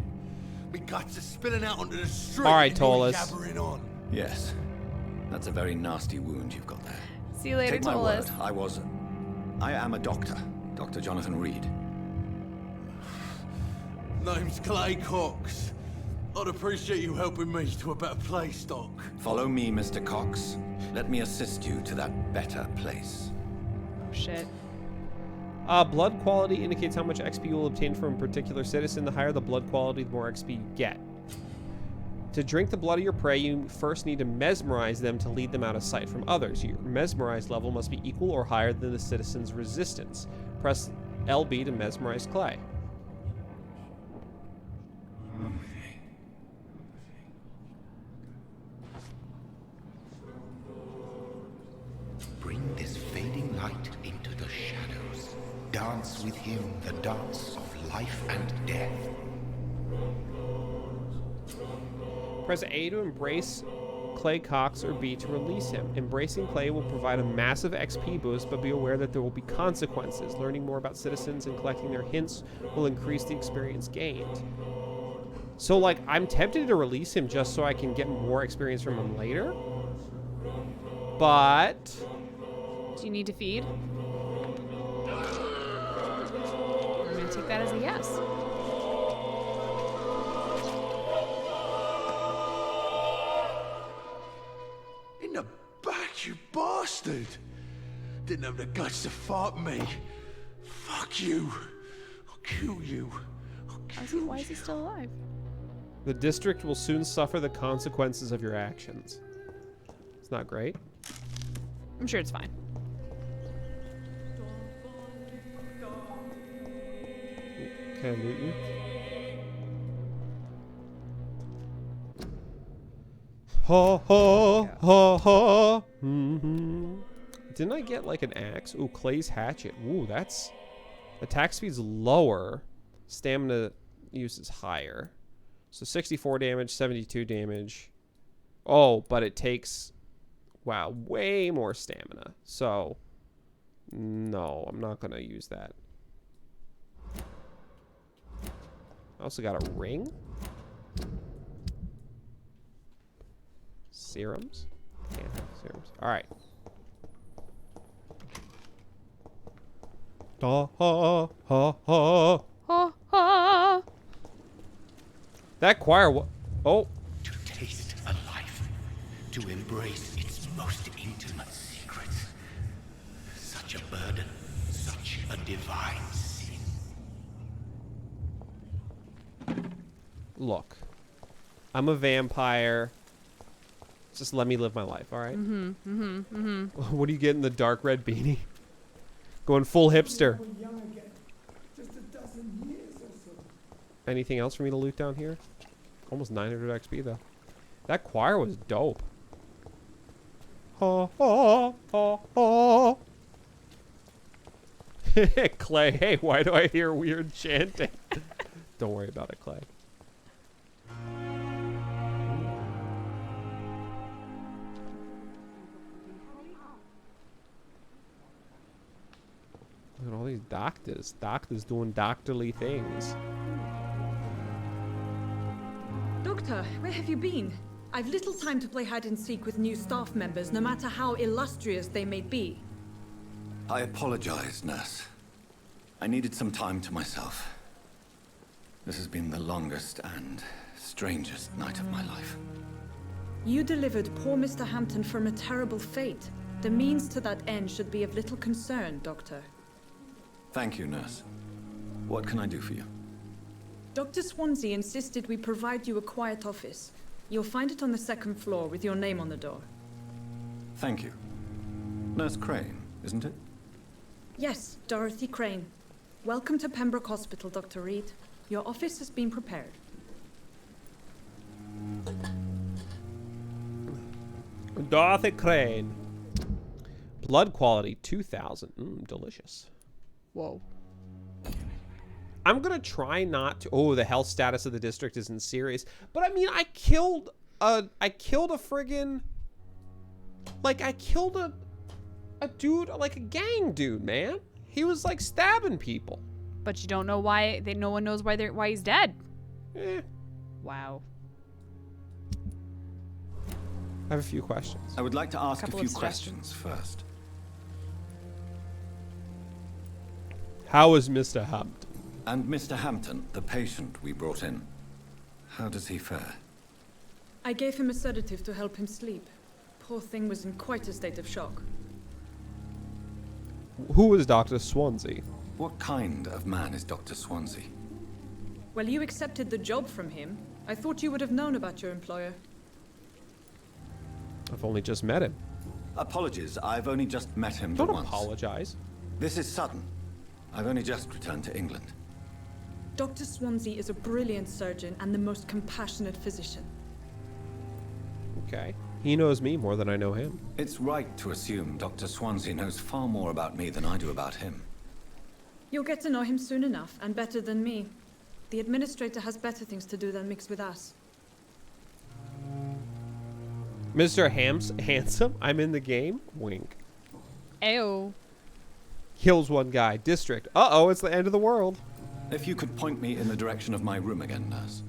S4: Me guts are spilling out onto the street.
S1: All right,
S4: and you're
S1: Tolas.
S4: jabbering on.
S8: Yes. That's a very nasty wound you've got there.
S5: See you later,
S8: Take my word,
S5: Tolas.
S8: I am a doctor. Dr. Jonathan Reed.
S4: Name's Clay Cox. I'd appreciate you helping me to a better place, Doc.
S8: Follow me, Mr. Cox. Let me assist you to that better place.
S5: Oh, shit.
S1: Blood quality indicates how much XP you will obtain from a particular citizen. The higher the blood quality, the more XP you get. To drink the blood of your prey, you first need to mesmerize them to lead them out of sight from others. Your mesmerized level must be equal or higher than the citizen's resistance. Press LB to mesmerize Clay.
S3: Bring this fading light into the shadows. Dance with him the dance of life and death.
S1: Press A to embrace Clay Cox or B to release him. Embracing Clay will provide a massive XP boost, but be aware that there will be consequences. Learning more about citizens and collecting their hints will increase the experience gained. So, like, I'm tempted to release him just so I can get more experience from him later. But...
S5: Do you need to feed? I'm gonna take that as a yes.
S4: In the back, you bastard! Didn't have the guts to fight me. Fuck you. I'll kill you.
S5: Why is he still alive?
S1: the district will soon suffer the consequences of your actions. It's not great.
S5: I'm sure it's fine.
S1: Can I loot you? Ha ha ha ha. Didn't I get like an axe? Ooh, Clay's hatchet. Ooh, that's attack speed's lower. Stamina use is higher. So 64 damage, 72 damage. Oh, but it takes, wow, way more stamina. So no, I'm not gonna use that. I also got a ring. Serums? Can't have serums. Alright. Ha ha ha ha.
S5: Ha ha.
S1: That choir oh.
S3: To taste a life. To embrace its most intimate secrets. Such a burden. Such a divine sin.
S1: Look. I'm a vampire. Just let me live my life, alright? What do you get in the dark red beanie? Going full hipster. Anything else for me to loot down here? Almost 900 XP though. That choir was dope. Ha ha ha ha. Clay, hey, why do I hear weird chanting? Don't worry about it, Clay. Look at all these doctors. Doctors doing doctorly things.
S15: Doctor, where have you been? I've little time to play hide and seek with new staff members, no matter how illustrious they may be.
S8: I apologize, nurse. I needed some time to myself. This has been the longest and strangest night of my life.
S15: You delivered poor Mr. Hampton from a terrible fate. The means to that end should be of little concern, Doctor.
S8: Thank you, nurse. What can I do for you?
S15: Dr. Swansea insisted we provide you a quiet office. You'll find it on the second floor with your name on the door.
S8: Thank you. Nurse Crane, isn't it?
S15: Yes, Dorothy Crane. Welcome to Pembroke Hospital, Dr. Reed. Your office has been prepared.
S1: Dorothy Crane. Blood quality 2000. Delicious.
S5: Whoa.
S1: I'm gonna try not to. Oh, the health status of the district isn't serious. But I mean, I killed a friggin'. Like, I killed a dude, like a gang dude, man. He was like stabbing people.
S5: But you don't know why. No one knows why he's dead.
S1: Eh.
S5: Wow.
S1: I have a few questions.
S11: I would like to ask a
S5: Couple
S11: few
S5: of
S11: questions first.
S1: How is Mr. Hampton?
S11: And Mr. Hampton, the patient we brought in, how does he fare?
S15: I gave him a sedative to help him sleep. Poor thing was in quite a state of shock.
S1: Who is Dr. Swansea?
S11: What kind of man is Dr. Swansea?
S15: Well, you accepted the job from him. I thought you would have known about your employer.
S1: I've only just met him.
S11: Apologies, I've only just met him
S1: Don't
S11: once.
S1: apologize.
S11: This is sudden. I've only just returned to England.
S15: Dr. Swansea is a brilliant surgeon and the most compassionate physician.
S1: Okay. He knows me more than I know him.
S11: It's right to assume Dr. Swansea knows far more about me than I do about him.
S15: You'll get to know him soon enough, and better than me. The administrator has better things to do than mix with us.
S1: Mr. Handsome, I'm in the game. Wink.
S5: Ew.
S1: Kills one guy. District. Uh-oh, it's the end of the world.
S11: If you could point me in the direction of my room again, nurse.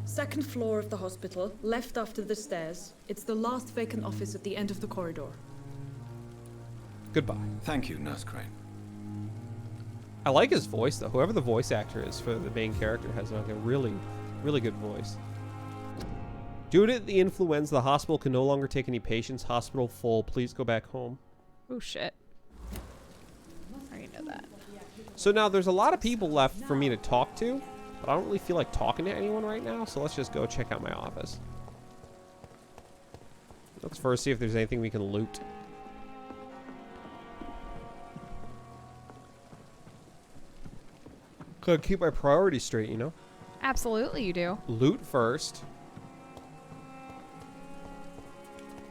S15: Second floor of the hospital, left after the stairs. It's the last vacant office at the end of the corridor.
S1: Goodbye.
S11: Thank you, Nurse Crane.
S1: I like his voice, though. Whoever the voice actor is for the main character has like a really, really good voice. Due to the influenza, the hospital can no longer take any patients. Hospital full. Please go back home.
S5: Oh, shit. I already know that.
S1: So now there's a lot of people left for me to talk to, but I don't really feel like talking to anyone right now, so let's just go check out my office. Let's first see if there's anything we can loot. Gotta keep my priorities straight, you know?
S5: Absolutely, you do.
S1: Loot first.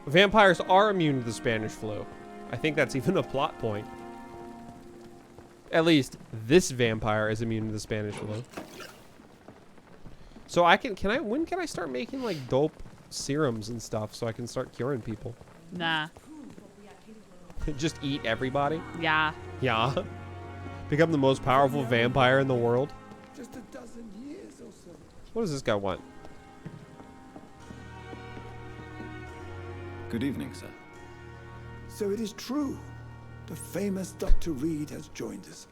S1: Vampires are immune to the Spanish flu. I think that's even a plot point. At least this vampire is immune to the Spanish flu. So when can I start making like dope serums and stuff so I can start curing people?
S5: Nah.
S1: Just eat everybody?
S5: Yeah.
S1: Yeah. Become the most powerful vampire in the world?
S4: Just a dozen years or so.
S1: What does this guy want?
S11: Good evening, sir.
S4: So it is true. The famous Dr. Reed has joined us.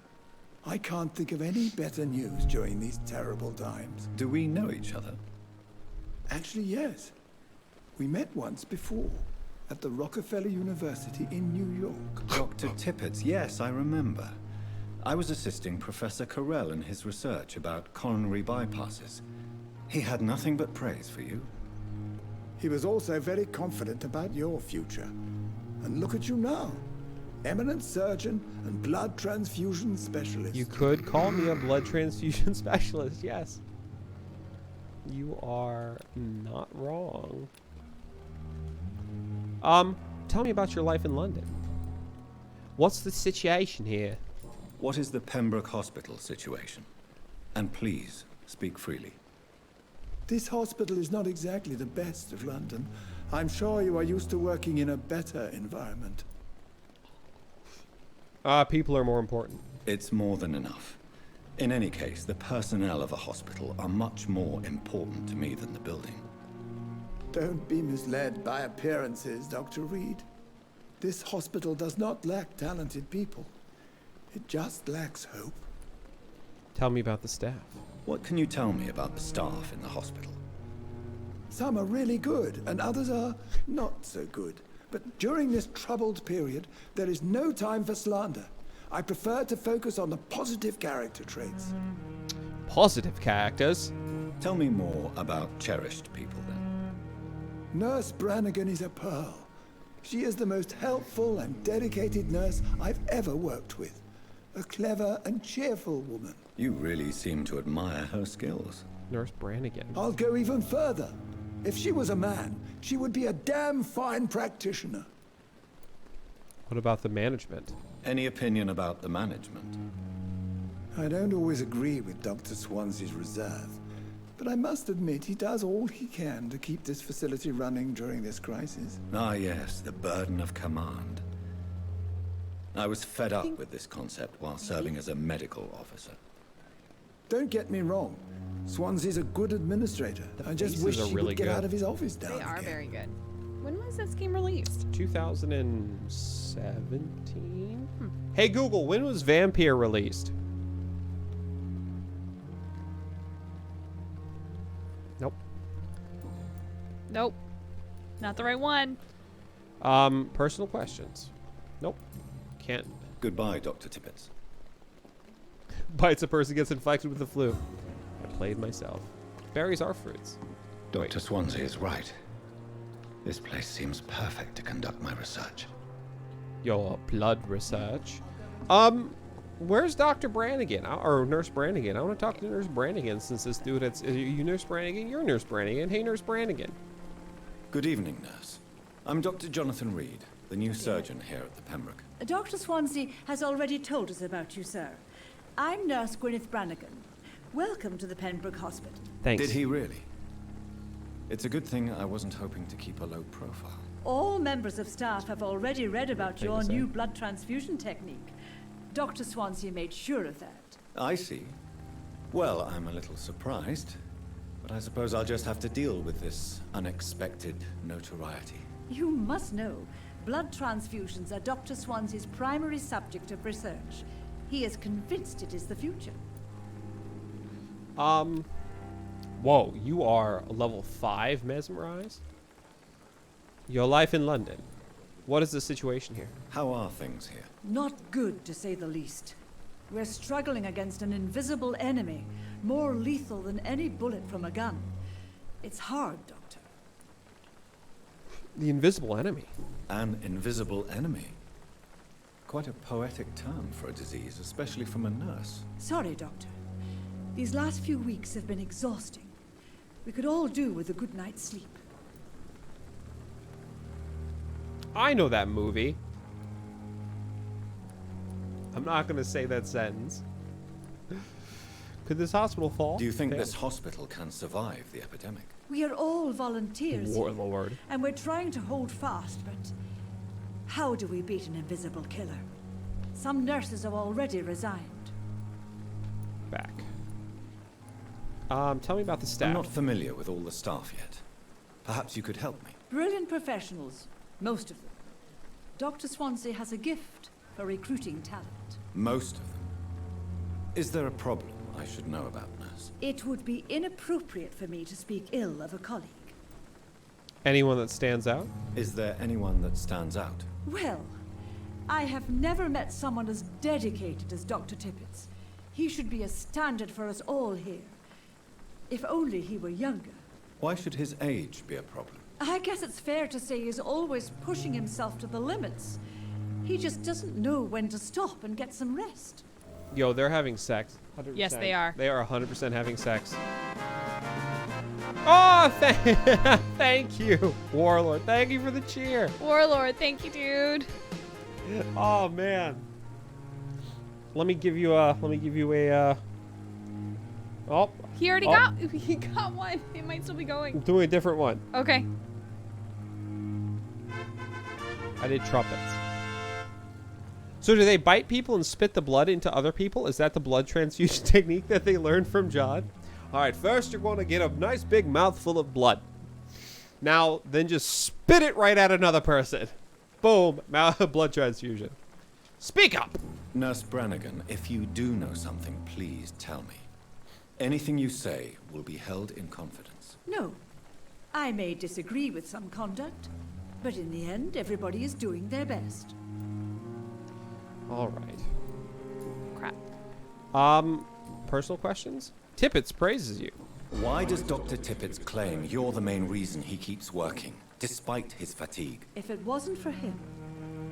S4: I can't think of any better news during these terrible times.
S11: Do we know each other?
S4: Actually, yes. We met once before at the Rockefeller University in New York.
S11: Dr. Tippett, yes, I remember. I was assisting Professor Carell in his research about coronary bypasses. He had nothing but praise for you.
S4: He was also very confident about your future. And look at you now. Eminent surgeon and blood transfusion specialist.
S1: You could call me a blood transfusion specialist, yes. You are not wrong. Tell me about your life in London. What's the situation here?
S11: What is the Pembroke Hospital situation? And please, speak freely.
S4: This hospital is not exactly the best of London. I'm sure you are used to working in a better environment.
S1: People are more important.
S11: It's more than enough. In any case, the personnel of a hospital are much more important to me than the building.
S4: Don't be misled by appearances, Dr. Reed. This hospital does not lack talented people. It just lacks hope.
S1: Tell me about the staff.
S11: What can you tell me about the staff in the hospital?
S4: Some are really good, and others are not so good. But during this troubled period, there is no time for slander. I prefer to focus on the positive character traits.
S1: Positive characters?
S11: Tell me more about cherished people, then.
S4: Nurse Brannigan is a pearl. She is the most helpful and dedicated nurse I've ever worked with. A clever and cheerful woman.
S11: You really seem to admire her skills.
S1: Nurse Brannigan.
S4: I'll go even further. If she was a man, she would be a damn fine practitioner.
S1: What about the management?
S11: Any opinion about the management?
S4: I don't always agree with Dr. Swansea's reserve, but I must admit he does all he can to keep this facility running during this crisis.
S11: Ah, yes, the burden of command. I was fed up with this concept while serving as a medical officer.
S4: Don't get me wrong. Swansea's a good administrator. I just
S1: faces
S4: wish
S1: are
S4: he
S1: really
S4: would get
S1: good.
S4: out of his office now.
S5: They are very good. When was this game released?
S1: 2017. Hey Google, when was Vampyr released? Nope.
S5: Nope. Not the right one.
S1: Personal questions. Nope. Can't.
S11: Goodbye, Dr. Tippett.
S1: Bites a person, gets infected with the flu. I played myself. Berries are fruits.
S11: Dr. Swansea is right. This place seems perfect to conduct my research.
S1: Your blood research. Where's Dr. Brannigan? Or Nurse Brannigan? I want to talk to Nurse Brannigan since this dude, you Nurse Brannigan? You're Nurse Brannigan. Hey, Nurse Brannigan.
S11: Good evening, nurse. I'm Dr. Jonathan Reed, the new surgeon here at the Pembroke.
S16: Dr. Swansea has already told us about you, sir. I'm Nurse Gwyneth Brannigan. Welcome to the Pembroke Hospital.
S1: Thanks.
S11: Did he really? It's a good thing I wasn't hoping to keep a low profile.
S16: All members of staff have already read about your new blood transfusion technique. Dr. Swansea made sure of that.
S11: I see. Well, I'm a little surprised, but I suppose I'll just have to deal with this unexpected notoriety.
S16: You must know, blood transfusions are Dr. Swansea's primary subject of research. He is convinced it is the future.
S1: Whoa, you are level 5 mesmerized? Your life in London. What is the situation here?
S11: How are things here?
S16: Not good, to say the least. We're struggling against an invisible enemy, more lethal than any bullet from a gun. It's hard, Doctor.
S1: The invisible enemy.
S11: An invisible enemy? Quite a poetic term for a disease, especially from a nurse.
S16: Sorry, Doctor. These last few weeks have been exhausting. We could all do with a good night's sleep.
S1: I know that movie. I'm not going to say that sentence. Could this hospital fall?
S11: Do you think this hospital can survive the epidemic?
S16: We are all volunteers here,
S1: Warlord.
S16: and we're trying to hold fast, but how do we beat an invisible killer? Some nurses have already resigned.
S1: Back. Tell me about the staff.
S11: I'm not familiar with all the staff yet. Perhaps you could help me.
S16: Brilliant professionals, most of them. Dr. Swansea has a gift for recruiting talent.
S11: Most of them. Is there a problem I should know about, nurse?
S16: It would be inappropriate for me to speak ill of a colleague.
S1: Anyone that stands out?
S11: Is there anyone that stands out?
S16: Well, I have never met someone as dedicated as Dr. Tippett's. He should be a standard for us all here. If only he were younger.
S11: Why should his age be a problem?
S16: I guess it's fair to say he's always pushing himself to the limits. He just doesn't know when to stop and get some rest.
S1: Yo, they're having sex. 100%.
S5: Yes, they are.
S1: They are 100% having sex. Oh, thank you, Warlord. Thank you for the cheer.
S5: Warlord, thank you, dude.
S1: Oh man. Let me give you a. Oh.
S5: He already got one. It might still be going.
S1: I'm doing a different one.
S5: Okay.
S1: I did trumpets. So do they bite people and spit the blood into other people? Is that the blood transfusion technique that they learned from John? All right, first you're going to get a nice big mouthful of blood. Now, then just spit it right at another person. Boom, blood transfusion. Speak up!
S11: Nurse Brannigan, if you do know something, please tell me. Anything you say will be held in confidence.
S16: No. I may disagree with some conduct, but in the end, everybody is doing their best.
S1: All right.
S5: Crap.
S1: Personal questions? Tippett praises you.
S11: Why does Dr. Tippett claim you're the main reason he keeps working, despite his fatigue?
S16: If it wasn't for him,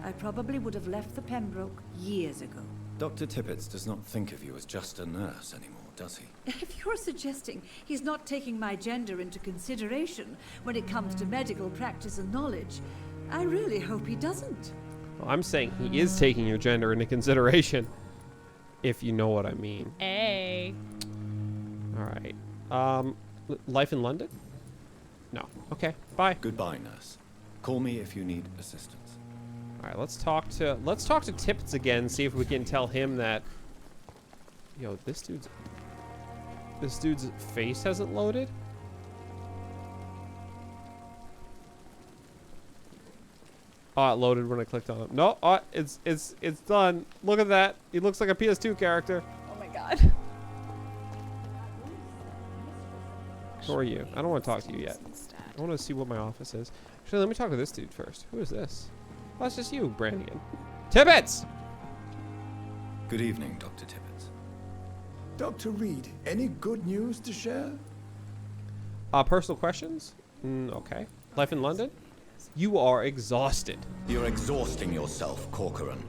S16: I probably would have left the Pembroke years ago.
S11: Dr. Tippett does not think of you as just a nurse anymore, does he?
S16: If you're suggesting he's not taking my gender into consideration when it comes to medical practice and knowledge, I really hope he doesn't.
S1: Well, I'm saying he is taking your gender into consideration, if you know what I mean.
S5: Hey.
S1: All right. Life in London? No. Okay. Bye.
S11: Goodbye, nurse. Call me if you need assistance.
S1: All right. Let's talk to Tippett again. See if we can tell him that. Yo, this This dude's face hasn't loaded. Oh, it loaded when I clicked on it. No, oh, it's done. Look at that. He looks like a PS2 character.
S5: Oh my god.
S1: Who are you? I don't want to talk to you yet. I want to see what my office is. Actually, let me talk to this dude first. Who is this? Oh, it's just you, Brannigan. Tippets!
S11: Good evening, Dr. Tippets.
S4: Dr. Reed, any good news to share?
S1: Personal questions? Okay. Life in London? You are exhausted.
S8: You're exhausting yourself, Corcoran.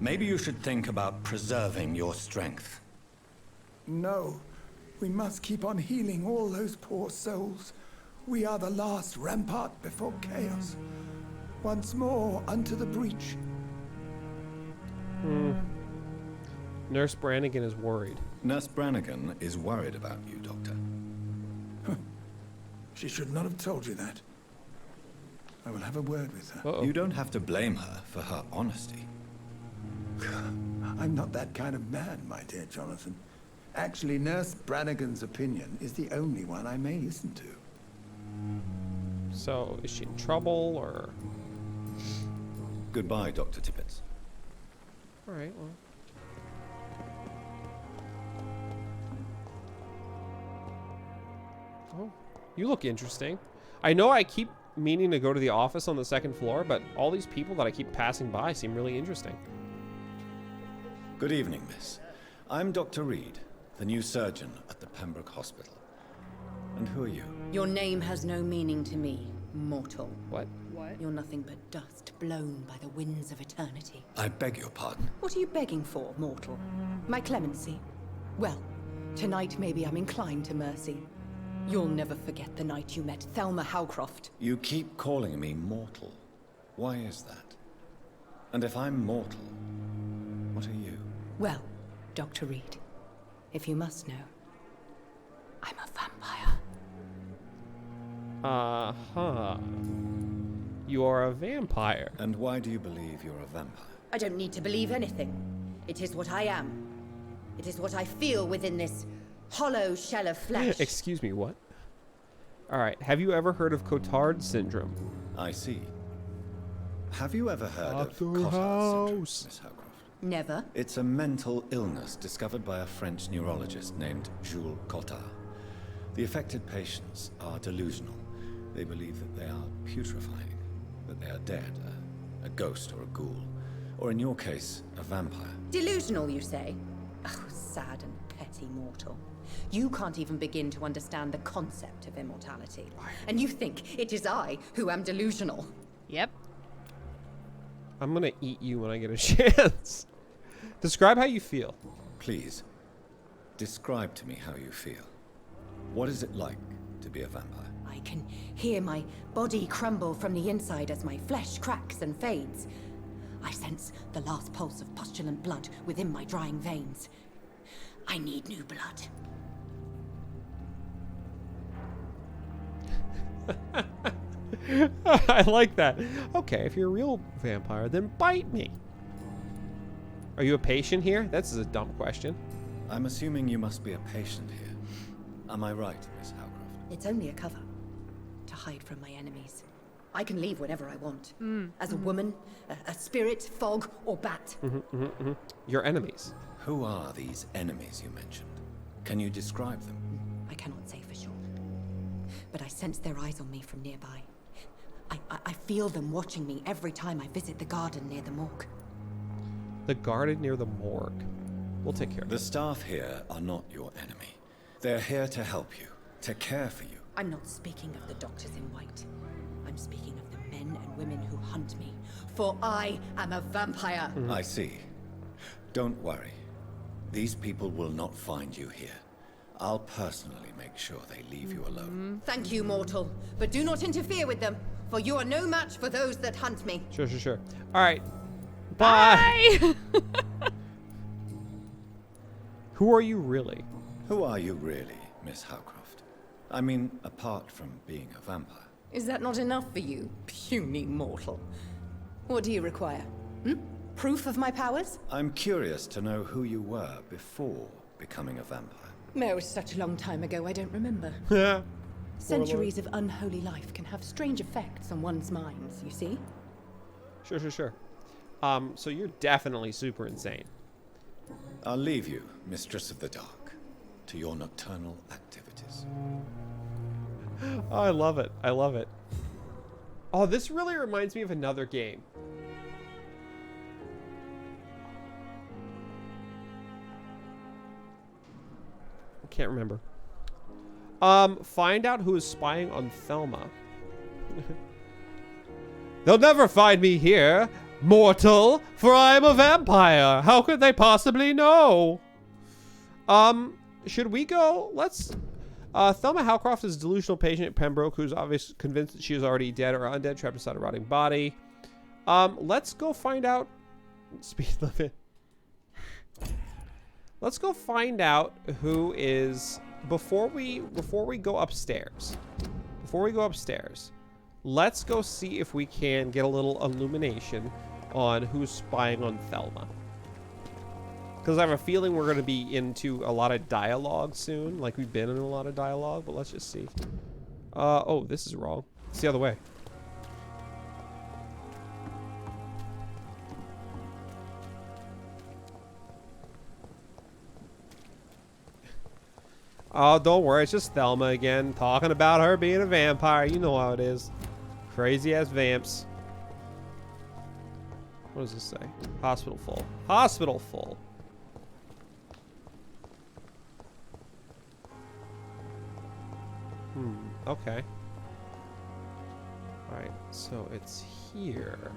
S8: Maybe you should think about preserving your strength.
S4: No. We must keep on healing all those poor souls. We are the last rampart before chaos. Once more, unto the breach.
S1: Nurse Brannigan is worried.
S11: Nurse Brannigan is worried about you, Doctor.
S4: She should not have told you that. I will have a word with her.
S11: You don't have to blame her for her honesty.
S4: I'm not that kind of man, my dear Jonathan. Actually, Nurse Brannigan's opinion is the only one I may listen to.
S1: So, is she in trouble, or...?
S11: Goodbye, Dr. Tippets.
S1: Alright, well... Oh, you look interesting. I know I keep meaning to go to the office on the second floor, but all these people that I keep passing by seem really interesting.
S11: Good evening, miss. I'm Dr. Reed, the new surgeon at the Pembroke Hospital. And who are you?
S17: Your name has no meaning to me, mortal.
S1: What?
S17: What? You're nothing but dust blown by the winds of eternity.
S11: I beg your pardon.
S17: What are you begging for, mortal? My clemency? Well, tonight maybe I'm inclined to mercy. You'll never forget the night you met Thelma Howcroft.
S11: You keep calling me mortal. Why is that? And if I'm mortal, what are you?
S17: Well, Dr. Reed, if you must know, I'm a vampire.
S1: Uh-huh. You are a vampire.
S11: And why do you believe you're a vampire?
S17: I don't need to believe anything. It is what I am. It is what I feel within this hollow shell of flesh.
S1: Excuse me, what? Alright, have you ever heard of Cotard syndrome?
S11: I see. Have you ever heard of Cotard syndrome, Miss Howcroft?
S17: Never.
S11: It's a mental illness discovered by a French neurologist named Jules Cotard. The affected patients are delusional. They believe that they are putrefying, that they are dead, a ghost or a ghoul, or in your case, a vampire.
S17: Delusional, you say? Oh, sad and petty mortal. You can't even begin to understand the concept of immortality. And you think it is I who am delusional.
S5: Yep.
S1: I'm gonna eat you when I get a chance. Describe how you feel.
S11: Please, describe to me how you feel. What is it like to be a vampire?
S17: I can hear my body crumble from the inside as my flesh cracks and fades. I sense the last pulse of pustulant blood within my drying veins. I need new blood.
S1: I like that. Okay, if you're a real vampire, then bite me. Are you a patient here? That's a dumb question.
S11: I'm assuming you must be a patient here. Am I right, Miss Howcroft?
S17: It's only a cover. To hide from my enemies. I can leave whenever I want. As a woman, a spirit, fog, or bat.
S1: Your enemies.
S11: Who are these enemies you mentioned? Can you describe them?
S17: I cannot say for sure. But I sense their eyes on me from nearby. I feel them watching me every time I visit the garden near the morgue.
S1: The garden near the morgue. We'll take care of it.
S11: The staff here are not your enemy. They're here to help you, to care for you.
S17: I'm not speaking of the doctors in white. I'm speaking of the men and women who hunt me. For I am a vampire.
S11: I see. Don't worry. These people will not find you here. I'll personally make sure they leave you alone.
S17: Thank you, mortal. But do not interfere with them, for you are no match for those that hunt me.
S1: Sure. All right. Bye. Who are you really?
S11: Who are you really, Miss Howcroft? I mean, apart from being a vampire.
S17: Is that not enough for you, puny mortal? What do you require? Proof of my powers?
S11: I'm curious to know who you were before becoming a vampire.
S10: It was such a long time ago, I don't remember.
S1: Yeah.
S10: Centuries of unholy life can have strange effects on one's minds, you see?
S1: Sure. So you're definitely super insane.
S11: I'll leave you, Mistress of the Dark, to your nocturnal activities.
S1: Oh, I love it. Oh, this really reminds me of another game. I can't remember. Find out who is spying on Thelma. They'll never find me here, mortal, for I am a vampire. How could they possibly know? Should we go? Let's... Thelma Howcroft is a delusional patient at Pembroke who's obviously convinced that she is already dead or undead, trapped inside a rotting body. Let's go find out... Speed limit. Let's go find out who is... Before we go upstairs. Let's go see if we can get a little illumination on who's spying on Thelma. Because I have a feeling we're going to be into a lot of dialogue soon. Like we've been in a lot of dialogue, but let's just see. Oh, this is wrong. It's the other way. Oh, don't worry. It's just Thelma again, talking about her being a vampire. You know how it is. Crazy ass vamps. What does this say? Hospital full. Hospital full. Okay. Alright, so it's here.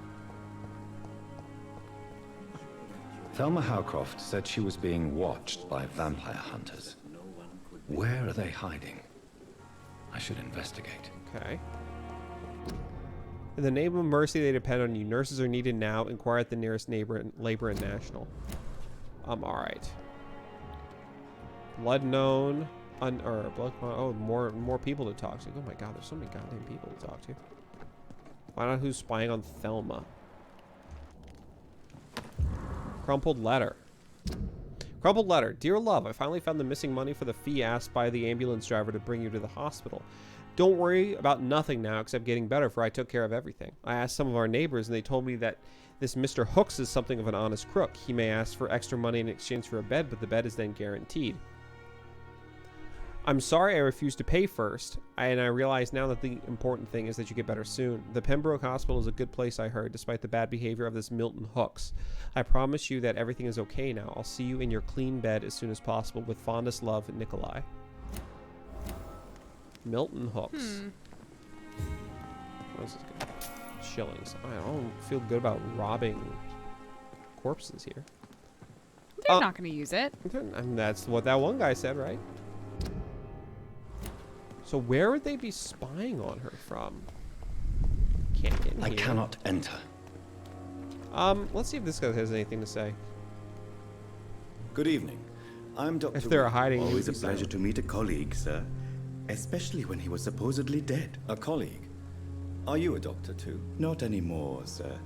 S11: Thelma Howcroft said she was being watched by vampire hunters. Where are they hiding? I should investigate.
S1: Okay. In the name of mercy, they depend on you. Nurses are needed now. Inquire at the nearest neighbor and Labor and National. Alright. Blood known. More people to talk to. Oh my god, there's so many goddamn people to talk to. Find out who's spying on Thelma. Crumpled letter. Crumpled letter. Dear love, I finally found the missing money for the fee asked by the ambulance driver to bring you to the hospital. Don't worry about nothing now except getting better, for I took care of everything. I asked some of our neighbors and they told me that this Mr. Hooks is something of an honest crook. He may ask for extra money in exchange for a bed, but the bed is then guaranteed. I'm sorry I refused to pay first, and I realize now that the important thing is that you get better soon. The Pembroke Hospital is a good place, I heard, despite the bad behavior of this Milton Hooks. I promise you that everything is okay now. I'll see you in your clean bed as soon as possible. With fondest love, Nikolai. Milton Hooks. What is this guy? Shillings. I don't feel good about robbing corpses here.
S5: They're not going to use it.
S1: I mean, that's what that one guy said, right? So where would they be spying on her from? Can't get in here.
S11: I cannot enter.
S1: Let's see if this guy has anything to say.
S11: Good evening. I'm Dr.
S1: If they're hiding,
S18: always a pleasure to meet a colleague, sir. Especially when he was supposedly dead.
S11: A colleague? Are you a doctor too?
S18: Not anymore, sir.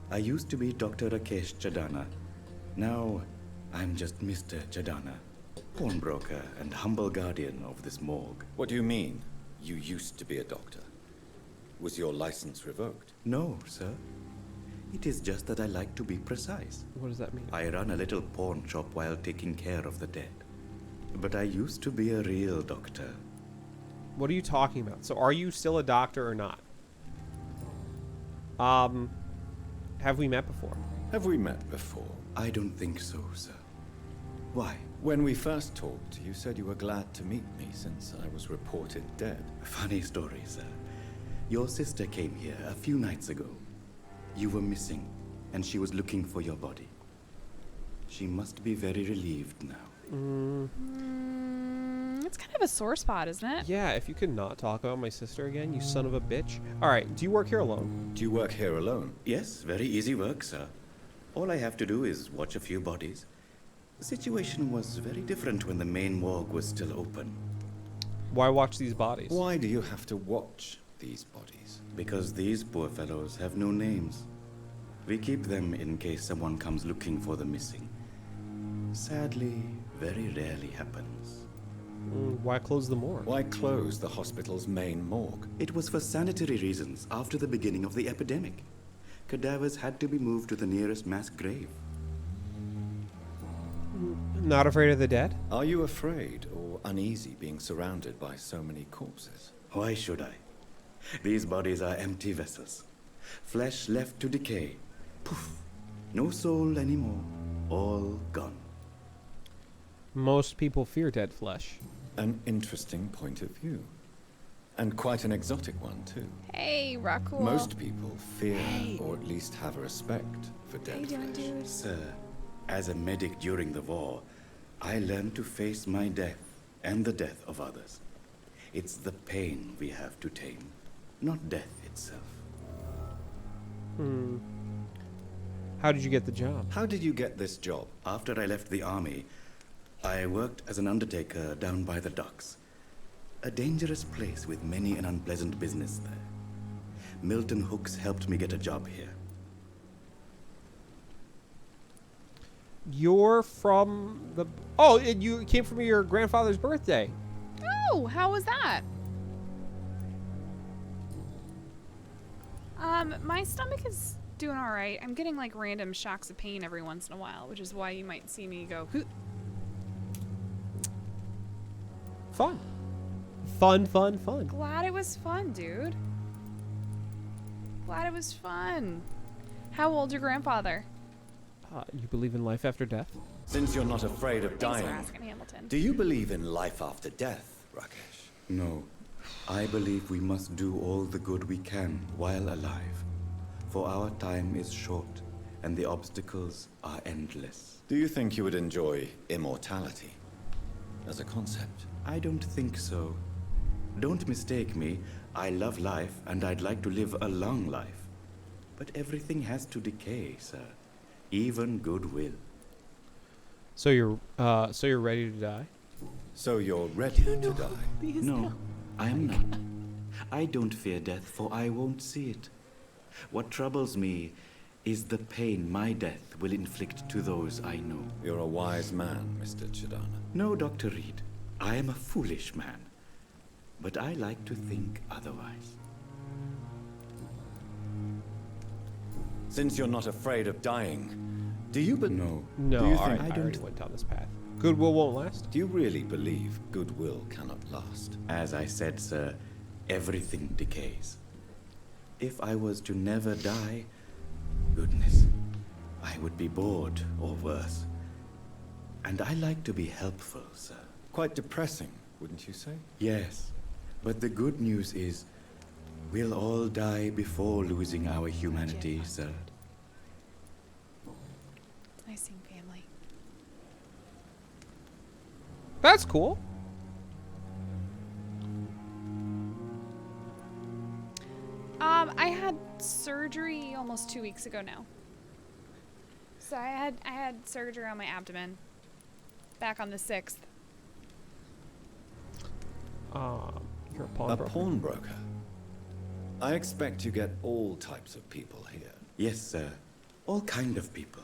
S18: I used to be Dr. Rakesh Chadana. Now, I'm just Mr. Chadana. Pawnbroker and humble guardian of this morgue.
S11: What do you mean, you used to be a doctor? Was your license revoked?
S18: No, sir. It is just that I like to be precise.
S1: What does that mean?
S18: I run a little pawn shop while taking care of the dead. But I used to be a real doctor.
S1: What are you talking about? So are you still a doctor or not? Have we met before?
S11: Have we met before?
S18: I don't think so, sir. Why?
S11: When we first talked, you said you were glad to meet me since I was reported dead.
S18: Funny story, sir. Your sister came here a few nights ago. You were missing, and she was looking for your body. She must be very relieved now.
S5: It's kind of a sore spot, isn't it?
S1: Yeah, if you could not talk about my sister again, you son of a bitch. Alright, do you work here alone?
S11: Do you work here alone?
S18: Yes, very easy work, sir. All I have to do is watch a few bodies. The situation was very different when the main morgue was still open.
S1: Why watch these bodies?
S11: Why do you have to watch these bodies?
S18: Because these poor fellows have no names. We keep them in case someone comes looking for the missing. Sadly, very rarely happens.
S1: Why close the morgue?
S11: Why close the hospital's main morgue?
S18: It was for sanitary reasons after the beginning of the epidemic. Cadavers had to be moved to the nearest mass grave.
S1: Not afraid of the dead?
S11: Are you afraid or uneasy being surrounded by so many corpses?
S18: Why should I? These bodies are empty vessels. Flesh left to decay. Poof. No soul anymore. All gone.
S1: Most people fear dead flesh.
S11: An interesting point of view. And quite an exotic one, too.
S5: Hey, Rockwool.
S11: Most people fear or at least have a respect for dead flesh.
S5: Dude?
S18: Sir, as a medic during the war, I learned to face my death and the death of others. It's the pain we have to tame, not death itself.
S1: How did you get the job?
S11: How did you get this job?
S18: After I left the army, I worked as an undertaker down by the docks. A dangerous place with many an unpleasant business there. Milton Hooks helped me get a job here.
S1: You're from the... Oh, and you came from your grandfather's birthday.
S5: Oh, how was that? My stomach is doing all right. I'm getting like random shocks of pain every once in a while, which is why you might see me go...
S1: Fun. Fun.
S5: Glad it was fun, dude. Glad it was fun. How old's your grandfather?
S1: You believe in life after death?
S11: Since you're not afraid of
S5: Thanks
S11: dying,
S5: for asking, Hamilton.
S11: do you believe in life after death, Rakesh?
S18: No. I believe we must do all the good we can while alive. For our time is short, and the obstacles are endless.
S11: Do you think you would enjoy immortality as a concept?
S18: I don't think so. Don't mistake me. I love life, and I'd like to live a long life. But everything has to decay, sir. Even goodwill.
S1: So you're ready to die?
S11: So you're ready to die?
S18: No, I am not. I don't fear death, for I won't see it. What troubles me is the pain my death will inflict to those I know.
S11: You're a wise man, Mr. Chidana.
S18: No, Dr. Reed. I am a foolish man. But I like to think otherwise.
S11: Since you're not afraid of dying, do you
S18: No.
S1: No,
S11: Do you
S1: I
S11: think-
S1: already went down this path. Goodwill won't last?
S11: Do you really believe goodwill cannot last?
S18: As I said, sir, everything decays. If I was to never die, goodness, I would be bored or worse. And I like to be helpful, sir.
S11: Quite depressing, wouldn't you say?
S18: Yes, but the good news is, we'll all die before losing our humanity, sir.
S5: It's nice seeing family.
S1: That's cool.
S5: I had surgery almost 2 weeks ago now. So I had surgery on my abdomen back on the 6th.
S1: You're a pawnbroker.
S11: A pawnbroker? I expect you get all types of people here.
S18: Yes, sir. All kind of people.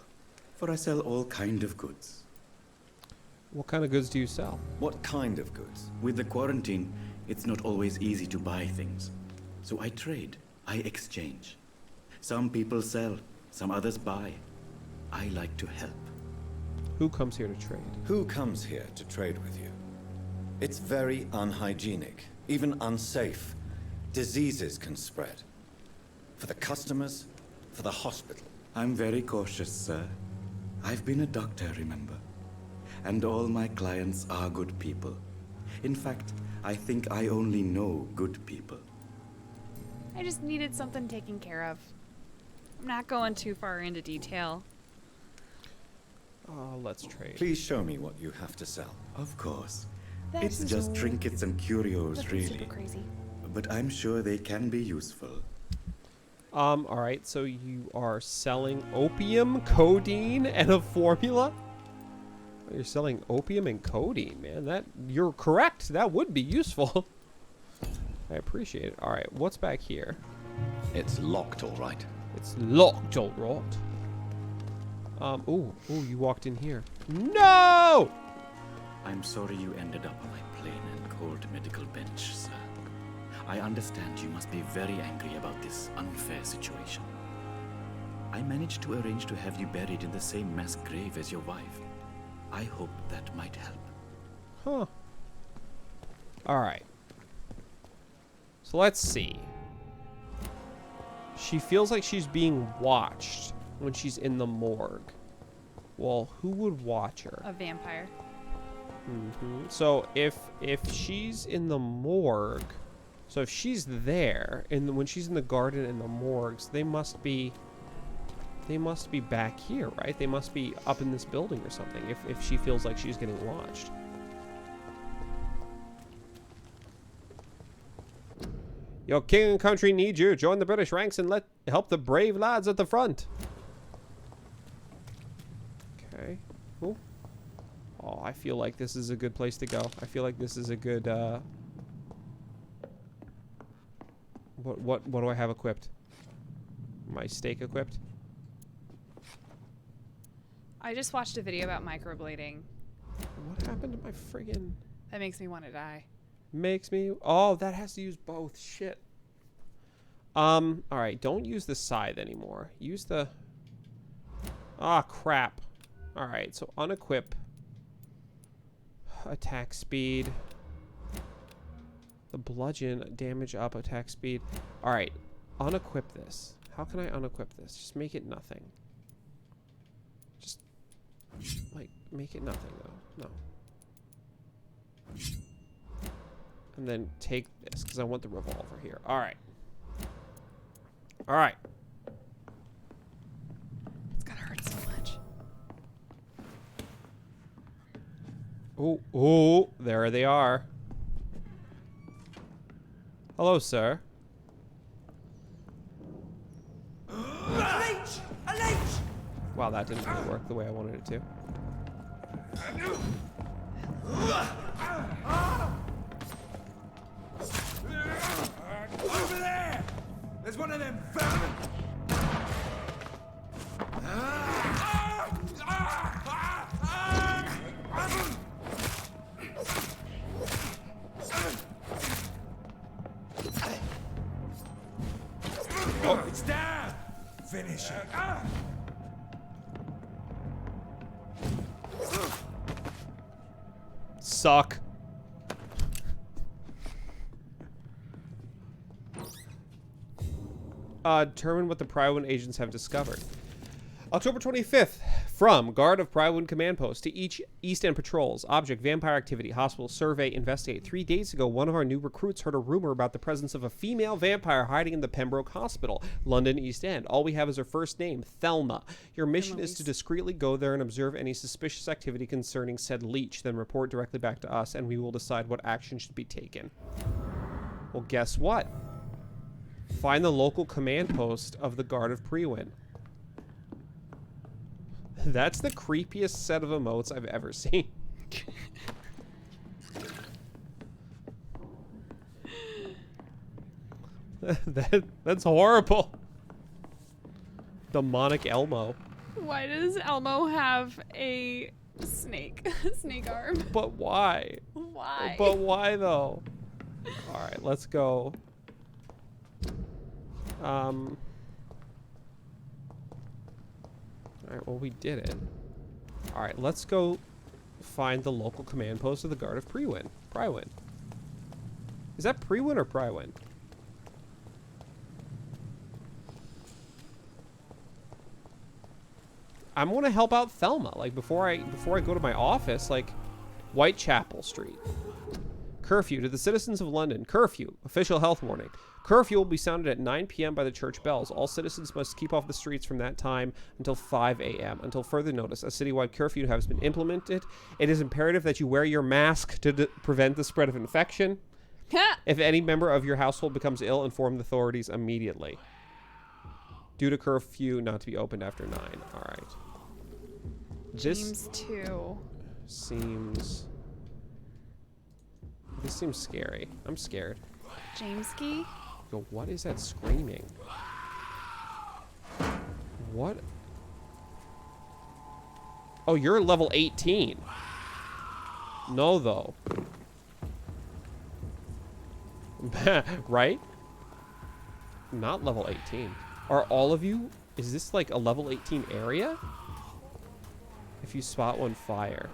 S18: For I sell all kind of goods.
S1: What kind of goods do you sell?
S11: What kind of goods?
S18: With the quarantine, it's not always easy to buy things. So I trade. I exchange. Some people sell, some others buy. I like to help.
S1: Who comes here to trade?
S11: Who comes here to trade with you? It's very unhygienic, even unsafe. Diseases can spread. For the customers, for the hospital.
S18: I'm very cautious, sir. I've been a doctor, remember? And all my clients are good people. In fact, I think I only know good people.
S5: I just needed something taken care of. I'm not going too far into detail.
S1: Let's trade.
S11: Please show me what you have to sell.
S18: Of course.
S5: That's
S18: It's just
S5: so-
S18: trinkets and curios,
S5: Nothing
S18: really.
S5: super crazy.
S18: But I'm sure they can be useful.
S1: Alright, so you are selling opium, codeine, and a formula? You're selling opium and codeine, man. You're correct. That would be useful. I appreciate it. Alright, what's back here?
S11: It's locked, all right.
S1: It's locked, all right. Ooh, you walked in here. No!
S18: I'm sorry you ended up on my plane and medical bench, sir. I understand you must be very angry about this unfair situation. I managed to arrange to have you buried in the same mass grave as your wife. I hope that might help.
S1: Huh. Alright. So let's see. She feels like she's being watched when she's in the morgue. Well, who would watch her?
S5: A vampire.
S1: So if she's in the morgue, so if she's there, and when she's in the garden and the morgues, they must be back here, right? They must be up in this building or something. If she feels like she's getting watched. Your king and country need you. Join the British ranks and help the brave lads at the front. Okay. Cool. Oh, I feel like this is a good place to go. I feel like this is a good, What do I have equipped? My stake equipped?
S5: I just watched a video about microblading.
S1: What happened to my friggin'...
S5: That makes me want to die.
S1: Makes me... Oh, that has to use both. Shit. Alright, don't use the scythe anymore. Use the... Ah, crap. Alright, so unequip. Attack speed. The bludgeon, damage up, attack speed. Alright, unequip this. How can I unequip this? Just make it nothing. Just, like, make it nothing, though. No. And then take this, because I want the revolver here. Alright. Alright.
S5: It's gonna hurt so much.
S1: Oh, there they are. Hello, sir. Wow, that didn't really work the way I wanted it to.
S12: Over there! There's one of them vermin! Oh, it's down! Finish it.
S1: Suck. Determine what the Prywood agents have discovered. October 25th. From Guard of Prywood Command Post to each East End patrols. Object, vampire activity, hospital, survey, investigate. 3 days ago, one of our new recruits heard a rumor about the presence of a female vampire hiding in the Pembroke Hospital, London East End. All we have is her first name, Thelma. Your mission is to discreetly go there and observe any suspicious activity concerning said leech, then report directly back to us, and we will decide what action should be taken. Well, guess what? Find the local command post of the Guard of Prywood. That's the creepiest set of emotes I've ever seen. That's horrible. Demonic Elmo.
S5: Why does Elmo have a snake arm?
S1: But why?
S5: Why?
S1: But why though? All right, let's go. Alright, well, we did it. Alright, let's go find the local command post of the Guard of Prywood. Is that Prywood or Prywood? I'm gonna help out Thelma. Like, before I go to my office, like, Whitechapel Street. Curfew to the citizens of London. Curfew. Official health warning. Curfew will be sounded at 9 p.m. by the church bells. All citizens must keep off the streets from that time until 5 a.m. Until further notice, a citywide curfew has been implemented. It is imperative that you wear your mask to prevent the spread of infection. If any member of your household becomes ill, inform the authorities immediately. Due to curfew not to be opened after 9. All right.
S5: James 2.
S1: This seems scary. I'm scared.
S5: Jameski?
S1: Yo, what is that screaming? What? Oh, you're level 18. No, though. Right? Not level 18. Are all of you... Is this like a level 18 area? If you spot one, fire.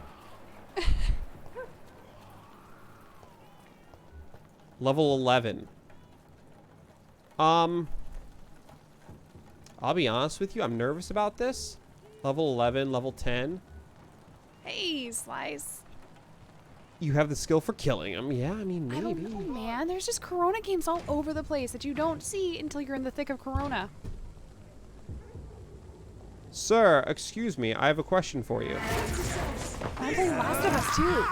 S1: Level 11. I'll be honest with you. I'm nervous about this. Level 11, level 10.
S5: Hey, Slice.
S1: You have the skill for killing him. Yeah, I mean, maybe.
S5: I don't know, man. There's just Corona games all over the place that you don't see until you're in the thick of Corona.
S1: Sir, excuse me. I have a question for you.
S5: I'm playing Last of Us too.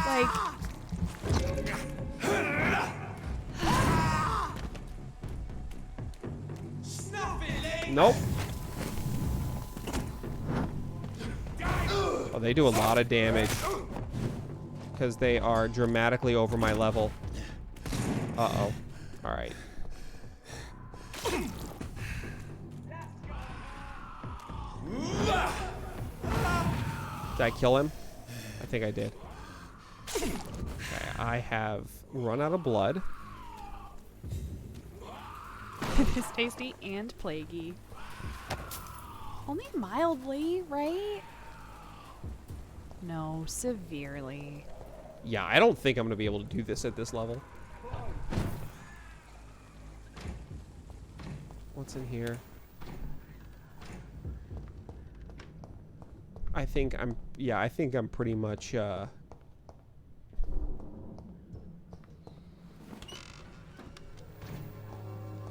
S5: Like...
S1: Nope. Oh, they do a lot of damage. Because they are dramatically over my level. Uh-oh. Alright. Did I kill him? I think I did. Okay, I have run out of blood.
S5: It is tasty and plaguey. Only mildly, right? No, severely.
S1: Yeah, I don't think I'm going to be able to do this at this level. What's in here? I think I'm pretty much,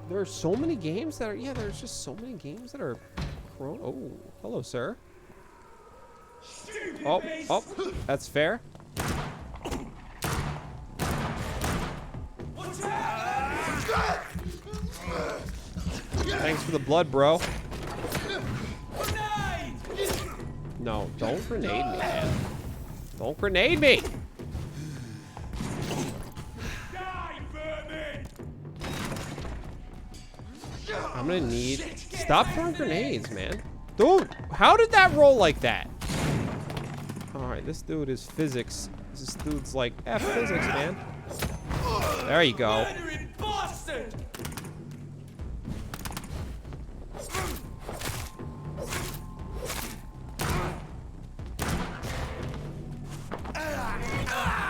S1: There are so many games that are, there's just so many games that are, oh, hello, sir. Oh, that's fair. Thanks for the blood, bro. No, don't grenade me, man. Don't grenade me! I'm gonna need... Stop throwing grenades, man. Dude, how did that roll like that? Alright, this dude is physics. This dude's like, F physics, man. There you go.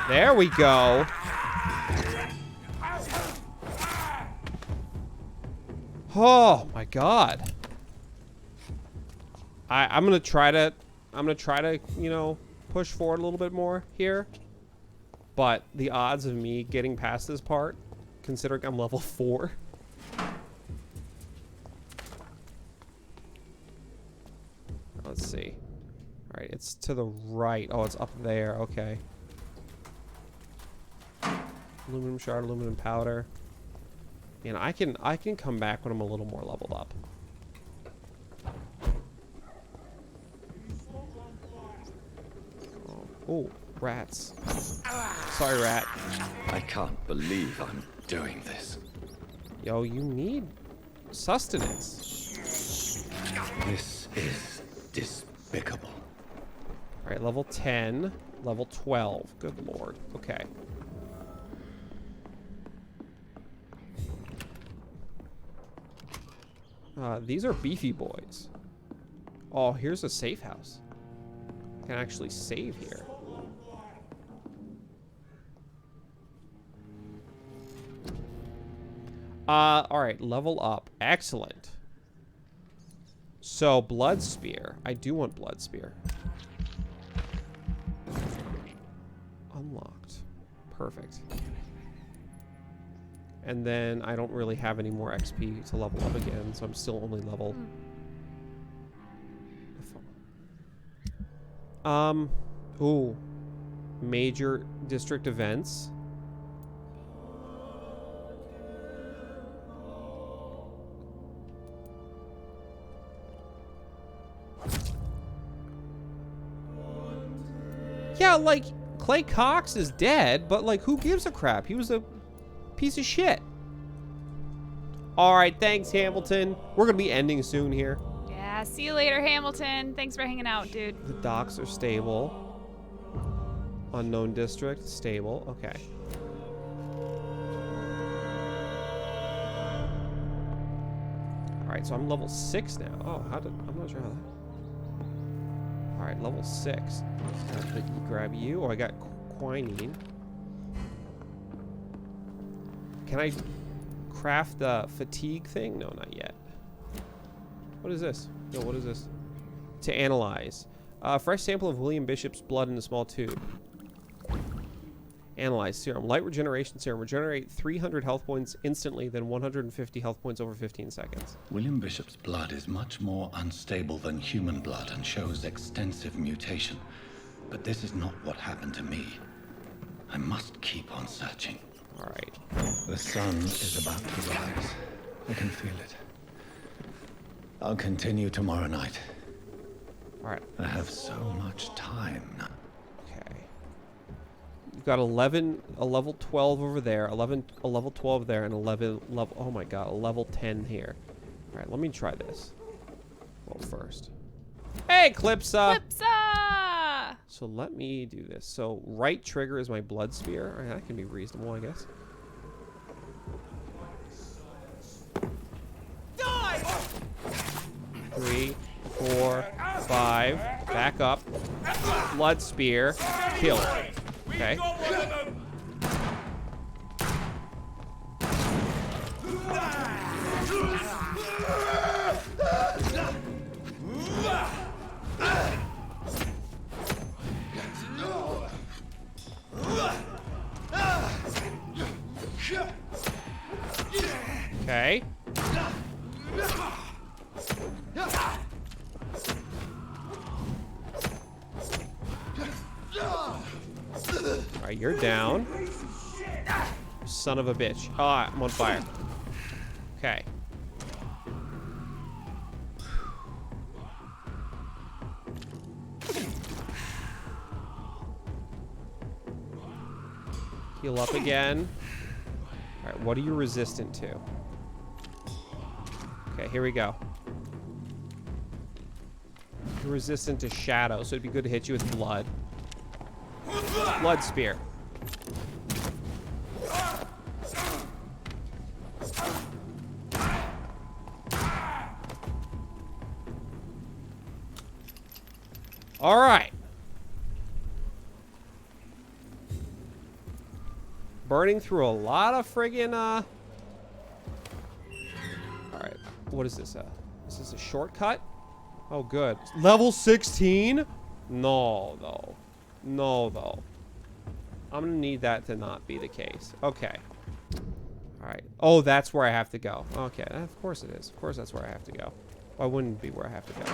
S1: There we go. Oh my god. I'm gonna try to, you know, push forward a little bit more here. But the odds of me getting past this part, considering I'm level 4. Let's see. Alright, it's to the right. Oh, it's up there. Okay. Aluminum shard, aluminum powder. And I can come back when I'm a little more leveled up. Oh, rats. Sorry, rat.
S8: I can't believe I'm doing this.
S1: Yo, you need sustenance.
S8: This is despicable.
S1: All right, level 10, level 12. Good lord. Okay. These are beefy boys. Oh, here's a safe house. I can actually save here. All right, level up. Excellent. So, blood spear. I do want blood spear. Unlocked. Perfect. And then I don't really have any more XP to level up again, so I'm still only level. Ooh. Major district events. Yeah, like, Clay Cox is dead, but, like, who gives a crap? He was a piece of shit. All right, thanks, Hamilton. We're going to be ending soon here.
S5: Yeah, see you later, Hamilton. Thanks for hanging out, dude.
S1: The docks are stable. Unknown district, stable. Okay. Alright, so I'm level 6 now. Oh, I'm not sure how that... Alright, level 6. Grab you. Oh, I got quinine. Can I craft the fatigue thing? No, not yet. What is this? No, what is this? To analyze. Fresh sample of William Bishop's blood in a small tube. Analyze serum. Light regeneration serum. Regenerate 300 health points instantly, then 150 health points over 15 seconds.
S18: William Bishop's blood is much more unstable than human blood and shows extensive mutation. But this is not what happened to me. I must keep on searching.
S1: Alright.
S18: The sun is about to rise. I can feel it. I'll continue tomorrow night.
S1: Alright.
S18: I have so much time now.
S1: Okay. You've got a level 12 over there, a level 12 there, and oh my god, a level 10 here. Alright, let me try this. Well, first. Hey, Clipsa!
S5: Clipsa!
S1: So let me do this. So right trigger is my blood spear. Alright, that can be reasonable, I guess.
S19: Die!
S1: 3, 4, 5. Back up. Blood spear. Kill. Okay. Okay. Alright, you're down. Son of a bitch. Ah, I'm on fire. Okay. Heal up again. Alright, what are you resistant to? Okay, here we go. You're resistant to shadow, so it'd be good to hit you with blood. Blood spear. All right. Burning through a lot of friggin' all right. What is this? Is this a shortcut? Oh, good. Level 16? No, though. No, though. I'm gonna need that to not be the case. Okay. All right. Oh, that's where I have to go. Okay. Of course it is. Of course that's where I have to go. Why wouldn't it be where I have to go?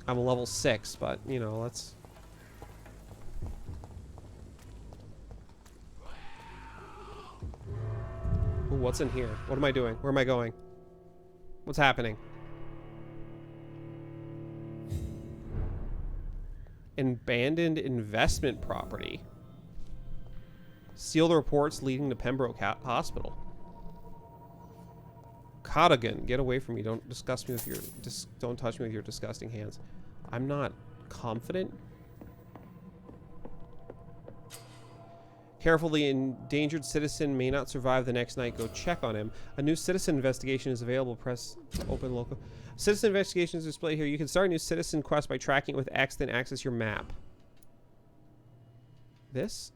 S1: I'm a level 6, but, you know, let's... Ooh, what's in here? What am I doing? Where am I going? What's happening? Abandoned investment property. Sealed reports leading to Pembroke Hospital. Cadogan, get away from me. Don't disgust me with your... don't touch me with your disgusting hands. I'm not confident. Carefully endangered citizen may not survive the next night. Go check on him. A new citizen investigation is available. Press open local. Citizen investigation is displayed here. You can start a new citizen quest by tracking it with X, then access your map. This?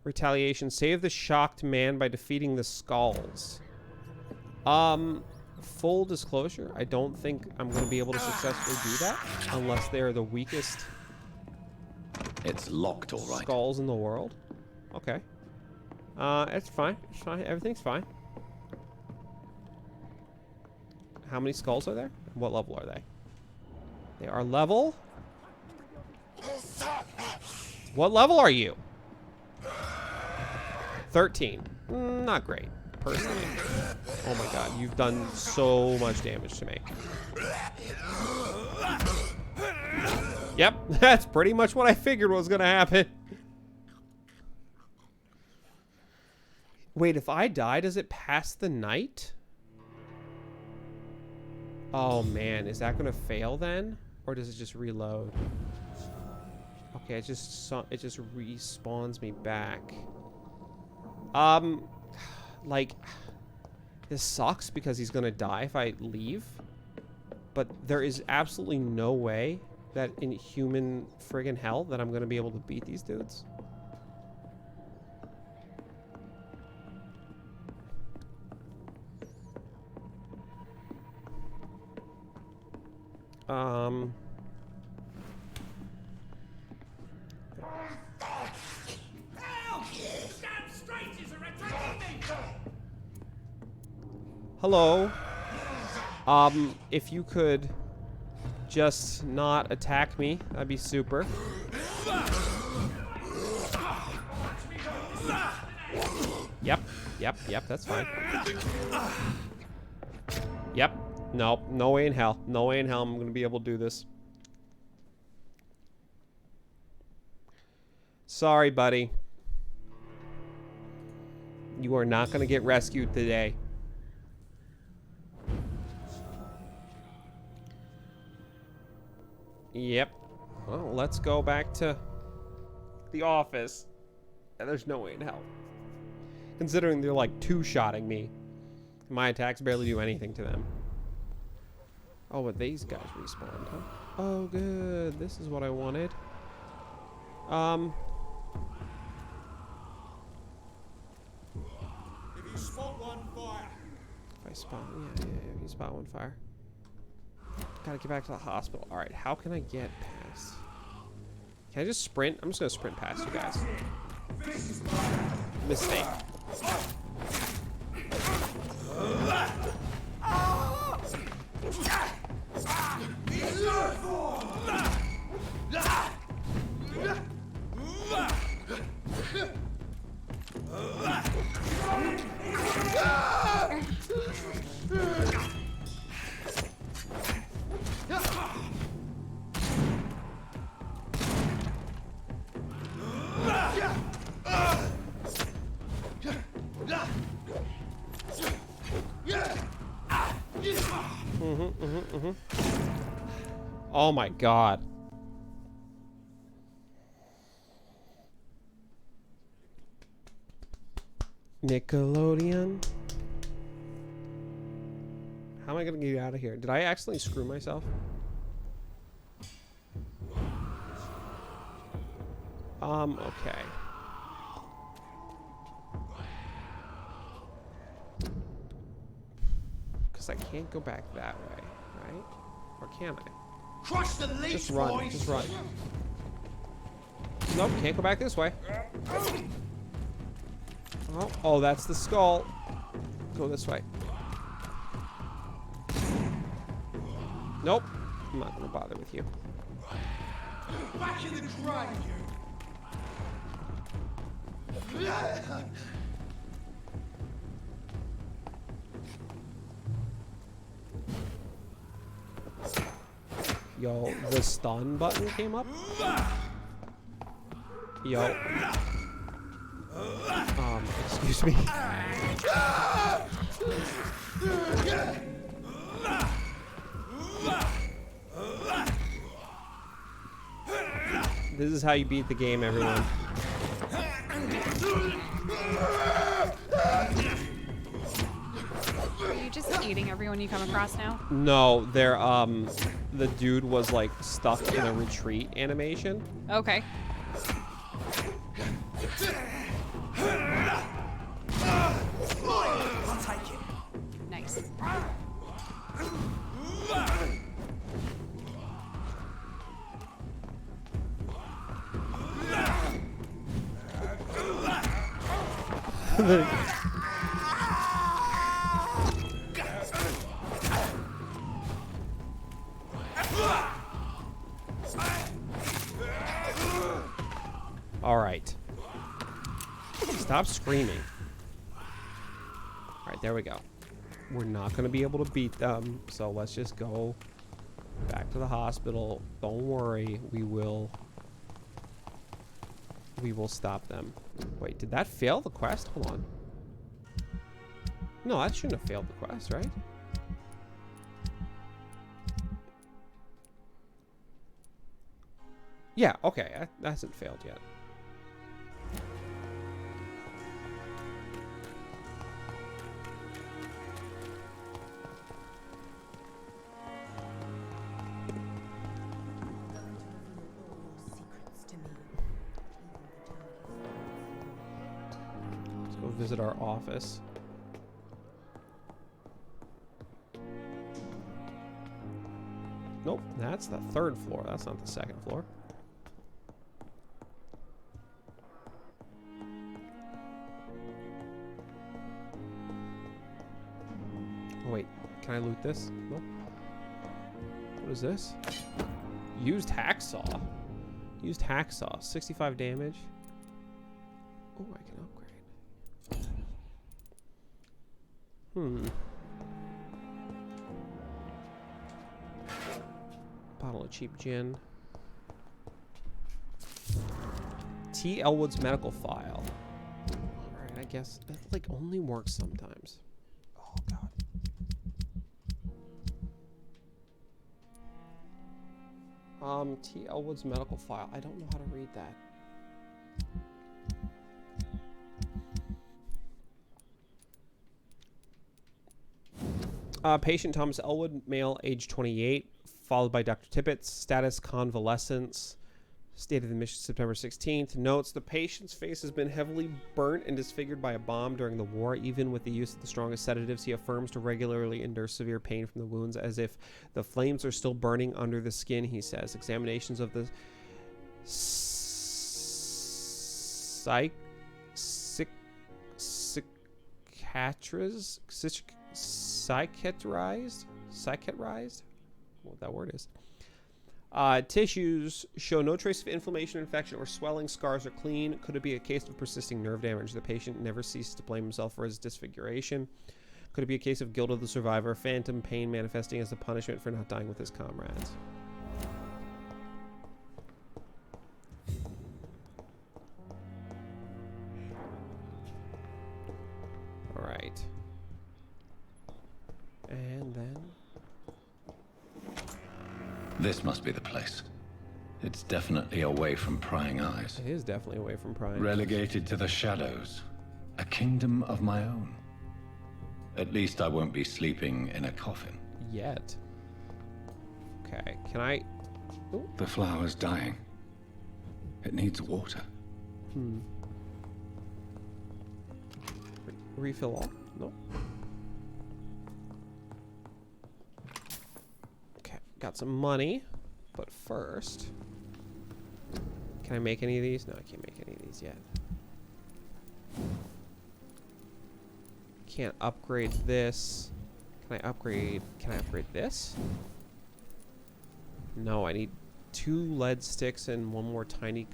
S1: Retaliation. Save the shocked man by defeating the Skulls. Full disclosure, I don't think I'm going to be able to successfully do that unless they're the weakest.
S18: It's locked, all right.
S1: Skulls in the world. Okay. It's fine. It's fine. Everything's fine. How many skulls are there? What level are they? They are level... What level are you? 13. Not great, personally. Oh my god, you've done so much damage to me. Yep, that's pretty much what I figured was gonna happen. Wait, if I die, does it pass the night? Oh man, is that gonna fail then? Or does it just reload? Okay, it just respawns me back. Like, This sucks because he's gonna die if I leave. But there is absolutely no way that in human friggin' hell that I'm gonna be able to beat these dudes. Hello. If you could just not attack me, that'd be super. Yep, that's fine. Yep. Nope, no way in hell. No way in hell I'm gonna be able to do this. Sorry, buddy. You are not gonna get rescued today. Yep. Well, let's go back to the office. And there's no way in hell. Considering they're like two-shotting me. My attacks barely do anything to them. Oh, but these guys respawned, huh? Oh, good. This is what I wanted.
S12: If you spot one, fire.
S1: If I spot, yeah, if you spot one, fire. Gotta get back to the hospital. All right, how can I get past? Can I just sprint? I'm just gonna sprint past you guys. Mistake. Oh my god. Nickelodeon. How am I gonna get out of here? Did I accidentally screw myself? Okay. Because I can't go back that way, right? Or can I?
S12: Crush the leech,
S1: Just run,
S12: boys.
S1: just run. Nope, can't go back this way. Oh, that's the skull. Go this way. Nope, I'm not gonna bother with you.
S12: Back in the grave, you.
S1: Yo, the stun button came up. Yo. Excuse me. This is how you beat the game, everyone.
S5: Are you just eating everyone you come across now?
S1: No, they're the dude was like stuck in a retreat animation.
S5: Okay.
S12: I'll take it.
S5: Nice.
S1: All right. Stop screaming. All right, there we go. We're not going to be able to beat them, so let's just go back to the hospital. Don't worry, we will stop them. Wait, did that fail the quest? Hold on. No, that shouldn't have failed the quest, right? Yeah, okay, that hasn't failed yet. go visit our office. Nope, that's the 3rd floor. That's not the 2nd floor. Oh, wait. Can I loot this? Nope. What is this? Used hacksaw. Used hacksaw. 65 damage. Oh, I can upgrade. Bottle of cheap gin. T. Elwood's medical file. Alright, I guess that like only works sometimes. Oh god. T. Elwood's medical file. I don't know how to read that. Patient Thomas Elwood, male, age 28, followed by Dr. Tippett's. Status convalescence. State of the mission September 16th. Notes, the patient's face has been heavily burnt and disfigured by a bomb during the war. Even with the use of the strongest sedatives, he affirms to regularly endure severe pain from the wounds as if the flames are still burning under the skin, he says. Examinations of the psychiatrized? What that word is. Tissues show no trace of inflammation, infection, or swelling. Scars are clean. Could it be a case of persisting nerve damage? The patient never ceases to blame himself for his disfiguration. Could it be a case of guilt of the survivor, phantom pain manifesting as a punishment for not dying with his comrades? All right. And then...
S11: This must be the place. It's definitely away from prying eyes.
S1: It is definitely away from prying.
S11: Relegated to the shadows. A kingdom of my own. At least I won't be sleeping in a coffin.
S1: Yet. Okay, can I... Ooh.
S11: The flower's dying. It needs water.
S1: Refill all? Nope. Okay, got some money. But first... Can I make any of these? No, I can't make any of these yet. Can't upgrade this. Can I upgrade this? No, I need 2 lead sticks and 1 more tiny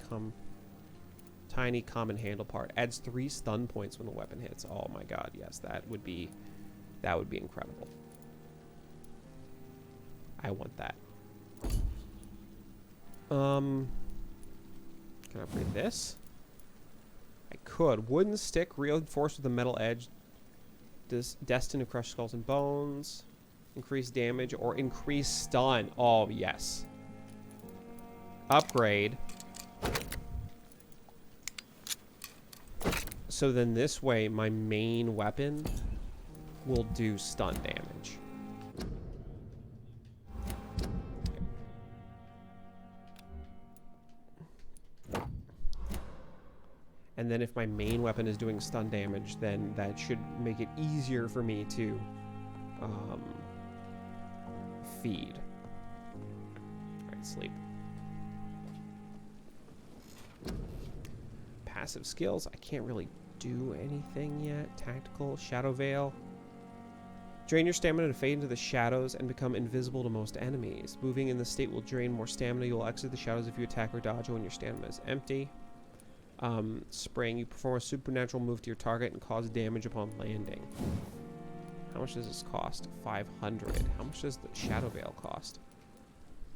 S1: common handle part. Adds 3 stun points when the weapon hits. Oh my god, yes, that would be incredible. I want that. Can I upgrade this? I could. Wooden stick reinforced with a metal edge. Destined to crush skulls and bones. Increase damage or increase stun. Oh, yes. Upgrade. So then this way, my main weapon will do stun damage. And then if my main weapon is doing stun damage, then that should make it easier for me to feed. Alright, sleep. Passive skills, I can't really do anything yet. Tactical, Shadow Veil. Drain your stamina to fade into the shadows and become invisible to most enemies. Moving in the state will drain more stamina. You will exit the shadows if you attack or dodge when your stamina is empty. Spring, you perform a supernatural move to your target and cause damage upon landing. How much does this cost? 500. How much does the Shadow Veil cost?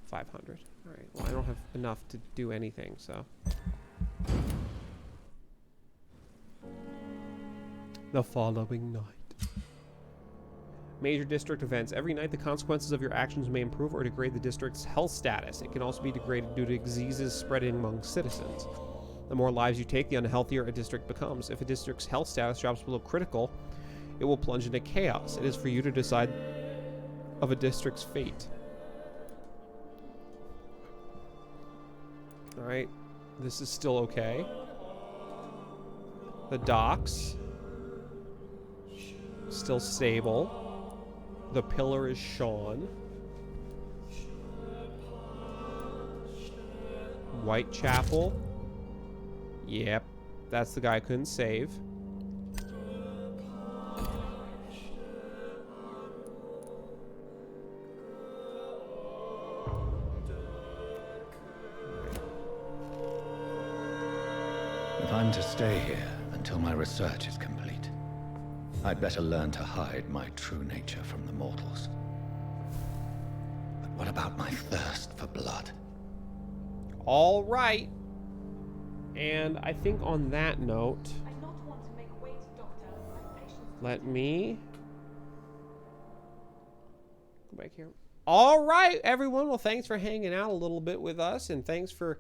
S1: 500. Alright, well I don't have enough to do anything, so. The following night. Major district events. Every night the consequences of your actions may improve or degrade the district's health status. It can also be degraded due to diseases spreading among citizens. The more lives you take, the unhealthier a district becomes. If a district's health status drops below critical, it will plunge into chaos. It is for you to decide of a district's fate. Alright. This is still okay. The docks. Still stable. The pillar is Sean. Whitechapel. Yep. That's the guy I couldn't save.
S8: If I'm to stay here until my research is complete, I'd better learn to hide my true nature from the mortals. But what about my thirst for blood?
S1: All right. And I think on that note, let me go back here. All right, everyone. Well, thanks for hanging out a little bit with us, and thanks for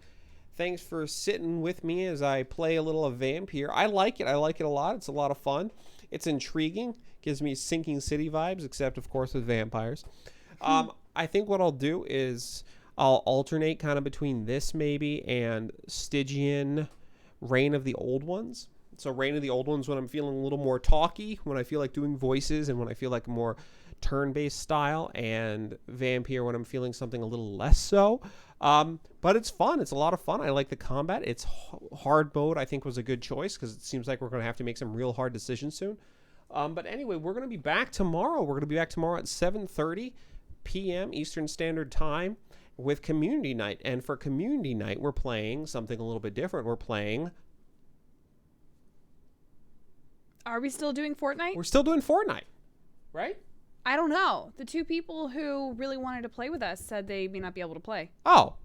S1: sitting with me as I play a little of Vampyr. I like it. I like it a lot. It's a lot of fun. It's intriguing. Gives me Sinking City vibes, except of course with vampires. I think what I'll do is I'll alternate kind of between this maybe and Stygian Reign of the Old Ones. So Reign of the Old Ones when I'm feeling a little more talky, when I feel like doing voices, and when I feel like more turn-based style, and Vampyr when I'm feeling something a little less so. But it's fun. It's a lot of fun. I like the combat. It's hard mode, I think, was a good choice because it seems like we're going to have to make some real hard decisions soon. But anyway, we're going to be back tomorrow. We're going to be back tomorrow at 7:30 p.m. Eastern Standard Time with Community Night. And for Community Night, we're playing something a little bit different. We're playing...
S5: Are we still doing Fortnite?
S1: We're still doing Fortnite, right?
S5: I don't know. The two people who really wanted to play with us said they may not be able to play.
S1: Oh.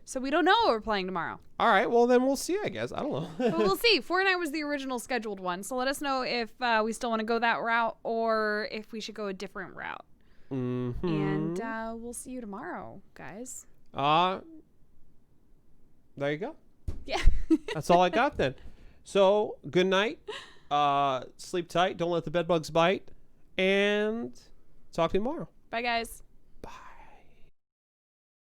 S5: So we don't know what we're playing tomorrow.
S1: All right. Well, then we'll see, I guess. I don't know.
S5: But we'll see. Fortnite was the original scheduled one. So let us know if we still want to go that route or if we should go a different route.
S1: Mm-hmm.
S5: And we'll see you tomorrow, guys.
S1: There you go.
S5: Yeah.
S1: That's all I got then. So, good night. Sleep tight. Don't let the bed bugs bite. And talk to you tomorrow.
S5: Bye, guys.